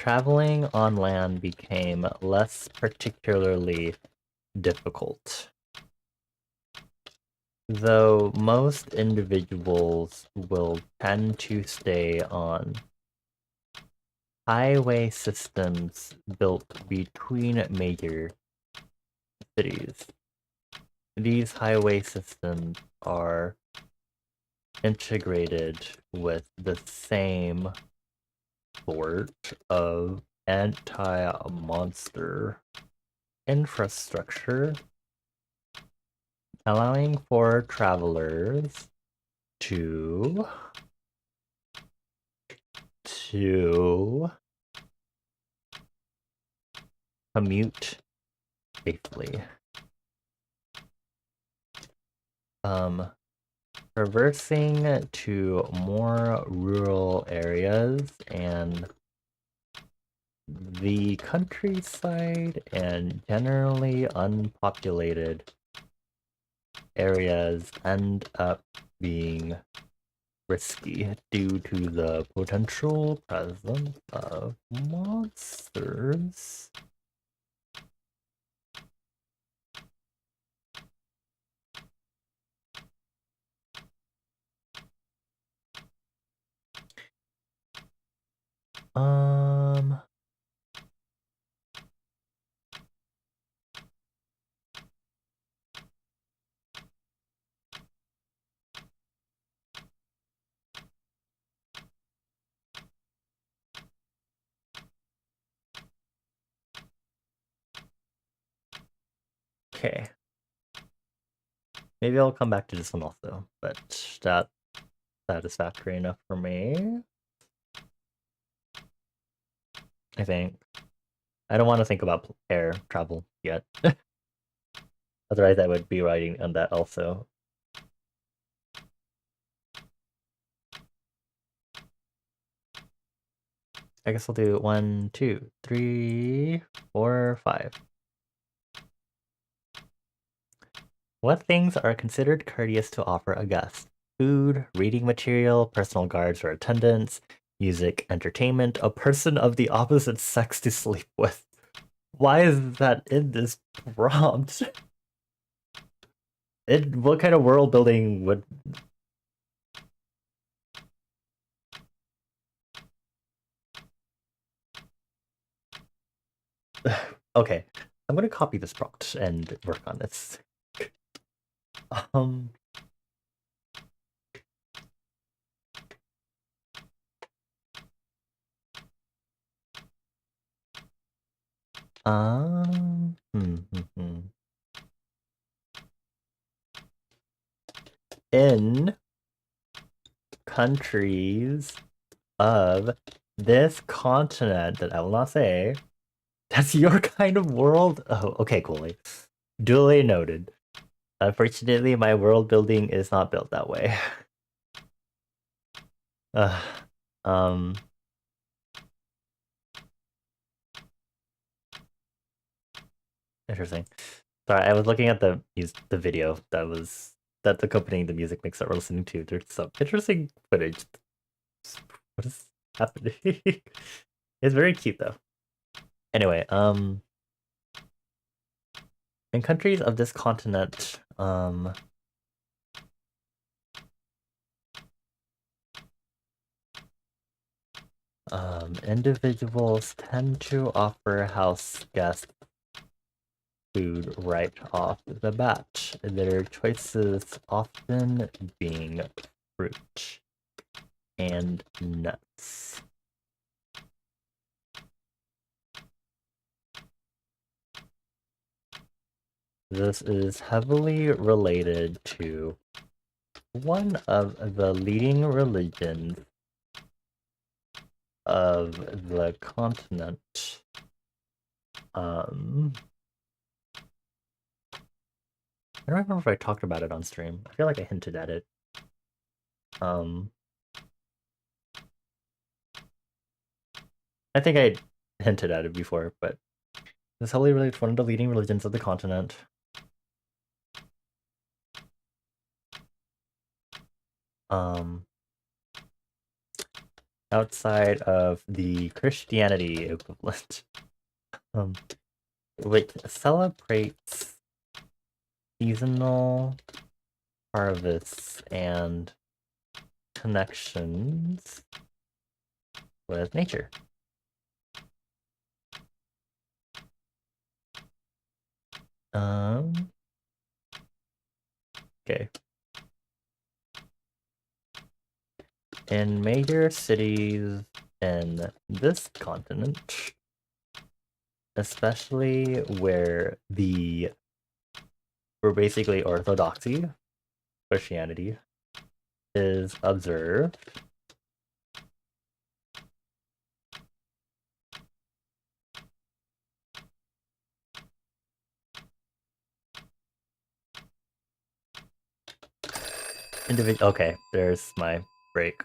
traveling on land became less particularly difficult. Though most individuals will tend to stay on highway systems built between major cities. These highway systems are integrated with the same sort of anti-monster infrastructure, allowing for travelers to commute safely. Traversing to more rural areas and the countryside and generally unpopulated areas end up being risky due to the potential presence of monsters. Okay. Maybe I'll come back to this one also, but that's satisfactory enough for me. I think. I don't want to think about air travel yet. Otherwise, I would be writing on that also. I guess I'll do 1, 2, 3, 4, 5. What things are considered courteous to offer a guest? Food, reading material, personal guards or attendants, music, entertainment, a person of the opposite sex to sleep with. Why is that in this prompt? What kind of world building would... Okay, I'm gonna copy this prompt and work on this. Hmm. In countries of this continent that I will not say, that's your kind of world? Oh, okay, cool. Duly noted. Unfortunately, my world building is not built that way. Um, interesting. Sorry, I was looking at the video that accompanying the music mix that we're listening to. There's some interesting footage. What is happening? It's very cute though. Anyway, in countries of this continent, individuals tend to offer house guests food right off the bat, their choices often being fruit and nuts. This is heavily related to one of the leading religions of the continent. I don't remember if I talked about it on stream. I feel like I hinted at it. I think I hinted at it before, but it's heavily related to one of the leading religions of the continent. outside of the Christianity equivalent, um, which celebrates seasonal harvests and connections with nature. Okay. In major cities in this continent, especially where basically orthodoxy, Christianity, is observed, okay, there's my break.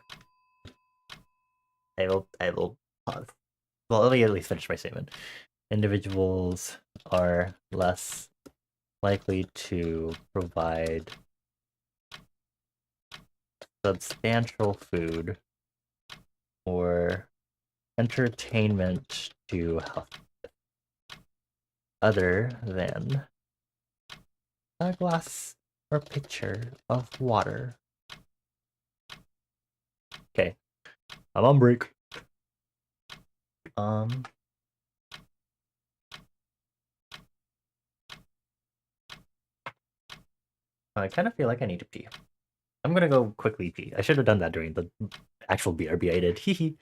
I will pause. Well, let me at least finish my statement. Individuals are less likely to provide substantial food or entertainment to health other than a glass or pitcher of water. Okay, I'm on break. I kind of feel like I need to pee. I'm gonna go quickly pee. I should have done that during the actual BRB I did. Hee.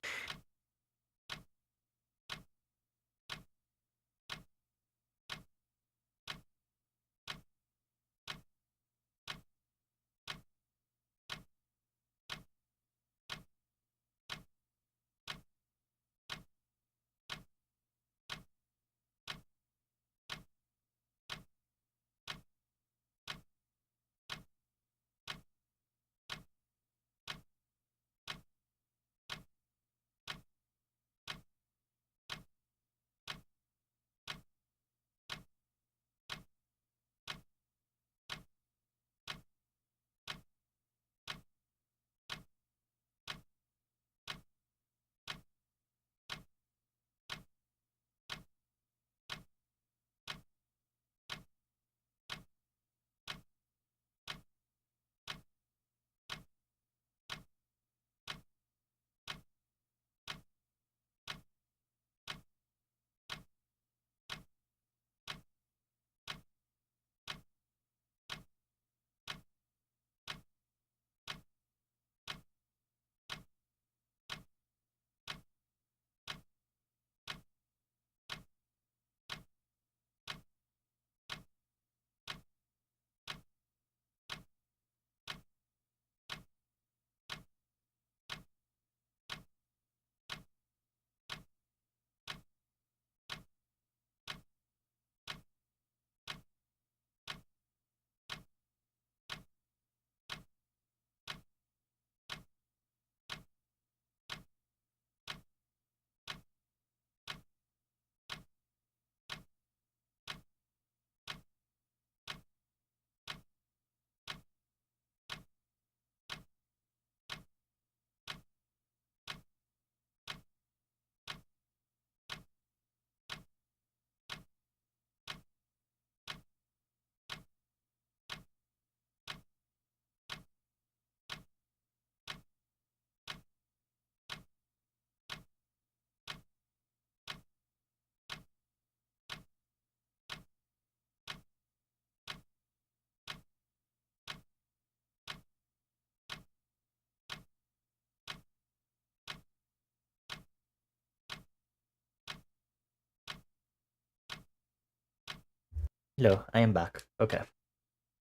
Hello, I am back. Okay.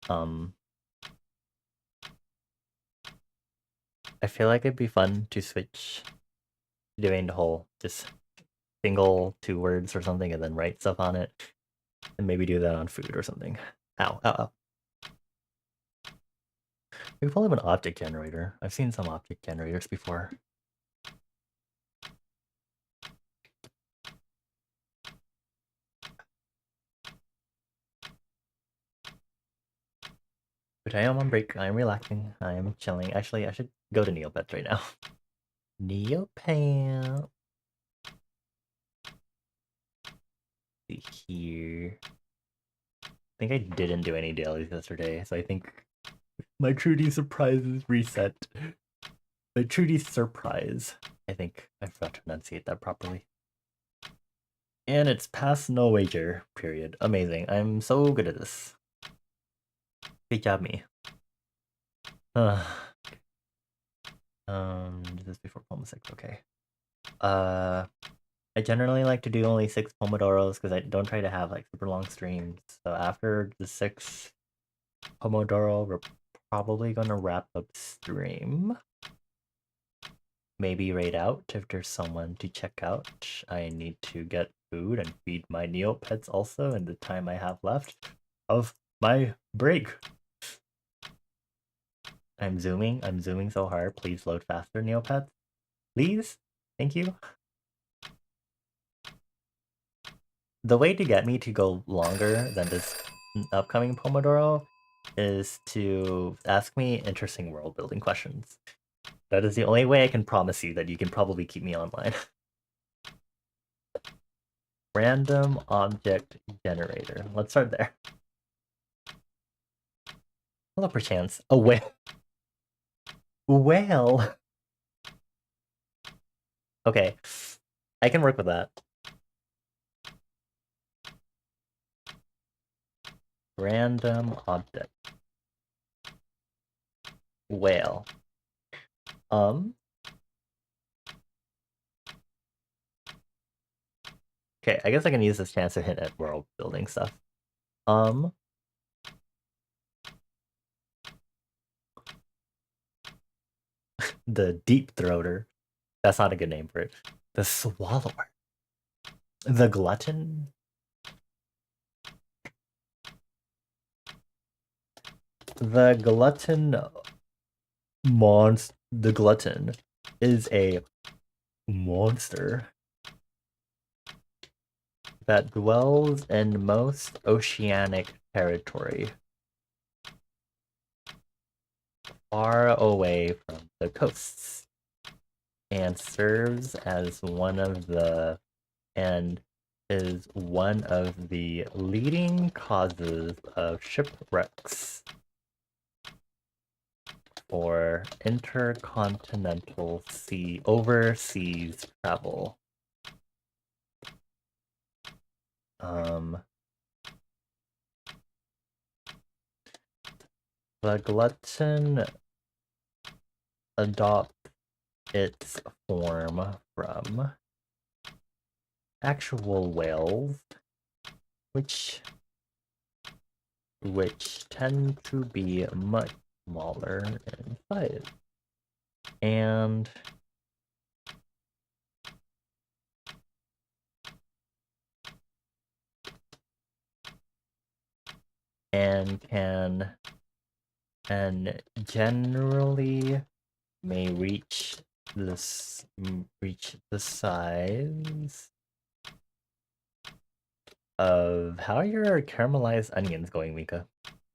Um, I feel like it'd be fun to switch doing the whole just single 2 words or something and then write stuff on it. And maybe do that on food or something. Ow, ow, ow. We can pull up an object generator. I've seen some object generators before. But I am on break. I am relaxing. I am chilling. Actually, I should go to Neopets right now. Neopant. See here. I think I didn't do any dailies yesterday, so I think my Trudy surprise is reset. My Trudy surprise. I think I forgot to enunciate that properly. And it's past no wager, period. Amazing. I'm so good at this. Good job, me. This is before Poma 6, okay. I generally like to do only 6 Pomodoros because I don't try to have like super long streams. So after the 6th Pomodoro, we're probably gonna wrap up stream. Maybe raid out if there's someone to check out. I need to get food and feed my Neopets also in the time I have left of my break. I'm zooming so hard. Please load faster, Neopets. Please? Thank you. The way to get me to go longer than this upcoming Pomodoro is to ask me interesting world building questions. That is the only way I can promise you that you can probably keep me online. Random object generator. Let's start there. Hello, perchance. A whale. Whale. Okay. I can work with that. Random object. Whale. Okay, I guess I can use this chance to hint at world building stuff. The deep throater. That's not a good name for it. The swallower. The glutton. The glutton The glutton is a monster that dwells in most oceanic territory, far away from the coasts, and serves as one of the leading causes of shipwrecks for intercontinental overseas travel. The glutton adopts its form from actual whales, which tend to be much smaller in size. And generally may reach the size of how are your caramelized onions going, Mika?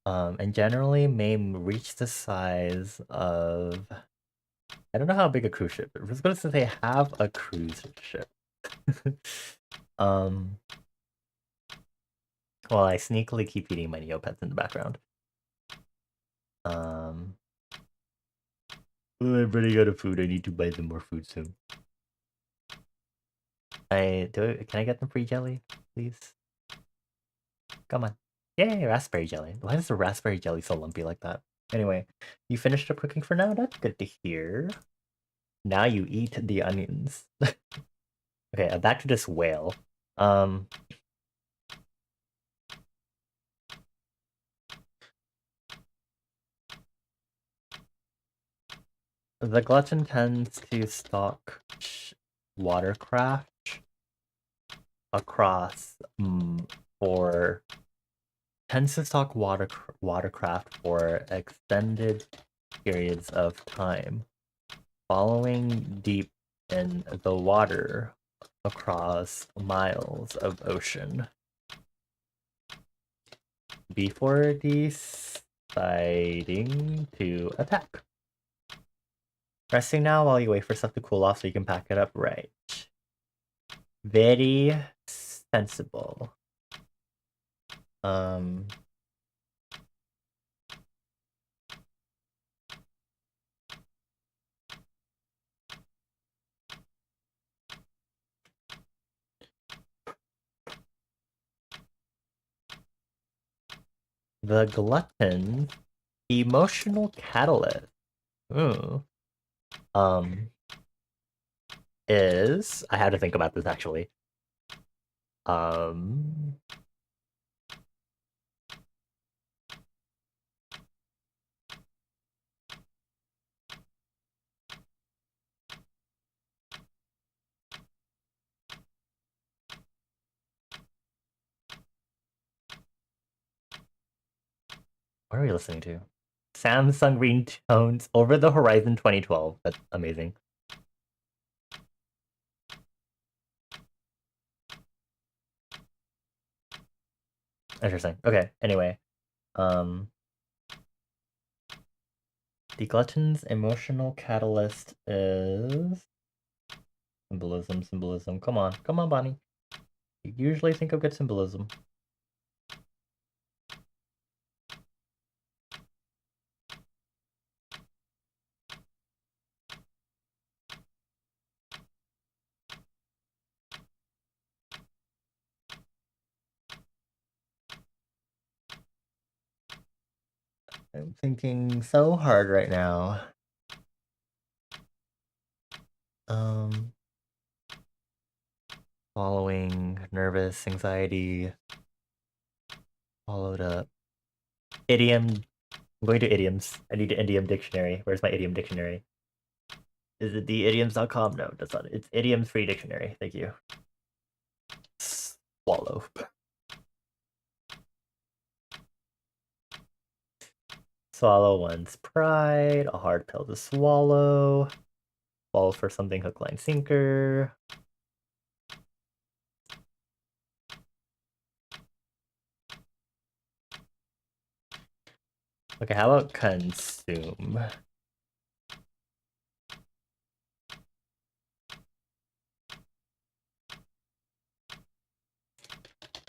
And generally may reach the size of I don't know how big a cruise ship. I was going to say have a cruise ship. Well, I sneakily keep eating my Neopets in the background. I'm running out of food. I need to buy them more food soon. Can I get them free jelly, please? Come on. Yay, raspberry jelly. Why is the raspberry jelly so lumpy like that? Anyway, you finished up cooking for now? That's good to hear. Now you eat the onions. Okay, back to this whale. The glutton tends to stalk watercraft across watercraft for extended periods of time, following deep in the water across miles of ocean before deciding to attack. Resting now while you wait for stuff to cool off so you can pack it up right. Very sensible. The glutton, emotional catalyst. Ooh. Is I had to think about this actually. Um, what are we listening to? Samsung ringtones Over the Horizon 2012. That's amazing. Interesting. Okay, anyway. The glutton's emotional catalyst is symbolism. Come on, Bonnie. You usually think of good symbolism. I'm thinking so hard right now. Following, nervous, anxiety, followed up. Idiom. I'm going to idioms. I need an idiom dictionary. Where's my idiom dictionary? Is it theidioms.com? No, that's not it. It's idioms free dictionary. Thank you. Swallow. Swallow one's pride. A hard pill to swallow. Fall for something hook, line, sinker. Okay, how about consume?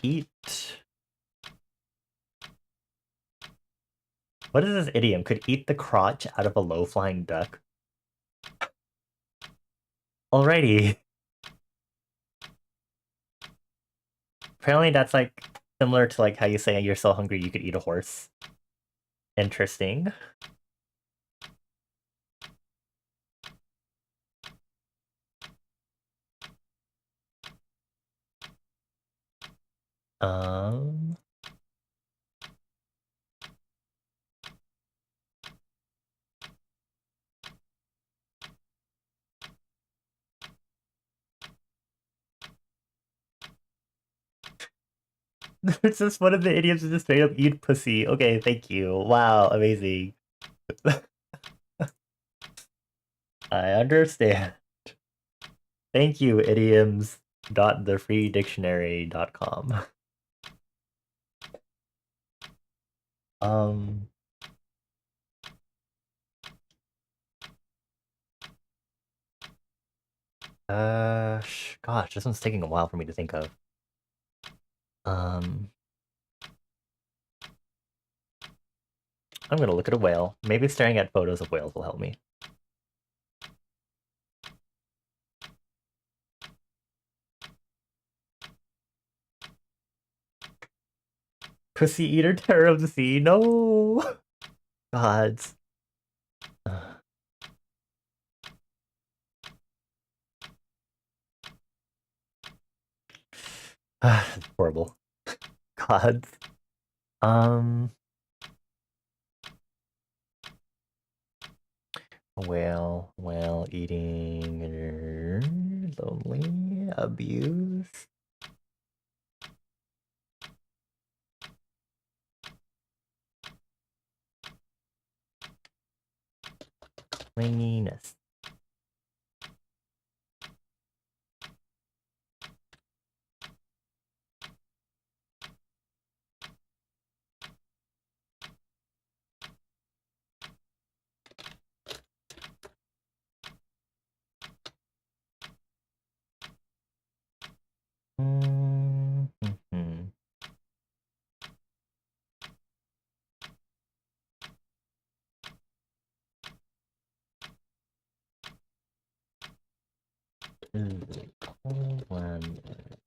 Eat. What is this idiom? Could eat the crotch out of a low-flying duck. Alrighty. Apparently that's like similar to like how you say you're so hungry you could eat a horse. Interesting. Um It's just one of the idioms is just straight up eat pussy. Okay, thank you. Wow, amazing. I understand. Thank you, idioms.thefreedictionary.com. Um gosh, this one's taking a while for me to think of. I'm gonna look at a whale. Maybe staring at photos of whales will help me. Pussy eater, terror of the sea. No, gods. Horrible. Gods. Whale eating, lonely, abuse. Clinginess.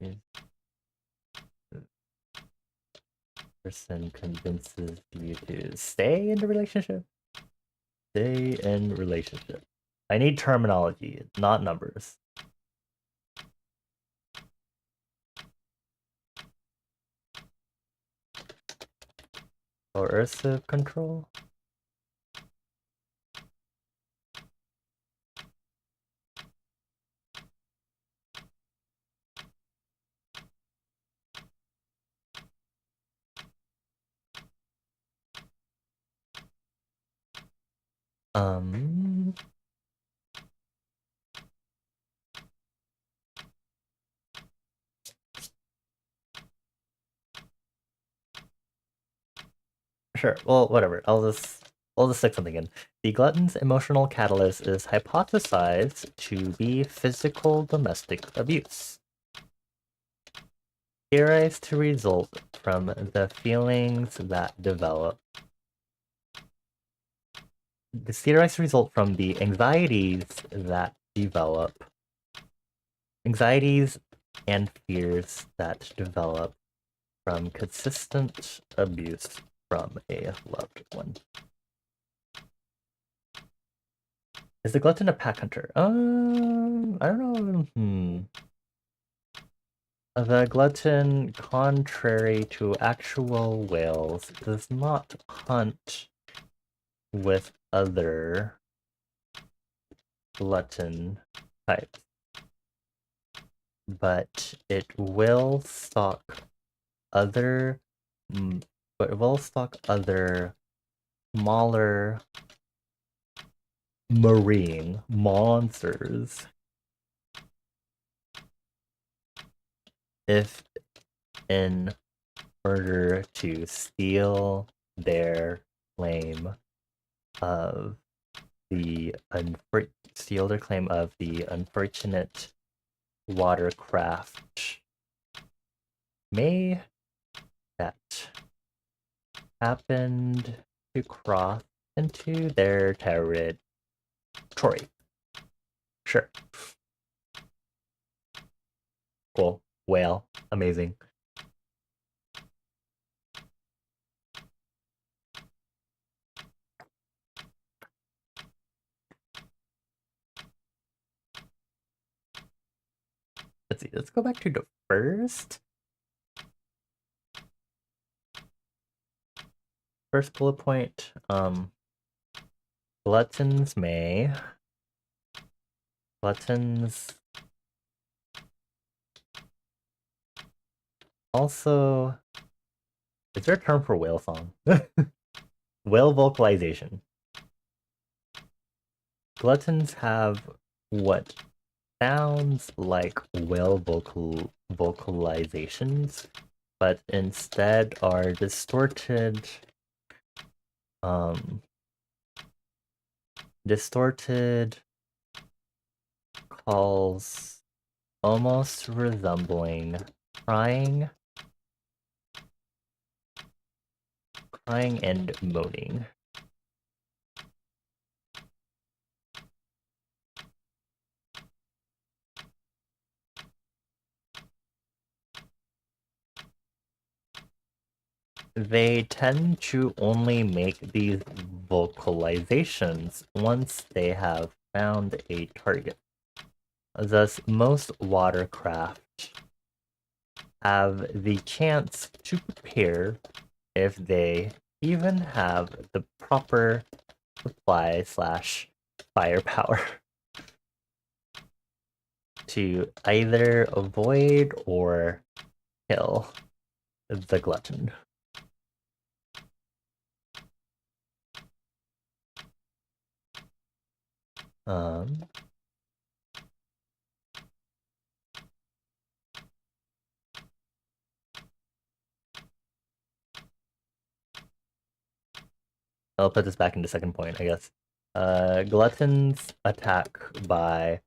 And person convinces you to stay in the relationship? Stay in relationship. I need terminology, not numbers. Coercive control? Um, sure. Well, whatever. I'll just stick something in. The glutton's emotional catalyst is hypothesized to be physical domestic abuse. Theorized to result from the feelings that develop. The theorized result from the anxieties that develop. Anxieties and fears that develop from consistent abuse from a loved one. Is the glutton a pack hunter? I don't know. The glutton, contrary to actual whales, does not hunt with other glutton types, but it will stalk other, smaller marine monsters if in order to steal their claim of the unfortunate watercraft may that happened to cross into their territory. Sure. Cool. Whale. Amazing. Let's see. Let's go back to the first bullet point. Gluttons also, is there a term for whale song? Whale vocalization. Gluttons have what sounds like whale vocalizations, but instead are distorted calls almost resembling crying and moaning. They tend to only make these vocalizations once they have found a target. Thus, most watercraft have the chance to prepare if they even have the proper supply / firepower to either avoid or kill the glutton. I'll put this back into second point, I guess. Gluttons attack by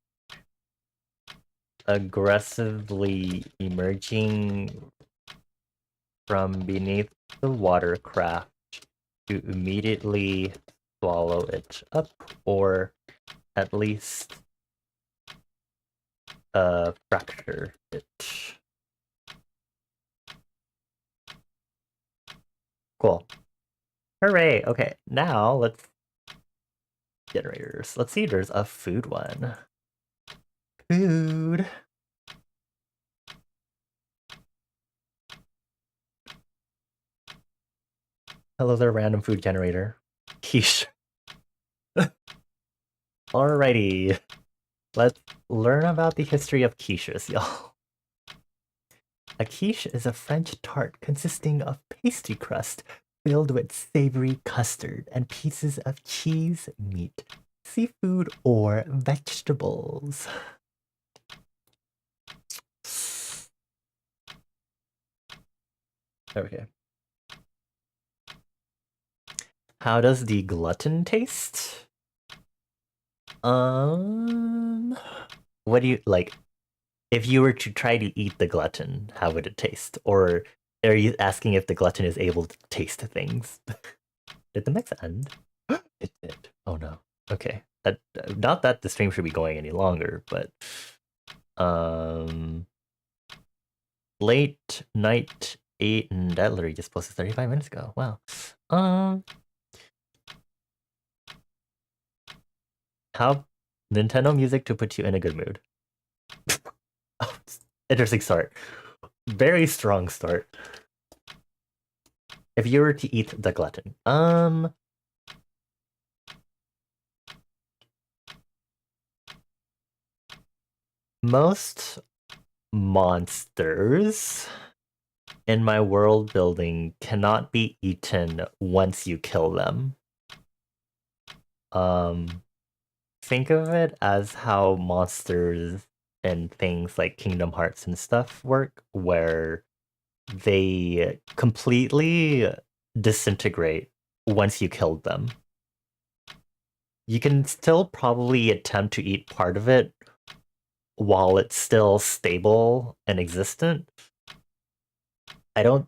aggressively emerging from beneath the watercraft to immediately swallow it up, or at least fracture it. Cool. Hooray! Okay, now let's generators. Let's see. There's a food one. Food. Hello there, random food generator. Quiche. Alrighty. Let's learn about the history of quiches, y'all. A quiche is a French tart consisting of pastry crust filled with savory custard and pieces of cheese, meat, seafood, or vegetables. Okay. How does the glutton taste? What do you like? If you were to try to eat the glutton, how would it taste? Or are you asking if the glutton is able to taste things? Did the mix end? It did. Oh no. Okay. That not that the stream should be going any longer, but um late night 8 and that literally just posted 35 minutes ago. Wow. How Nintendo music to put you in a good mood. Interesting start. Very strong start. If you were to eat the glutton. Most monsters in my world building cannot be eaten once you kill them. Think of it as how monsters and things like Kingdom Hearts and stuff work, where they completely disintegrate once you killed them. You can still probably attempt to eat part of it while it's still stable and existent. I don't.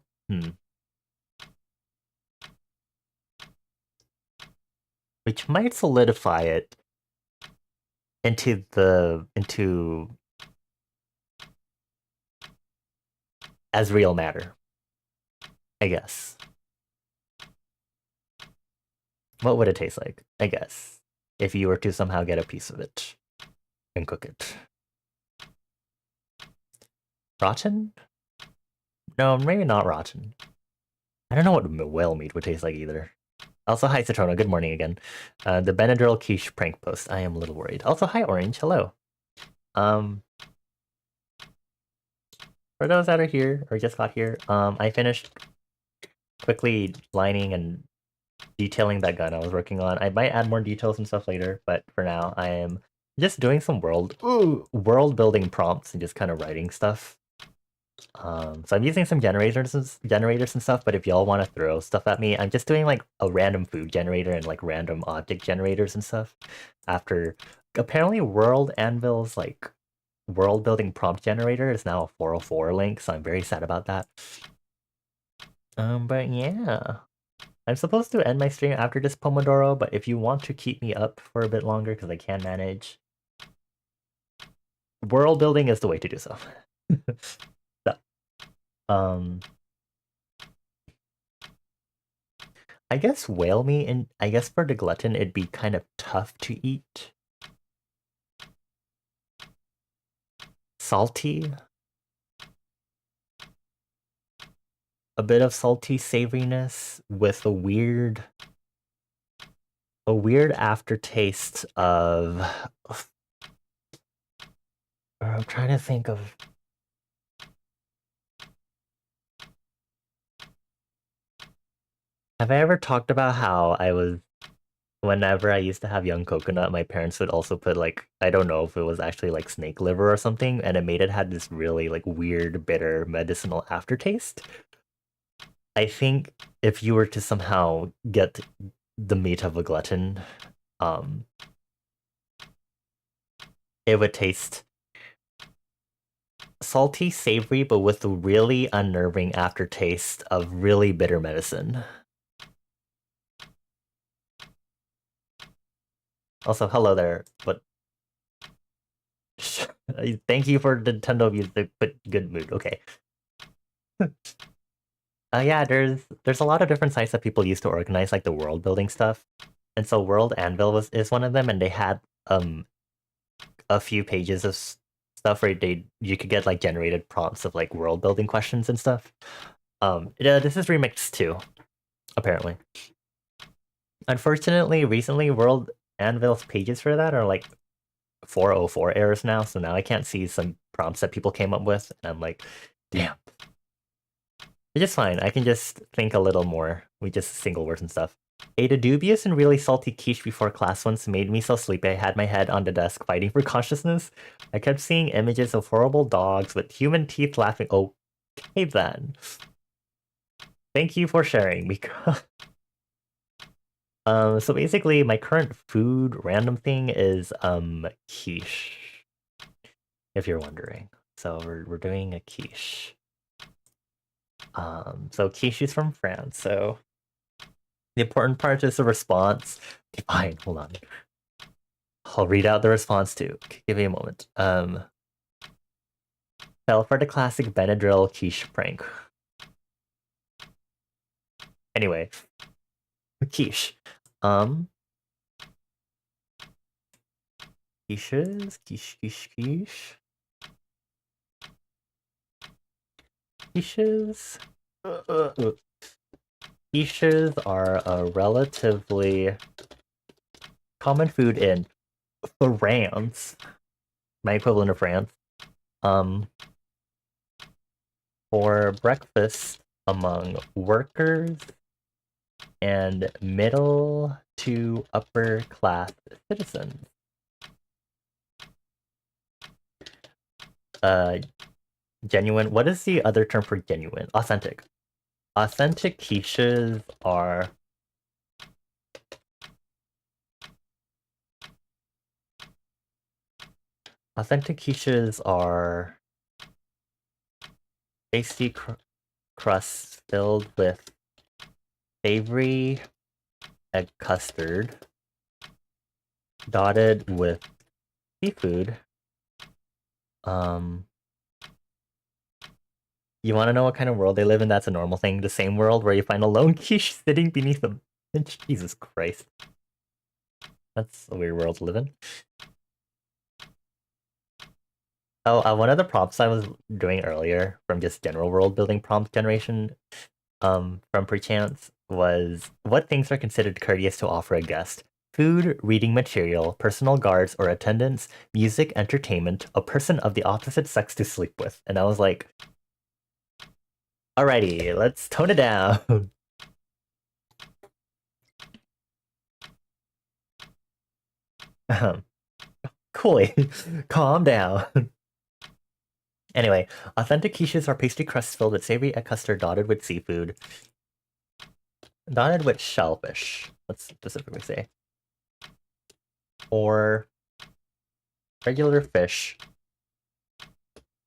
Which might solidify it into as real matter, I guess. What would it taste like? I guess if you were to somehow get a piece of it and cook it. Rotten? No, maybe not rotten. I don't know what whale meat would taste like either. Also, hi Citrona, good morning again. The Benadryl quiche prank post. I am a little worried. Also, hi Orange, hello. For those that are here or just got here, I finished quickly lining and detailing that gun I was working on. I might add more details and stuff later, but for now, I am just doing some world building prompts and just kind of writing stuff. So I'm using some generators and stuff, but if y'all want to throw stuff at me, I'm just doing like a random food generator and like random object generators and stuff. After apparently World Anvil's like world building prompt generator is now a 404 link, so I'm very sad about that. But yeah. I'm supposed to end my stream after this Pomodoro, but if you want to keep me up for a bit longer, because I can manage, world building is the way to do so. So, I guess whale meat, and I guess for the glutton, it'd be kind of tough to eat. Salty. A bit of salty savoriness with a weird aftertaste of... I'm trying to think of... Have I ever talked about how whenever I used to have young coconut, my parents would also put like, I don't know if it was actually like snake liver or something, and it made it had this really like weird, bitter medicinal aftertaste. I think if you were to somehow get the meat of a glutton, it would taste salty, savory, but with a really unnerving aftertaste of really bitter medicine. Also, hello there, but Thank you for Nintendo Music, but good mood. Okay. Yeah, there's a lot of different sites that people use to organize like the world building stuff, and so World Anvil is one of them, and they had a few pages of stuff where you could get like generated prompts of like world building questions and stuff. Yeah, this is remixed too, apparently. Unfortunately, recently World Anvil's pages for that are like 404 errors now, so now I can't see some prompts that people came up with, and I'm like, damn. It's just fine. I can just think a little more. We just single words and stuff. Ate a dubious and really salty quiche before class once made me so sleepy I had my head on the desk fighting for consciousness. I kept seeing images of horrible dogs with human teeth laughing. Okay then. Thank you for sharing, Mika. So basically my current food random thing is quiche, if you're wondering. So we're doing a quiche. So quiche is from France, so the important part is the response. Okay, fine, hold on. I'll read out the response too. Give me a moment. Fell for the classic Benadryl quiche prank. Anyway, quiche. Quiches, quiches. Quiches. Quiches are a relatively common food in France, my equivalent of France. For breakfast among workers and middle to upper class citizens. Genuine. What is the other term for genuine? Authentic. Authentic quiches are pasty crusts filled with savory egg custard, dotted with seafood. You want to know what kind of world they live in? That's a normal thing. The same world where you find a lone quiche sitting beneath a bench. Jesus Christ. That's a weird world to live in. Oh, one of the prompts I was doing earlier from just general world building prompt generation from Perchance was what things are considered courteous to offer a guest? Food, reading material, personal guards or attendants, music, entertainment, a person of the opposite sex to sleep with. And I was like, alrighty, let's tone it down. Cool. Calm down. Anyway, authentic quiches are pastry crusts filled with savory egg custard dotted with seafood. Dotted with shellfish, let's specifically say. Or regular fish.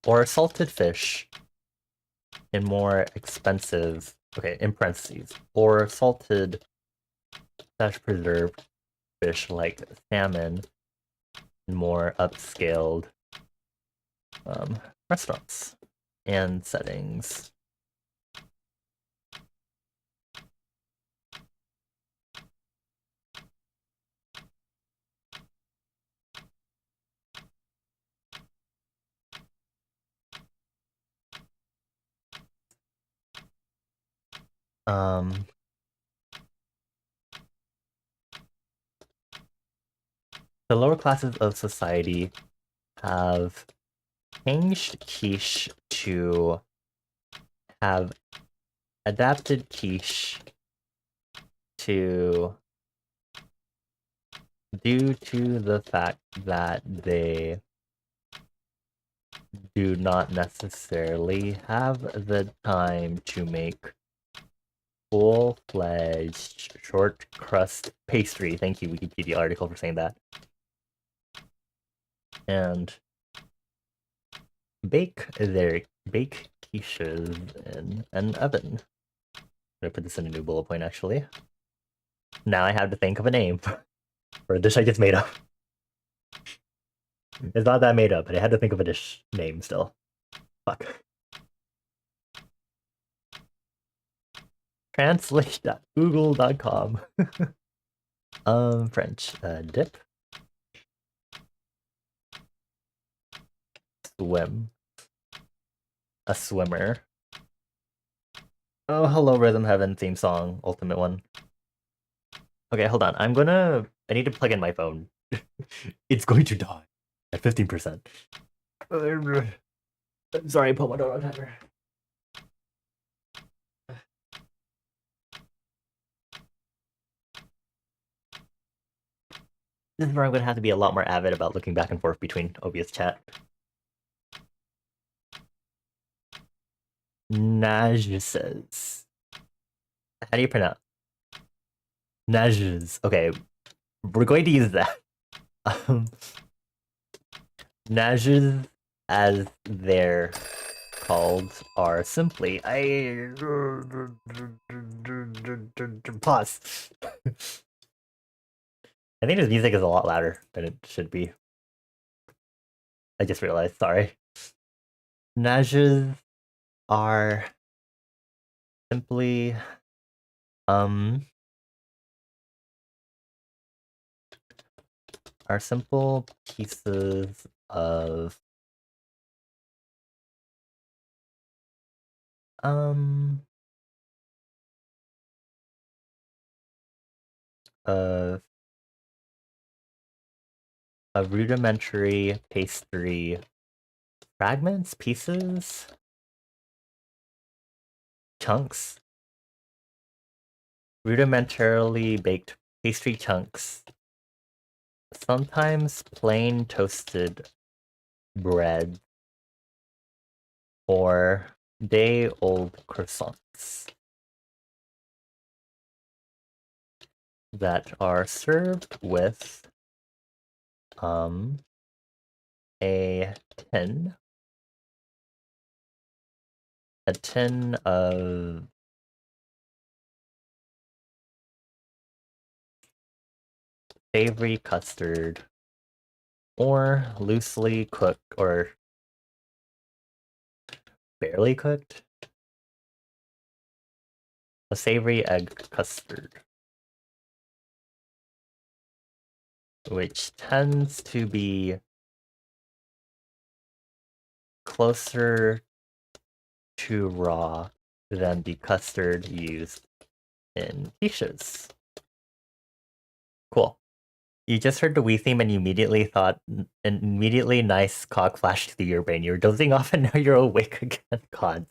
Or salted fish in more expensive, okay, in parentheses. Or salted / preserved fish like salmon in more upscaled restaurants and settings. The lower classes of society have changed quiche to have adapted quiche to due to the fact that they do not necessarily have the time to make full-fledged short crust pastry. Thank you, Wikipedia article, for saying that. And bake quiches in an oven. I'm gonna put this in a new bullet point, actually. Now I have to think of a name for a dish I just made up. It's not that made up, but I had to think of a dish name still. Fuck. Translate.google.com. French. Dip. Swim. A swimmer. Oh, hello, Rhythm Heaven theme song, ultimate one. Okay, hold on. I need to plug in my phone. It's going to die at 15%. Sorry, pomodoro timer. This is where I'm gonna have to be a lot more avid about looking back and forth between OBS chat. Naj says. How do you pronounce? Najs. Okay, we're going to use that. Najs, as they're called, are simply I pause. I think this music is a lot louder than it should be. I just realized. Sorry. Najs are simply are simple pieces of um of a rudimentary pastry fragments, pieces, chunks, rudimentarily baked pastry chunks, sometimes plain toasted bread, or day-old croissants that are served with a tin a tin of savory custard or loosely cooked or barely cooked a savory egg custard, which tends to be closer to raw than the custard used in quiches. Cool. You just heard the Wii theme and you immediately thought, immediately nice cock flashed through your brain. You were dozing off and now you're awake again. God.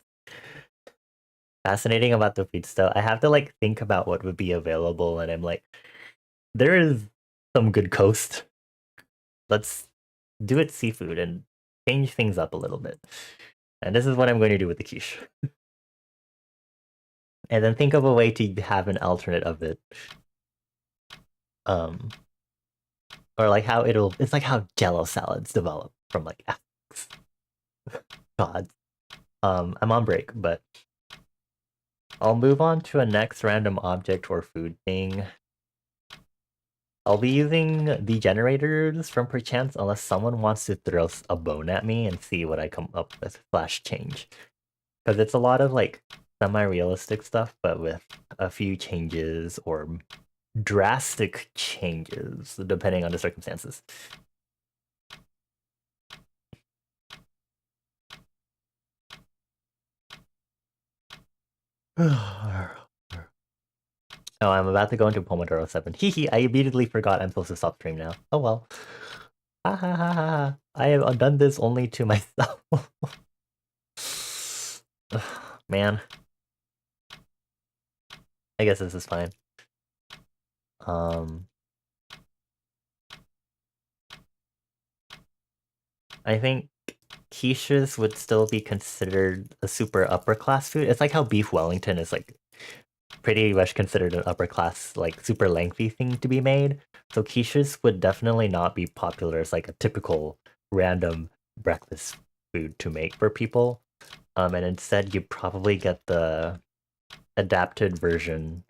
Fascinating about the food stuff. I have to like think about what would be available and I'm like, there is some good coast. Let's do it seafood and change things up a little bit. And this is what I'm going to do with the quiche. And then think of a way to have an alternate of it. Um, or like how it's like how Jello salads develop from like ethics. God. I'm on break, but I'll move on to a next random object or food thing. I'll be using the generators from perchance unless someone wants to throw a bone at me and see what I come up with / change. Because it's a lot of like semi-realistic stuff, but with a few changes or drastic changes depending on the circumstances. Oh, I'm about to go into Pomodoro 7. Hehe, I immediately forgot I'm supposed to stop stream now. Oh well. Ha ha ha ha. I have done this only to myself. Man. I guess this is fine. I think quiches would still be considered a super upper class food. It's like how beef Wellington is like pretty much considered an upper class, like super lengthy thing to be made. So quiches would definitely not be popular as like a typical random breakfast food to make for people. And instead you probably get the adapted version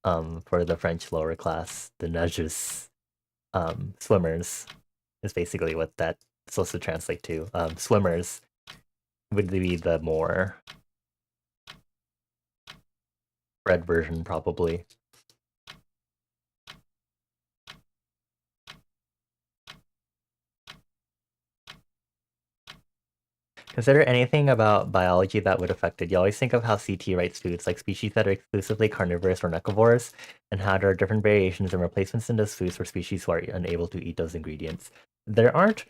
for the French lower class, the nages swimmers, is basically what that's supposed to translate to. Swimmers would be the more bred version, probably. Consider anything about biology that would affect it. You always think of how CT writes foods, like species that are exclusively carnivorous or necavores, and how there are different variations and replacements in those foods for species who are unable to eat those ingredients. There aren't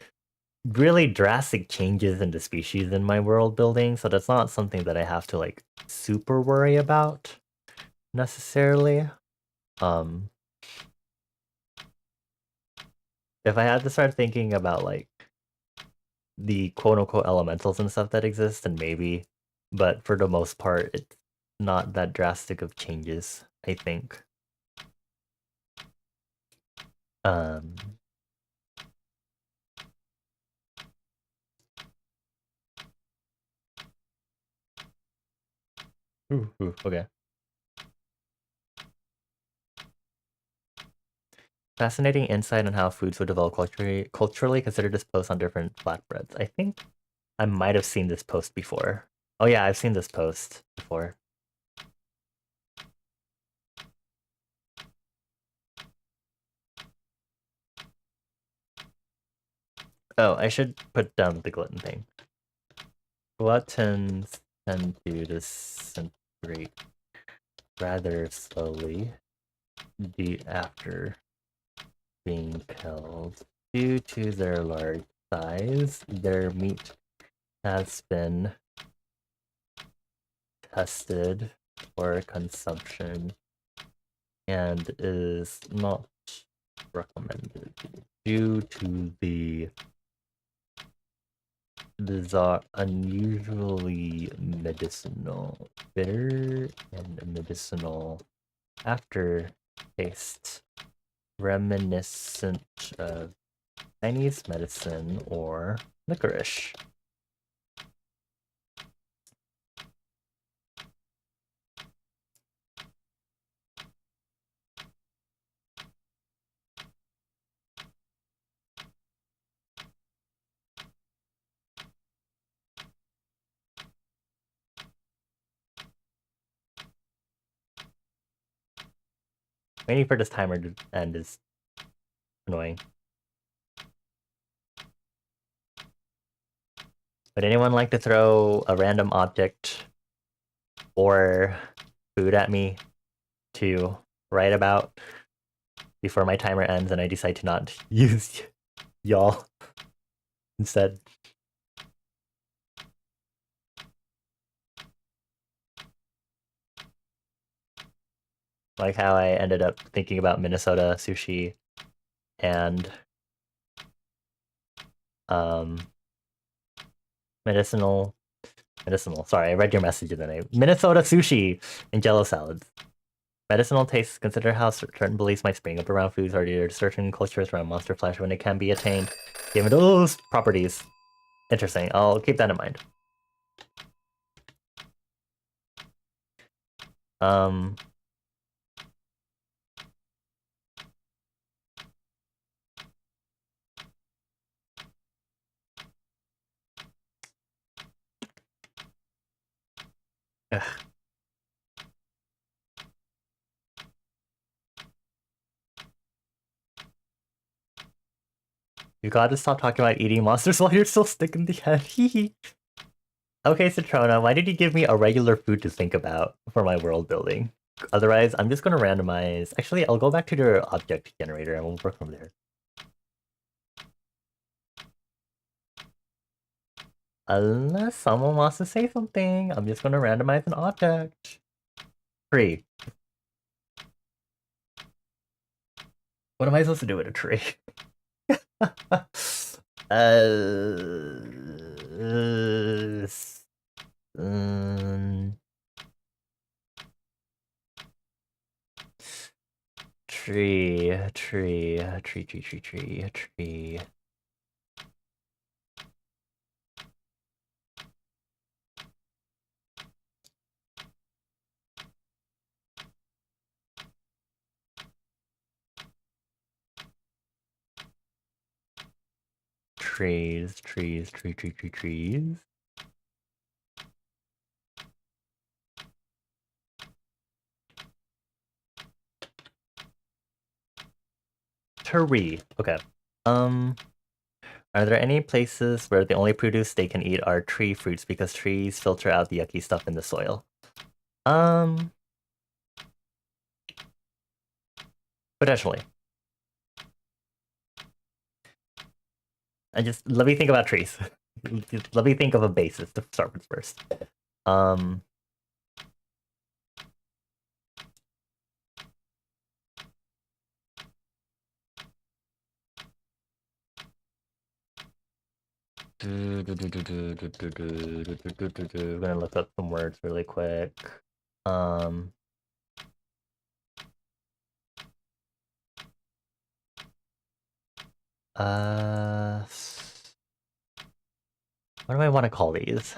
really drastic changes in the species in my world building, so that's not something that I have to like super worry about necessarily. If I had to start thinking about like the quote-unquote elementals and stuff that exist, then maybe, but for the most part it's not that drastic of changes, I think. um okay. Fascinating insight on how foods would develop culturally. Consider this post on different flatbreads. I think I might have seen this post before. Oh yeah, I've seen this post before. Oh, I should put down the gluten thing. Gluttons tend to disintegrate rather slowly after being killed. Due to their large size, their meat has been tested for consumption and is not recommended due to the bizarre, unusually medicinal, bitter and medicinal aftertaste, reminiscent of Chinese medicine or licorice. Waiting for this timer to end is annoying. Would anyone like to throw a random object or food at me to write about before my timer ends and I decide to not use y'all instead? Like how I ended up thinking about Minnesota sushi and um medicinal sorry, I read your message and then Minnesota sushi and jello salads. Medicinal tastes. Consider how certain beliefs might spring up around foods or due to certain cultures around monster flesh when it can be attained, given those properties. Interesting. I'll keep that in mind. Um, ugh. You gotta stop talking about eating monsters while you're still sticking the head. Okay, Citrona, why did you give me a regular food to think about for my world building? Otherwise, I'm just gonna randomize. Actually, I'll go back to the object generator and we'll work from there. Unless someone wants to say something, I'm just gonna randomize an object. Tree. What am I supposed to do with a tree? Um, tree. trees. Trees. Tree. Okay. Are there any places where the only produce they can eat are tree fruits because trees filter out the yucky stuff in the soil? Um, Potentially. Let me think about trees. Let me think of a basis to start with first. Um, I'm gonna look up some words really quick. Um, uh, what do I want to call these?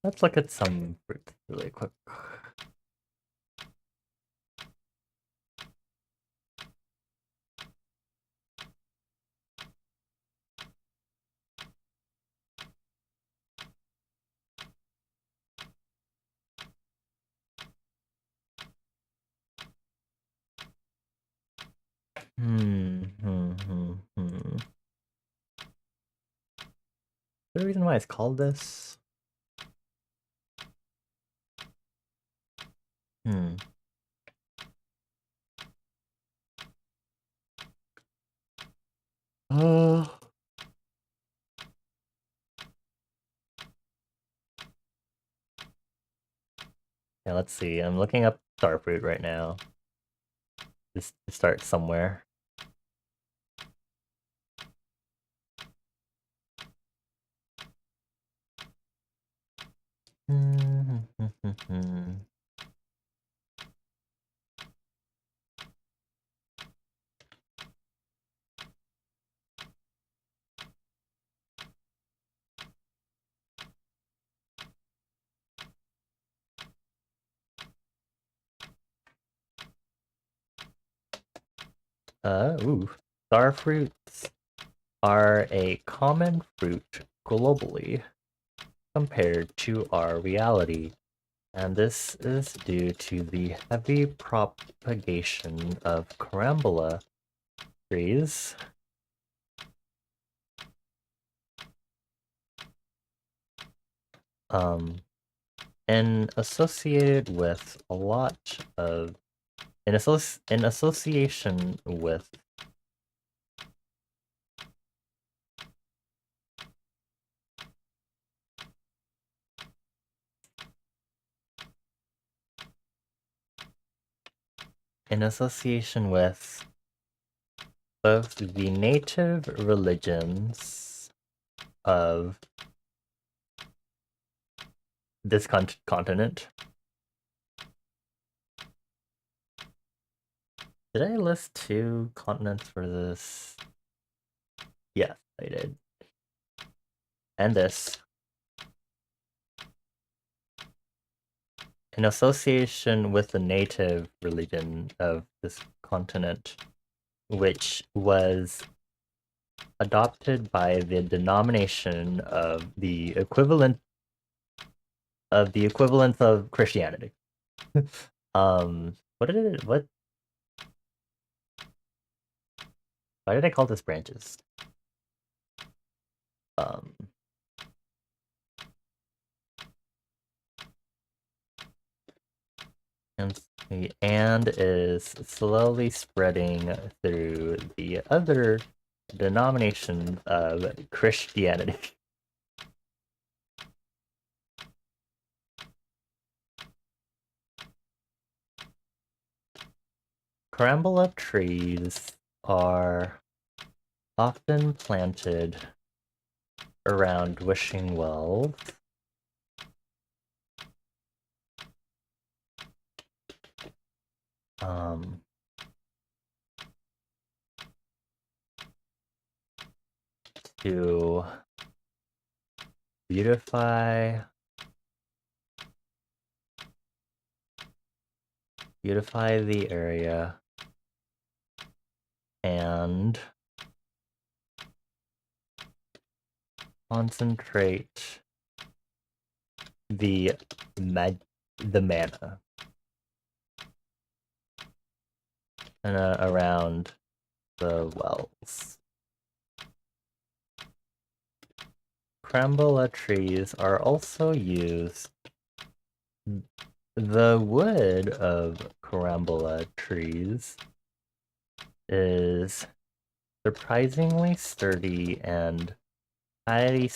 Let's look at some fruits really quick. Is there a reason why it's called this? Uh, yeah, let's see. I'm looking up starfruit right now. Just to start somewhere. Starfruits are a common fruit globally compared to our reality, and this is due to the heavy propagation of carambola trees. And associated with a lot of in association with in association with both the native religions of this continent. Did I list 2 continents for this? Yes, I did. And this. In association with the native religion of this continent, which was adopted by the denomination of the equivalent of Christianity. What did it? What? Why did I call this branches? Um, and the and is slowly spreading through the other denominations of Christianity. Carambola trees are often planted around wishing wells. Um, to beautify the area and concentrate the mana around the wells. Carambola trees are also used. The wood of carambola trees is surprisingly sturdy and highly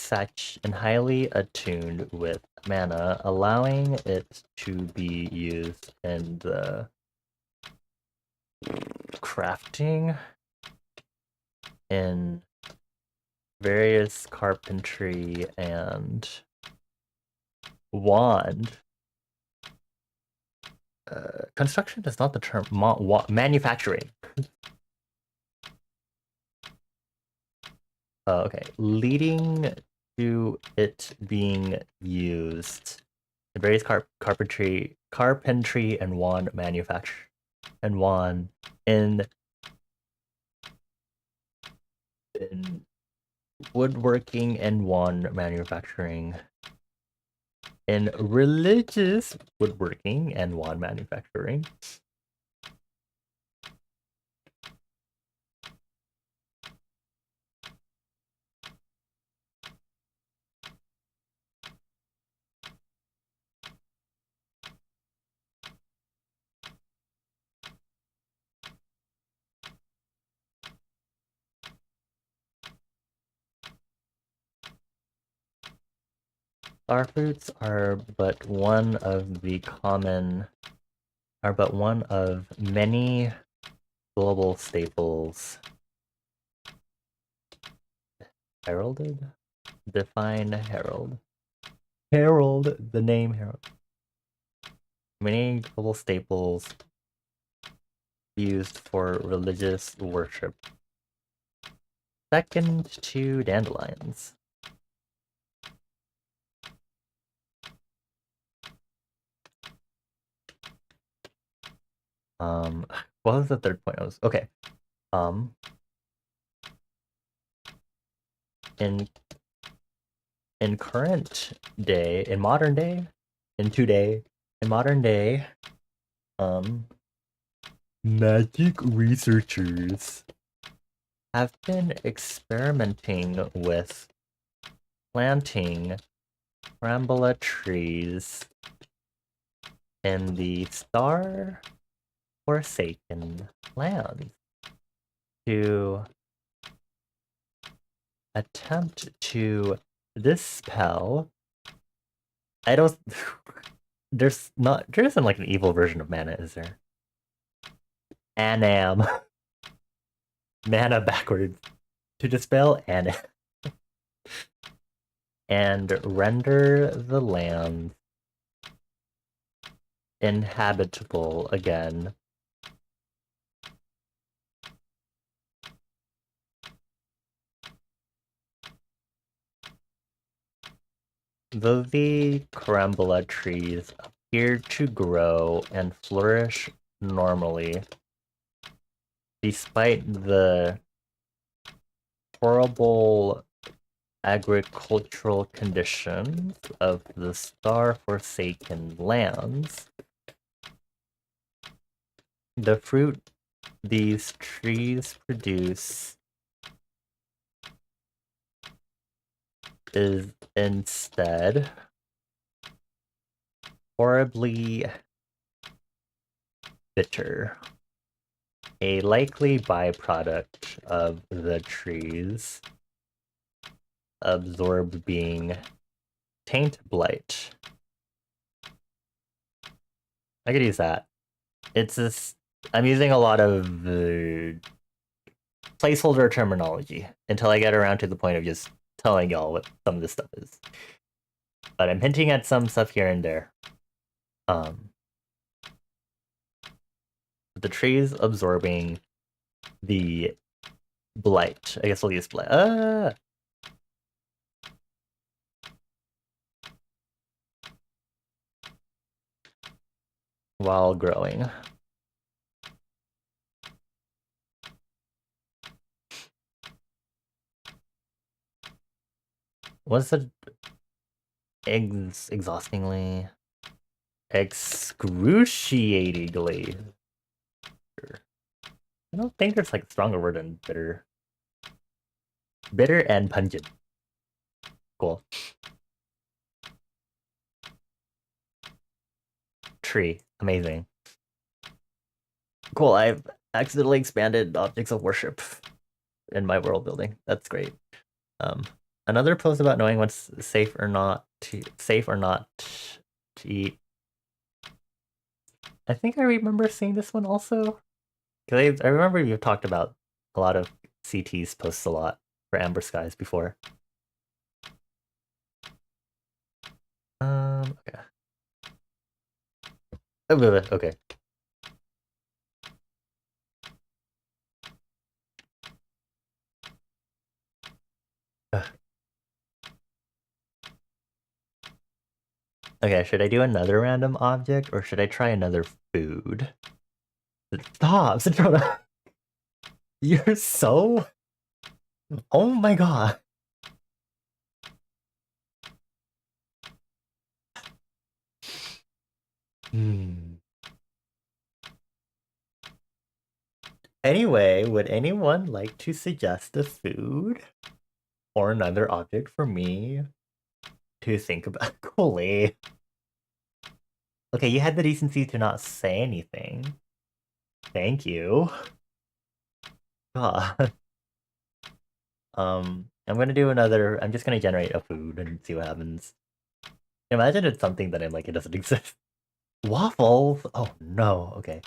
attuned with mana, allowing it to be used in the crafting in various carpentry and wand. Construction is not the term. Manufacturing. Okay, leading to it being used in various carpentry and wand manufacture and wand in woodworking and wand manufacturing, in religious woodworking and wand manufacturing. Starfruits are but one of many global staples. Heralded? Define herald. Herald, the name herald. Many global staples used for religious worship. Second to dandelions. What was the third point? Okay. In modern day, magic researchers have been experimenting with planting carambola trees in the star-forsaken lands to attempt to dispel. I don't. There isn't like an evil version of mana, is there? Anam. Mana backwards. To dispel Anam. And render the land inhabitable again. Though the carambola trees appear to grow and flourish normally, despite the horrible agricultural conditions of the star-forsaken lands, the fruit these trees produce is instead horribly bitter, a likely byproduct of the trees absorbed being taint blight. I could use that. It's just, I'm using a lot of placeholder terminology until I get around to the point of just telling y'all what some of this stuff is. But I'm hinting at some stuff here and there. The trees absorbing the blight. I guess we'll use blight. while growing. Was it exhaustingly, excruciatingly? I don't think there's like a stronger word than bitter. Bitter and pungent. Cool. Tree. Amazing. Cool. I've accidentally expanded objects of worship in my world building. That's great. Um, Another post about knowing what's safe or not to eat. I think I remember seeing this one also. Because I remember you've talked about a lot of CT's posts a lot for Amber Skies before. Okay. Okay. Okay, should I do another random object or should I try another food? Stop, Citrona. You're so... Oh my god. Hmm. Anyway, would anyone like to suggest a food or another object for me to think about? Coolly. Okay, you had the decency to not say anything. Thank you. God. I'm gonna do another. I'm just gonna generate a food and see what happens. Imagine it's something that I'm like, it doesn't exist. Waffles? Oh no. Okay.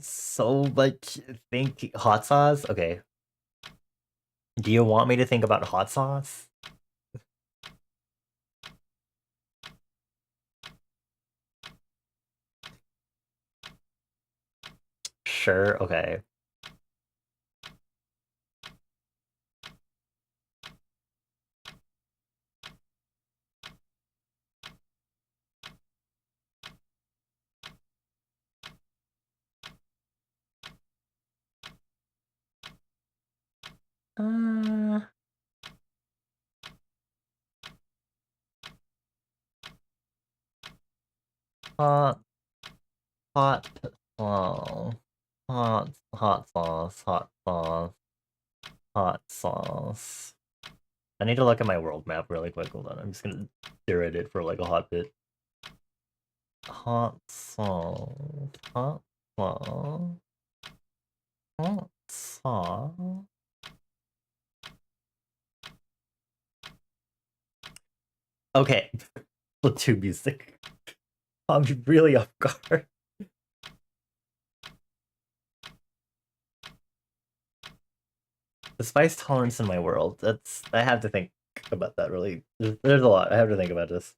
So much think hot sauce? Okay. Do you want me to think about hot sauce? Sure, okay. Uh, hot, hot, oh, hot sauce, hot sauce. I need to look at my world map really quick. Hold on, I'm just gonna stare at it for like a hot bit. Hot sauce, hot sauce, hot sauce. Okay, Platoon music. I'm really off guard. The spice tolerance in my world. That's I have to think about that really. There's a lot. I have to think about this.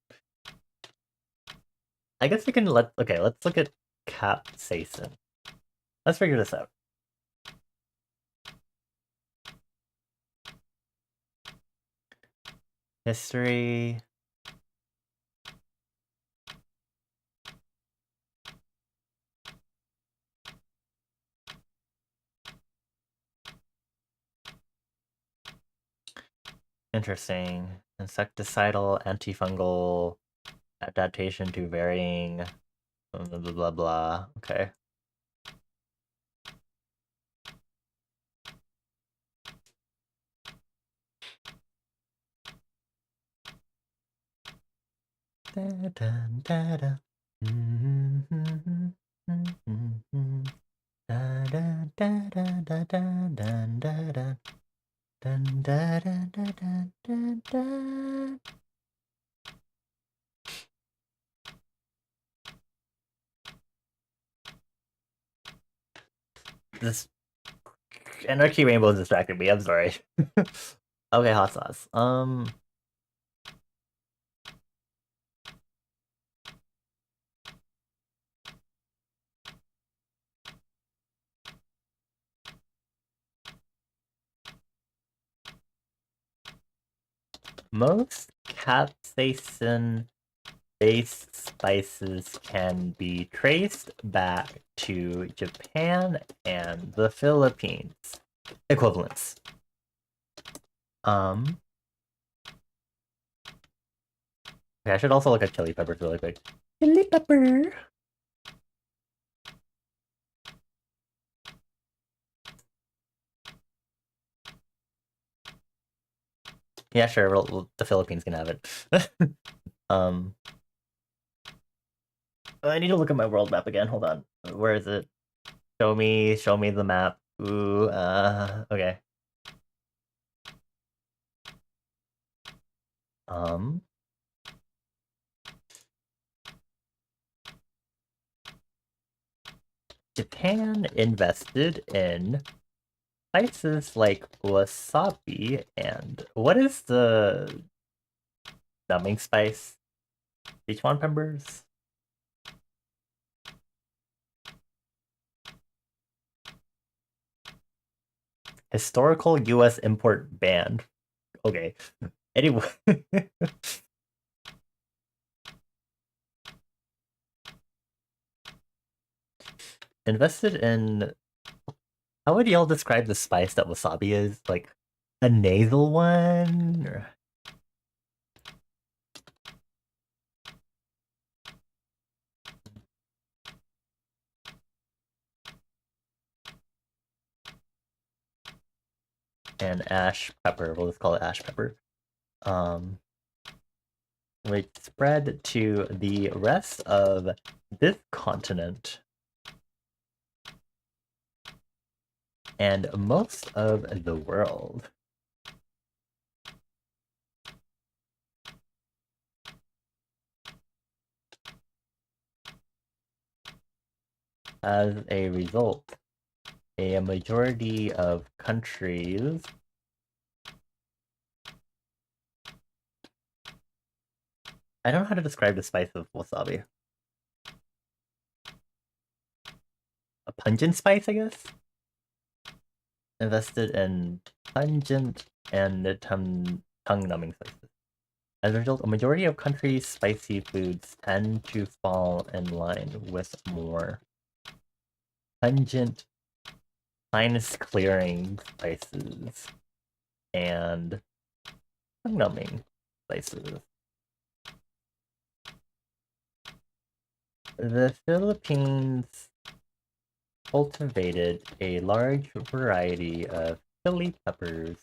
I guess we can okay, let's look at capsaicin. Let's figure this out. History. Interesting. Insecticidal, antifungal, adaptation to varying blah blah blah blah. Okay. Da, da, da, da. Da, da, da, da, da, da, da, da, da. Dun, da, da, da, da, da, da. This Anarchy Rainbow distracted me. I'm sorry. Okay, hot sauce. Most capsaicin base spices can be traced back to Japan and the Philippines. Equivalents. Okay, I should also look at chili peppers really quick. Chili pepper. Yeah, sure. The Philippines can have it. um, I need to look at my world map again. Hold on. Where is it? Show me the map. Ooh, okay. Um, Japan invested in spices like wasabi and what is the numbing spice? Sichuan peppers? Historical US import banned. Okay. Anyway. Invested in... How would y'all describe the spice that wasabi is? Like, a nasal one? Or... And ash pepper. We'll just call it ash pepper. Which spread to the rest of this continent and most of the world. As a result, a majority of countries I don't know how to describe the spice of wasabi. A pungent spice, I guess? Invested in pungent and tongue-numbing spices. As a result, a majority of countries' spicy foods tend to fall in line with more pungent, sinus-clearing spices and tongue-numbing spices. The Philippines cultivated a large variety of chili peppers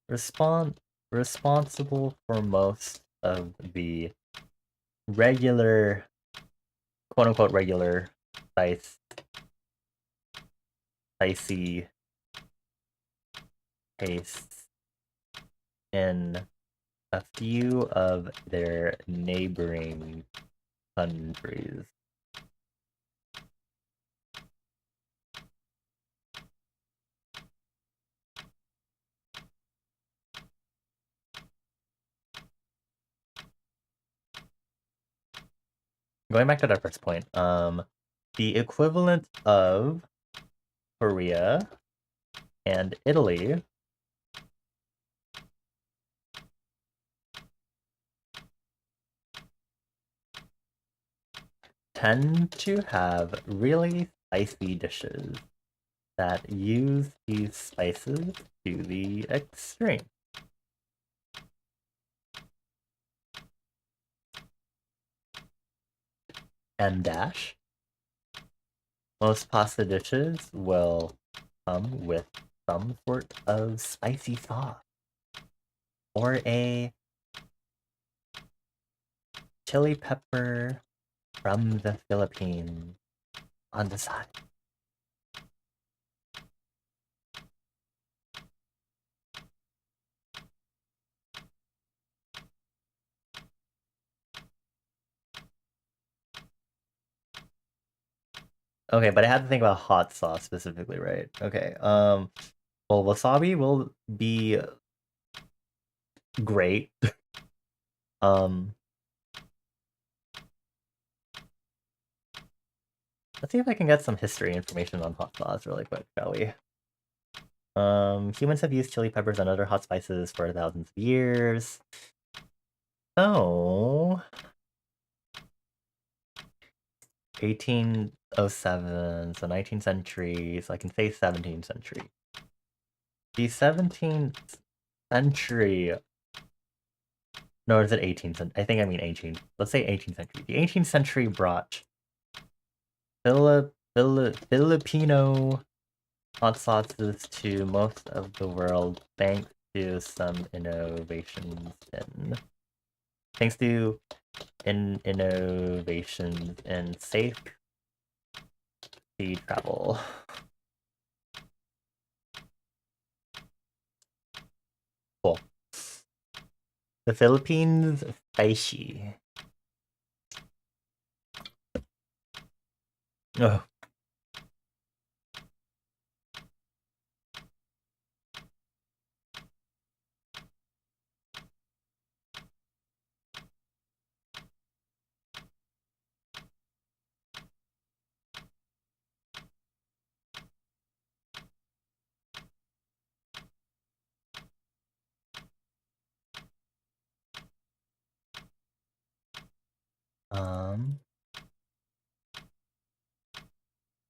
responsible for most of the regular, quote-unquote regular, spicy tastes in a few of their neighboring countries. Going back to that first point, the equivalent of Korea and Italy tend to have really spicy dishes that use these spices to the extreme. And dash. Most pasta dishes will come with some sort of spicy sauce or a chili pepper from the Philippines on the side. Okay, but I had to think about hot sauce specifically, right? Okay. Well, wasabi will be great. um, let's see if I can get some history information on hot sauce really quick, shall we? Humans have used chili peppers and other hot spices for thousands of years. So 1807, so 19th century, so I can say 17th century. The 17th century, no, is it 18th century? I think I mean 18th. Let's say 18th century. The 18th century brought Filipino hot sauces to most of the world thanks to some innovations in safe sea travel. Cool. The Philippines spicy. Oh.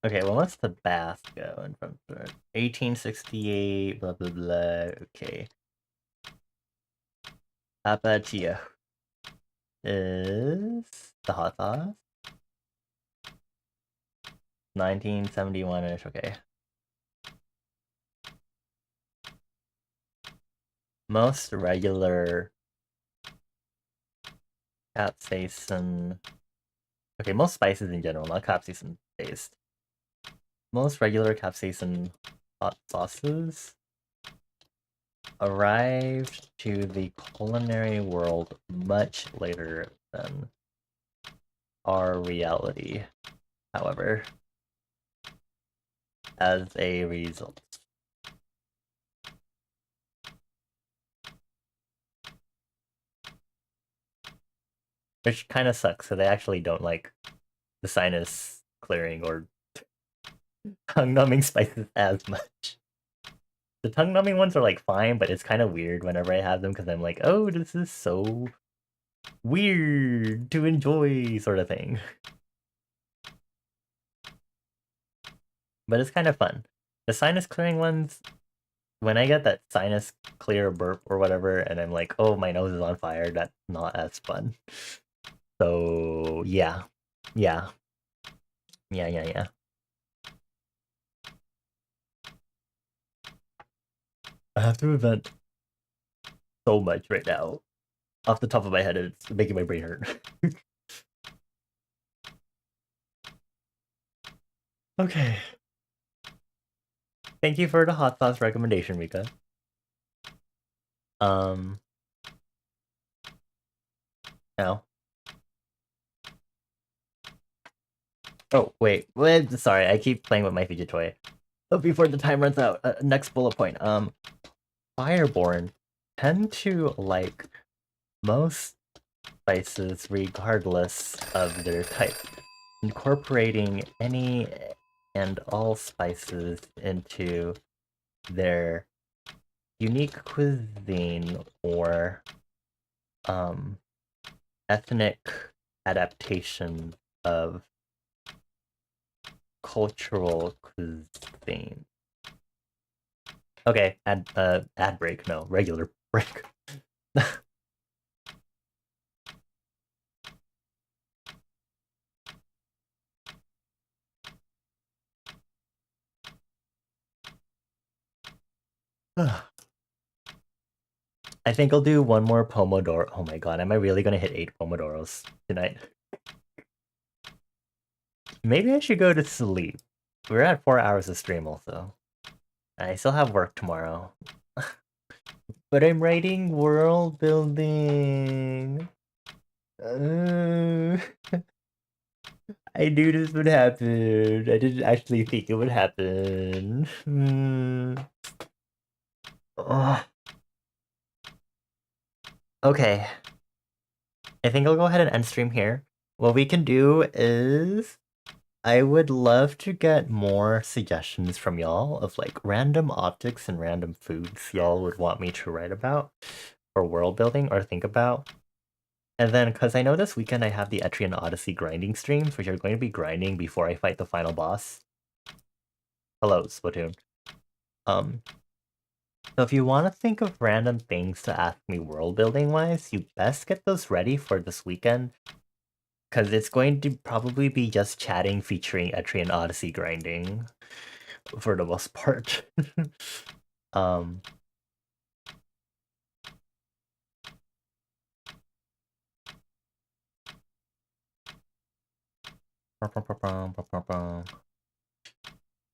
Okay, well, what's the bath go in from 1868, blah, blah, blah. Okay. Apatia is the hot sauce. 1971-ish, okay. Most regular capsaicin. Okay, most spices in general, not capsaicin based. Most regular capsaicin hot sauces arrived to the culinary world much later than our reality, however, as a result. Which kind of sucks, so they actually don't like the sinus clearing or tongue-numbing spices as much. The tongue-numbing ones are like fine, but it's kind of weird whenever I have them because I'm like, oh, this is so weird to enjoy, sort of thing. But it's kind of fun. The sinus clearing ones, when I get that sinus clear burp or whatever, and I'm like, oh, my nose is on fire, that's not as fun. So, yeah. Yeah. Yeah. I have to vent so much right now. Off the top of my head, it's making my brain hurt. Okay. Thank you for the hot sauce recommendation, Mika. Now. Oh, wait. Sorry, I keep playing with my fidget toy. Oh, before the time runs out, next bullet point. Fireborn tend to like most spices regardless of their type, incorporating any and all spices into their unique cuisine or ethnic adaptation of cultural cuisine. Okay, ad break, no, regular break. I think I'll do one more pomodoro. Oh my god, am I really gonna hit 8 pomodoros tonight? Maybe I should go to sleep. We're at 4 hours of stream also. I still have work tomorrow. But I'm writing world building. I knew this would happen. I didn't actually think it would happen. Okay. I think I'll go ahead and end stream here. What we can do is I would love to get more suggestions from y'all of like random objects and random foods y'all would want me to write about for world building or think about. And then, because I know this weekend I have the Etrian Odyssey grinding streams, which are going to be grinding before I fight the final boss. Hello, Splatoon. Um, so if you want to think of random things to ask me world building wise, you best get those ready for this weekend, because it's going to probably be just chatting featuring Etrian Odyssey grinding for the most part. um,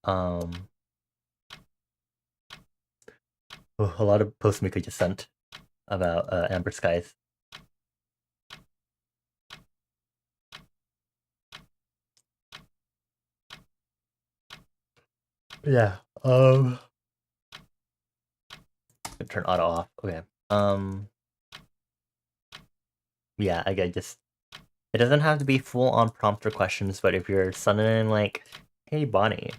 um, a lot of posts Mika just sent about Amber Skies. Yeah. Turn auto off. Okay. Yeah, I just it doesn't have to be full on prompter questions, but if you're suddenly like, hey Bonnie,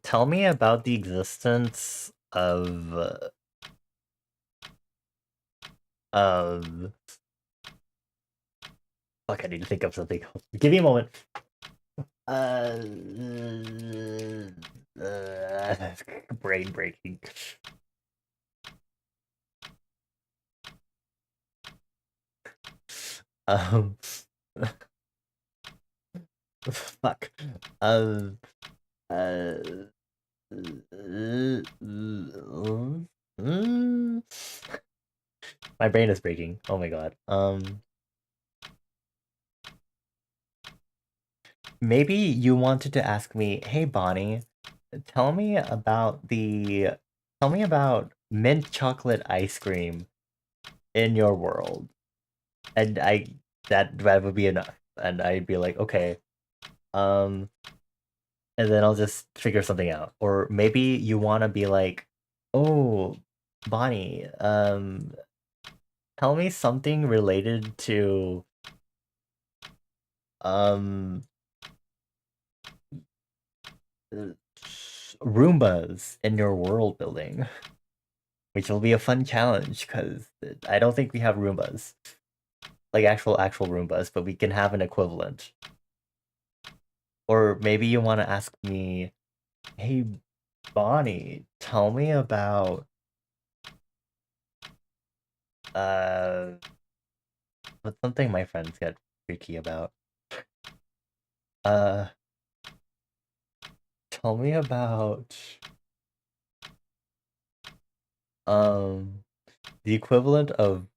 tell me about the existence of fuck, I need to think of something. Give me a moment. Uh, brain breaking. Um, fuck. Um, uh, my brain is breaking. Oh my god. Maybe you wanted to ask me, hey Bonnie, tell me about the tell me about mint chocolate ice cream in your world. And that would be enough. And I'd be like, okay. Um and then I'll just figure something out. Or maybe you wanna be like, oh, Bonnie, tell me something related to um Roombas in your world building. Which will be a fun challenge because I don't think we have Roombas, like actual Roombas, but we can have an equivalent. Or maybe you want to ask me, hey Bonnie, tell me about uh what's something my friends get freaky about. Uh Tell me about um the equivalent of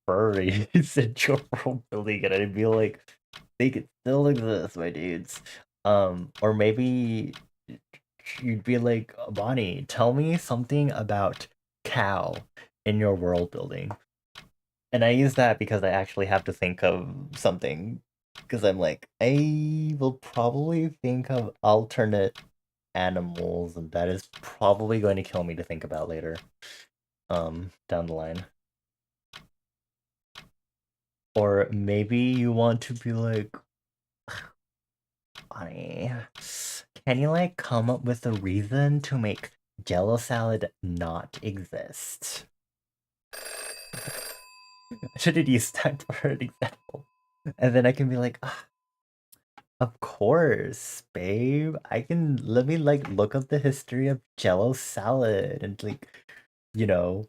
furries in your world building, and I'd be like, they could still exist, my dudes. Or maybe you'd be like, Bonnie, tell me something about cow in your world building. And I use that because I actually have to think of something. Because I'm like, I will probably think of alternate animals, and that is probably going to kill me to think about later. Down the line. Or maybe you want to be like, Bonnie, can you like come up with a reason to make Jello salad not exist? Should have used that for an example. And then I can be like, "Ah, of course, babe. I can let me like look up the history of Jello salad and like, you know,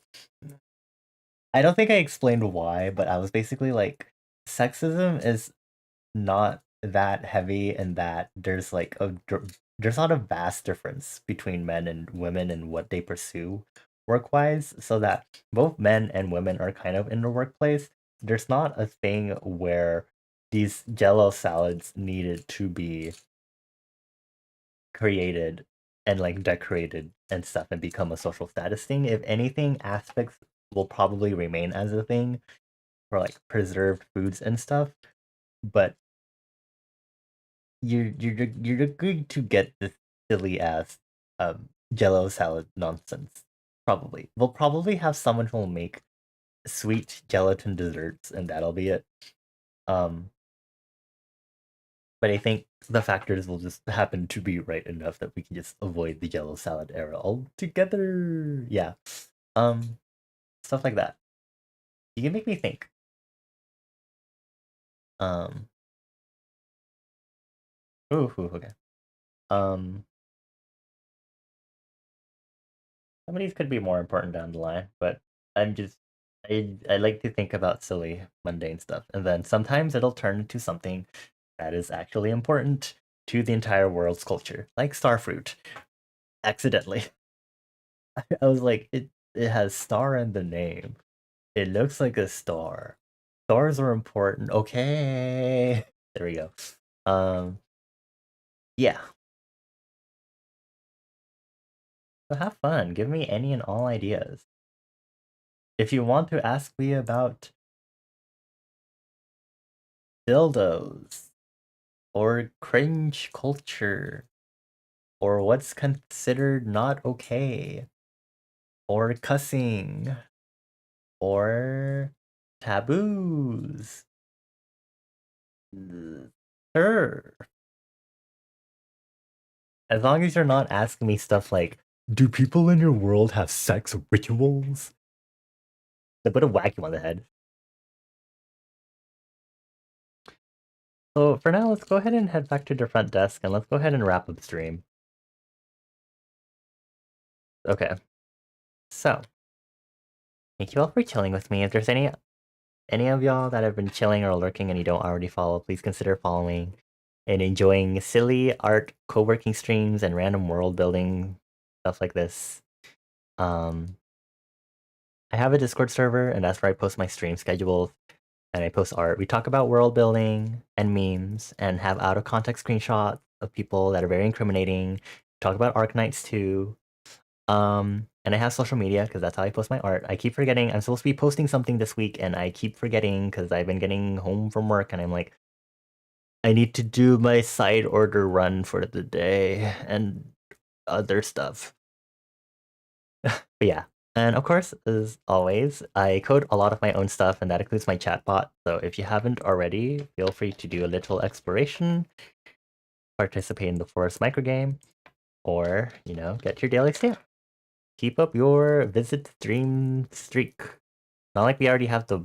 I don't think I explained why, but I was basically like, sexism is not that heavy and that there's not a vast difference between men and women and what they pursue work-wise, so that both men and women are kind of in the workplace. There's not a thing where these jello salads needed to be created and like decorated and stuff and become a social status thing. If anything, aspects will probably remain as a thing for like preserved foods and stuff, but you're going to get this silly ass jello salad nonsense. Probably. We'll probably have someone who'll make sweet gelatin desserts and that'll be it. Um but I think the factors will just happen to be right enough that we can just avoid the yellow salad era altogether. Yeah. Um, Stuff like that. You can make me think. Um, okay. Um, Some of these could be more important down the line, but I'm just I like to think about silly, mundane stuff, and then sometimes it'll turn into something that is actually important to the entire world's culture, like starfruit. Accidentally, I was like, it has star in the name. It looks like a star. Stars are important. Okay, there we go. Um, yeah. So have fun. Give me any and all ideas. If you want to ask me about dildos or cringe culture or what's considered not okay or cussing or taboos, sure. As long as you're not asking me stuff like, do people in your world have sex rituals? They put a whack you on the head. So for now, let's go ahead and head back to the front desk and let's go ahead and wrap up the stream. Okay. So, thank you all for chilling with me. If there's any of y'all that have been chilling or lurking and you don't already follow, please consider following and enjoying silly art co-working streams and random world building stuff like this. I have a Discord server and that's where I post my stream schedules and I post art. We talk about world building and memes and have out of context screenshots of people that are very incriminating. Talk about Arknights too. And I have social media because that's how I post my art. I keep forgetting I'm supposed to be posting something this week, and I keep forgetting because I've been getting home from work, and I'm like, I need to do my side order run for the day and other stuff. But yeah, and of course, as always, I code a lot of my own stuff, and that includes my chatbot. So if you haven't already, feel free to do a little exploration, participate in the forest microgame, or get your daily stamp. Keep up your visit stream streak. Not like we already have the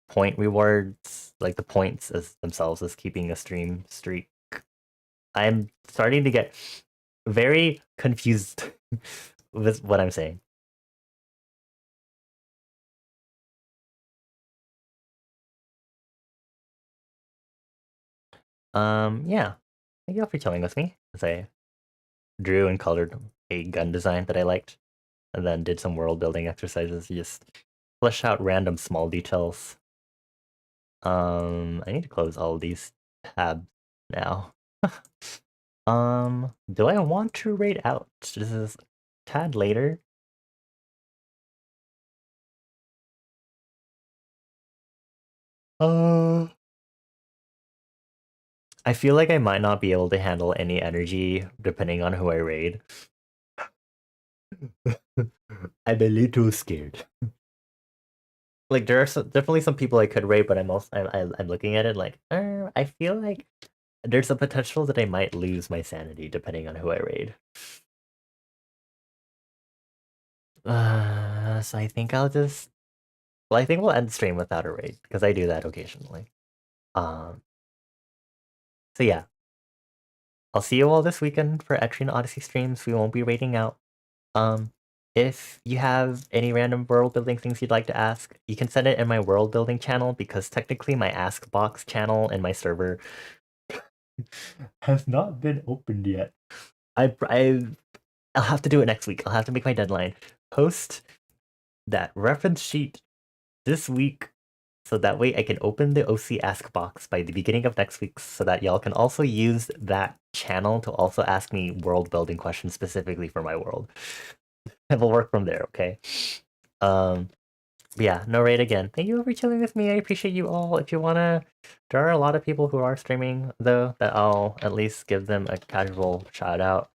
point rewards, like the points as themselves as keeping a stream streak. I'm starting to get very confused with what I'm saying. Yeah. Thank you all for chilling with me as I drew and colored a gun design that I liked, and then did some world building exercises to just flesh out random small details. I need to close all of these tabs now. Do I want to rate out? This is a tad later. Uh, I feel like I might not be able to handle any energy depending on who I raid. I'm a little scared. Like there are definitely some people I could raid, but I'm looking at it like I feel like there's a potential that I might lose my sanity depending on who I raid. So I think I'll just I think we'll end the stream without a raid because I do that occasionally. Um, so yeah, I'll see you all this weekend for Etrian Odyssey streams. We won't be raiding out. Um, if you have any random world building things you'd like to ask, you can send it in my world building channel because technically my Ask Box channel in my server has not been opened yet. I'll have to do it next week. I'll have to make my deadline. Post that reference sheet this week so that way I can open the OC Ask Box by the beginning of next week so that y'all can also use that channel to also ask me world building questions specifically for my world. And we'll work from there, okay? Yeah, no raid again. Thank you for chilling with me. I appreciate you all. If you wanna, there are a lot of people who are streaming though that I'll at least give them a casual shout out.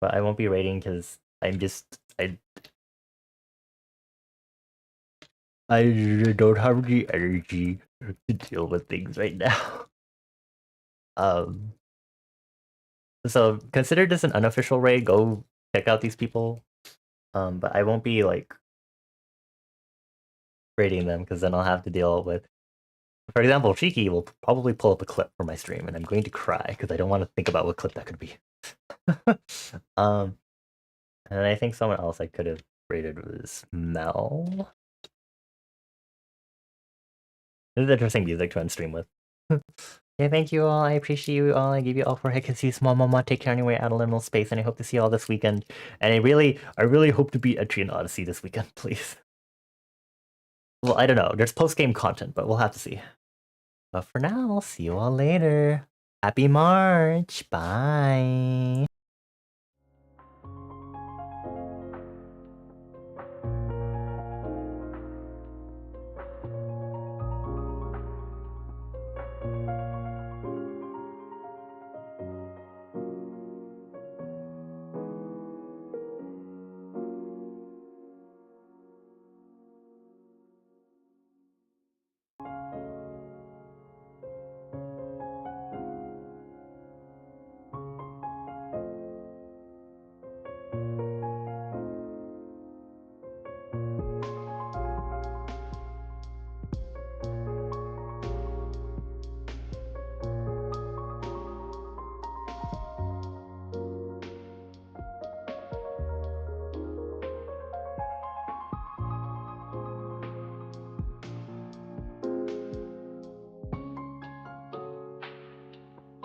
But I won't be raiding because I don't have the energy to deal with things right now. So consider this an unofficial raid. Go check out these people. But I won't be like raiding them because then I'll have to deal with. For example, Cheeky will probably pull up a clip for my stream, and I'm going to cry because I don't want to think about what clip that could be. And I think someone else I could have rated was Mel. This is interesting music to end stream with. Yeah, thank you all. I appreciate you all. I give you all 4 hiccups. Small mama. Take care anyway out of liminal space, and I hope to see you all this weekend. And I really hope to beat Entry and Odyssey this weekend, please. Well, I don't know. There's post-game content, but we'll have to see. But for now, I'll see you all later. Happy March. Bye.